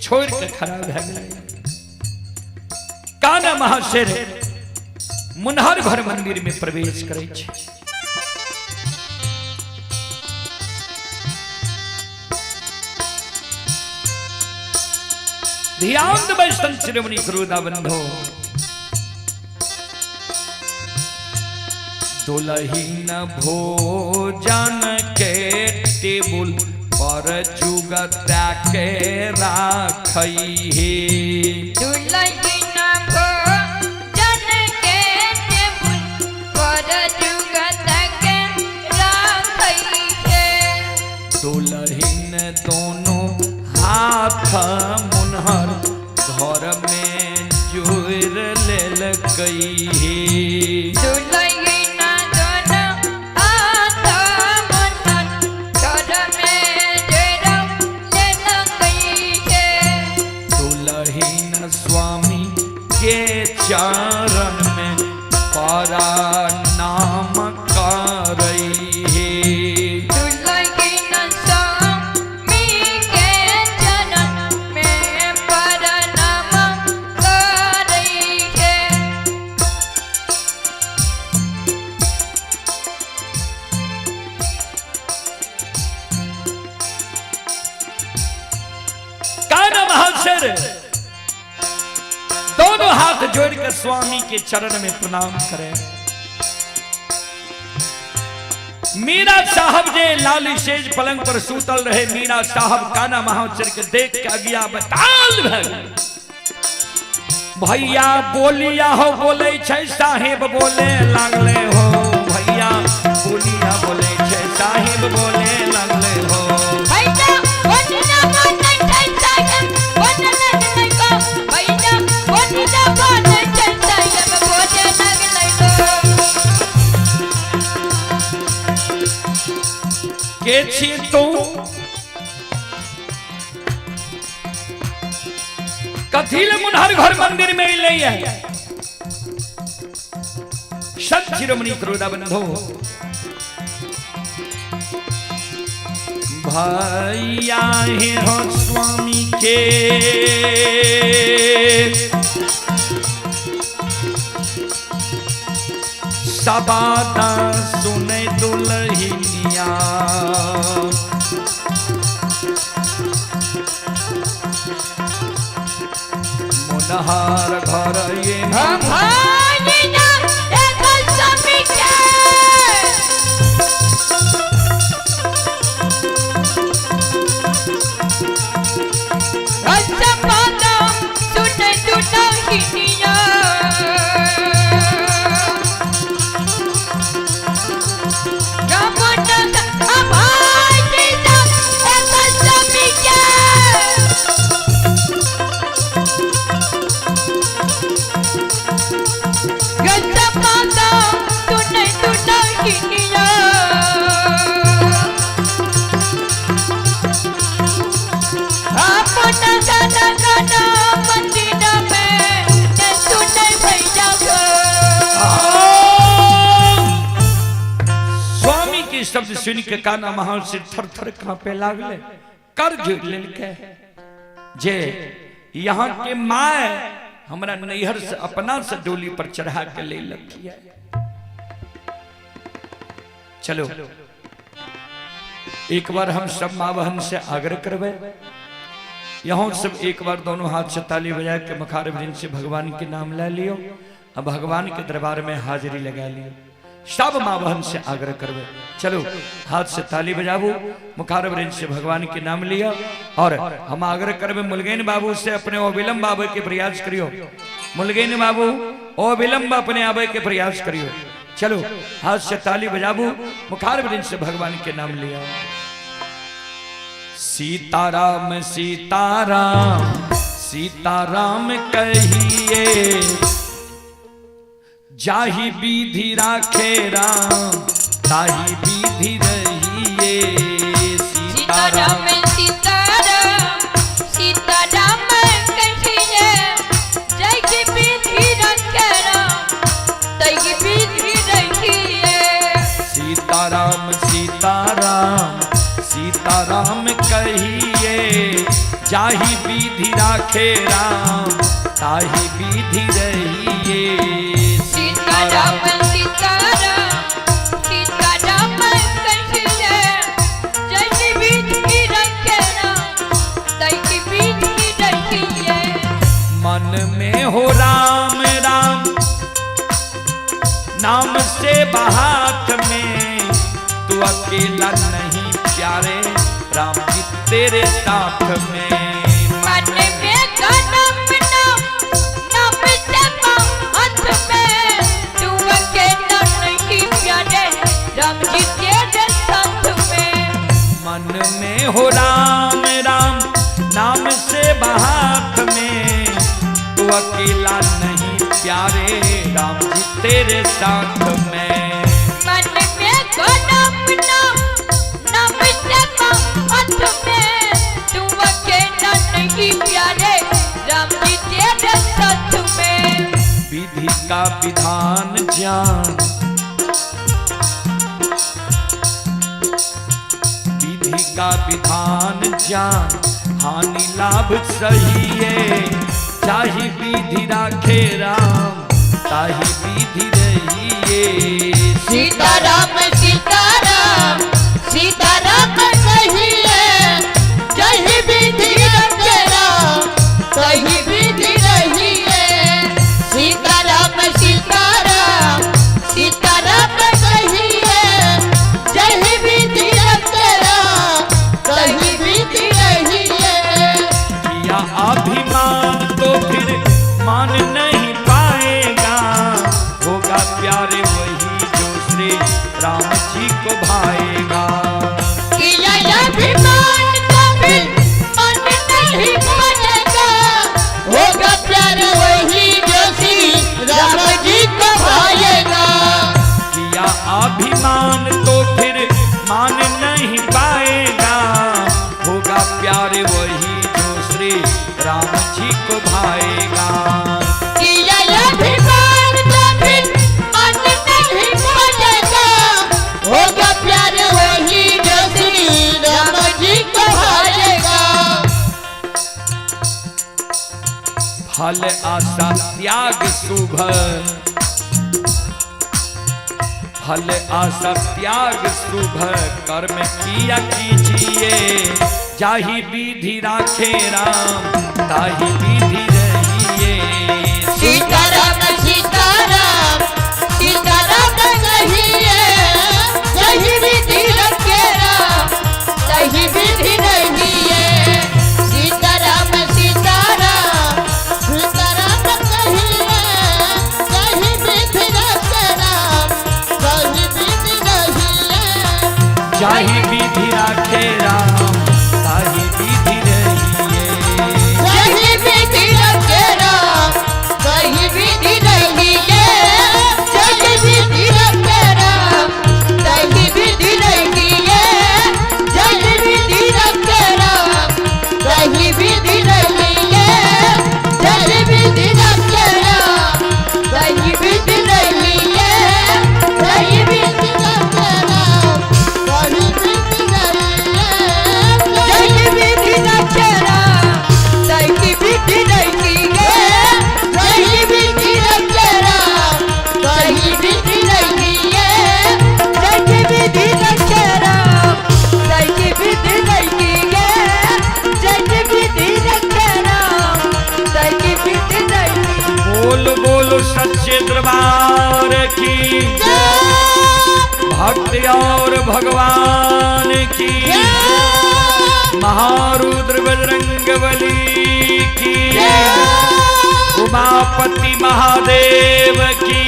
छोड़ के खड़ा भए गेलै। काना महाशेर मुनहर घर मंदिर में प्रवेश करे छै। ध्यान देबै संत शिरोमणि गुरुदा बंधो। दुलहीन भोजन के टेबुल पर जुगता के राखै हे।
दुलहीन भोजन के टेबुल पर जुगत के राखै हे।
दुलहीन दोनों हाथ मुनहर घर में जोड़ लेलकै हे।
दुलहीन दोनों हाथ मुनहर घर में जोड़ लेलकै हे।
दुलहीन स्वामी के चरण में प्रणाम करै हे।
दुलहीन स्वामी के चरण में प्रणाम करै हे।
काना महाशर दोनों हाथ जोड़ कर स्वामी के चरण में प्रणाम करें। मीरा साहब जे लाली सेज पलंग पर सूतल रहे। मीरा साहब काना महाशर के देख के अगिया बताल भए गेल। भैया बोलिया हो बोले छै साहेब बोले लागले हो। भैया बोलिया बोले छै साहेब बोले लागले हो।
भैया बोलिया बोले छै साहेब बोले लागले हो। भैया बोलिया बोले छै साहेब बोले लागले हो।
के छी तू कथिल मुनहर घर मंदिर में ले है। संत शिरोमणि गुरुदा बंधो भैया हे हो स्वामी के सबादा सुने दुलहिनिया। मुनहर घर ये
भैया एक स्वामी के सबादा सुने दुलहिनिया।
स्वामी के शब्द सुन के काना महाशय थर थर कांपे लागले। कर जोड़ लेलके जे यहाँ के माय हमरा नैहर से अपना से डोली पर चढ़ा के ले लखिए। चलो एक बार हम सब माँ बहन से आग्रह करबे यहाँ सब एक बार दोनों हाथ से ताली बजा के मखार वृंद से भगवान के नाम ले लियो। अब भगवान के दरबार में हाजिरी लगा लियो। सब माँ बहन से आग्रह करवे, चलो हाथ से ताली बजाबू, मुखार वृंद से भगवान के नाम लिया। और हम आग्रह करवे मुलगेन बाबू से अपने अविलंब आवे के प्रयास करियो। मुलगेन बाबू अविलंब अपने आवे के प्रयास करियो। चलो हाथ से ताली बजाबू, मुखार वृंद से भगवान के नाम लिया। सीताराम सीताराम सीताराम कहिए, जाहि विधि राखे राम ताहि विधि रहिए।
सीताराम सीताराम सीताराम कहिए, जय की विधि रखे राम तय विधि रहिए।
सीताराम सीताराम सीताराम कहिए, जाहि विधि राखे राम ताहि विधि रहिए।
सीताराम सीताराम सीताराम कहिए, जय की विधि रखे राम तय विधि रहिए।
मन में हो राम राम नाम से बहात में, तू अकेला नहीं प्यारे राम जी तेरे साथ में।
मन में कदम नाम नाम से हाथ में, तू अकेला नहीं प्यारे राम जी तेरे साथ में।
मन में हो राम राम नाम से बहात में, तू अकेला नहीं प्यारे राम जी तेरे साथ में।
मन में कदम नाम नाम से हाथ में, तू अकेला नहीं प्यारे राम जी तेरे साथ में।
विधि का विधान ज्ञान, विधि का विधान ज्ञान हानि लाभ सही है। चाहे विधि राखे राम ताहि विधि रहिए।
सीताराम सीताराम सीताराम कहिए, जय विधि रखे राम तहि विधि रहिए। सीताराम सीताराम सीताराम कहिए, जय विधि रखे राम तहि विधि रहिए।
किया अभिमान तो फिर मान नहीं पाएगा, होगा प्यारे वही जो श्री राम जी को भाएगा।
किया अभिमान तो फिर मन नहीं बनेगा, होगा प्यार वही जो श्री राम जी को भाएगा।
किया अभिमान तो फिर मान नहीं पाएगा, होगा प्यारे वही जो श्री राम जी को भाएगा।
किया अभिमान तो फिर मन नहीं बनेगा, होगा प्यार वही जो श्री राम जी को भाएगा।
फल आशा त्याग शुभ, फल आशा त्याग शुभ कर्म किया कीजिए। जाहि विधि राखे राम ताहि विधि रहिए।
सीताराम सीताराम सीताराम कहिए, जय विधि रखे राम तहि विधि रहिए। सीताराम सीताराम सीताराम कहिए, जय विधि रखे राम तहि विधि रहिए।
जाहि विधि राखे राम ताहि विधि रहिए।
जय विधि रखे राम तहि विधि रहिए। जय विधि रखे राम तहि विधि रहिए। जय विधि रखे राम तहि विधि रहिए। जय विधि रखे राम तहि विधि रहिए। जय विधि रखे राम तहि विधि रहिए। जय विधि रखे राम तहि विधि रहिए। जय विधि रखे राम तहि विधि रहिए। जय विधि रखे राम तहि विधि रहिए। जय विधि
भक्त और भगवान की, महारुद्र बजरंगबली की, उमापति महादेव की,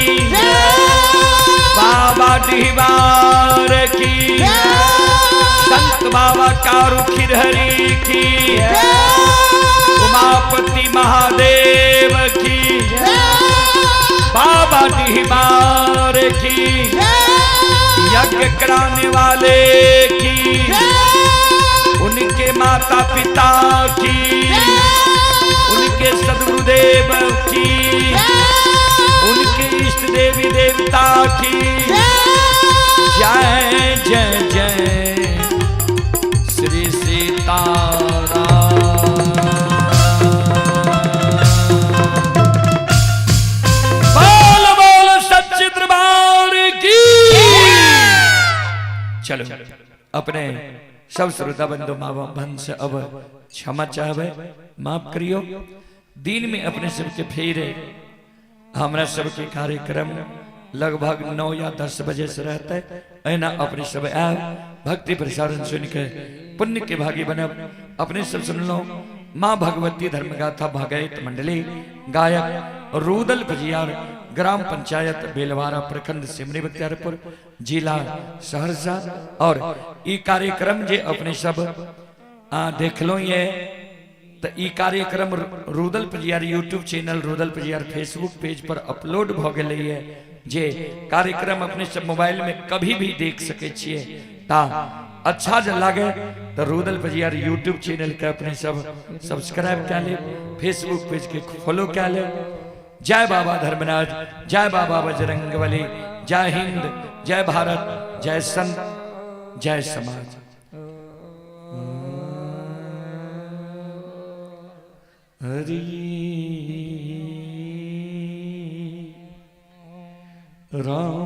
बाबा डिहबार की, संत बाबा कारू खिरहरी की, उमापति महादेव की, बाबा डिहबार की, यज्ञ कराने वाले की, उनके माता पिता की, उनके सदगुरुदेव की, उनके इष्ट देवी देवता की जय जय जय श्री सीताराम। बोल बोल सच्चे दरबार की। चलो अपने सब श्रोता बंधु माँ बहन से अब क्षमा चाहवे, माफ करियो। दिन में अपने सबके फेरे हमारा सबके कार्यक्रम लगभग 9 या 10 बजे से रहता है। ऐना अपने सब आए भक्ति प्रसारण सुन के पुण्य के भागी बने। अपने सब सुन लो माँ भगवती धर्मगाथा भागवत मंडली, गायक रूदल पजियार, ग्राम पंचायत बेलवारा, प्रखंड सिमरी बख्तियारपुर, जिला सहरसा। और ये कार्यक्रम जे अपने सब देख लो। ये तो ई कार्यक्रम Rudal Pajiyar YouTube channel, Rudal Pajiyar Facebook page पर अपलोड भ गए है। जे कार्यक्रम अपने सब मोबाइल में कभी भी देख सके छिए। ता अच्छा जब लगे तो रूदल पजियार यूट्यूब चैनल के अपने सब सब्सक्राइब कर ले, फेसबुक पेज के फॉलो कर ले। जय बाबा धर्मराज, जय बाबा बजरंगबली, जय हिंद, जय भारत, जय संत, जय समाज। हरि राम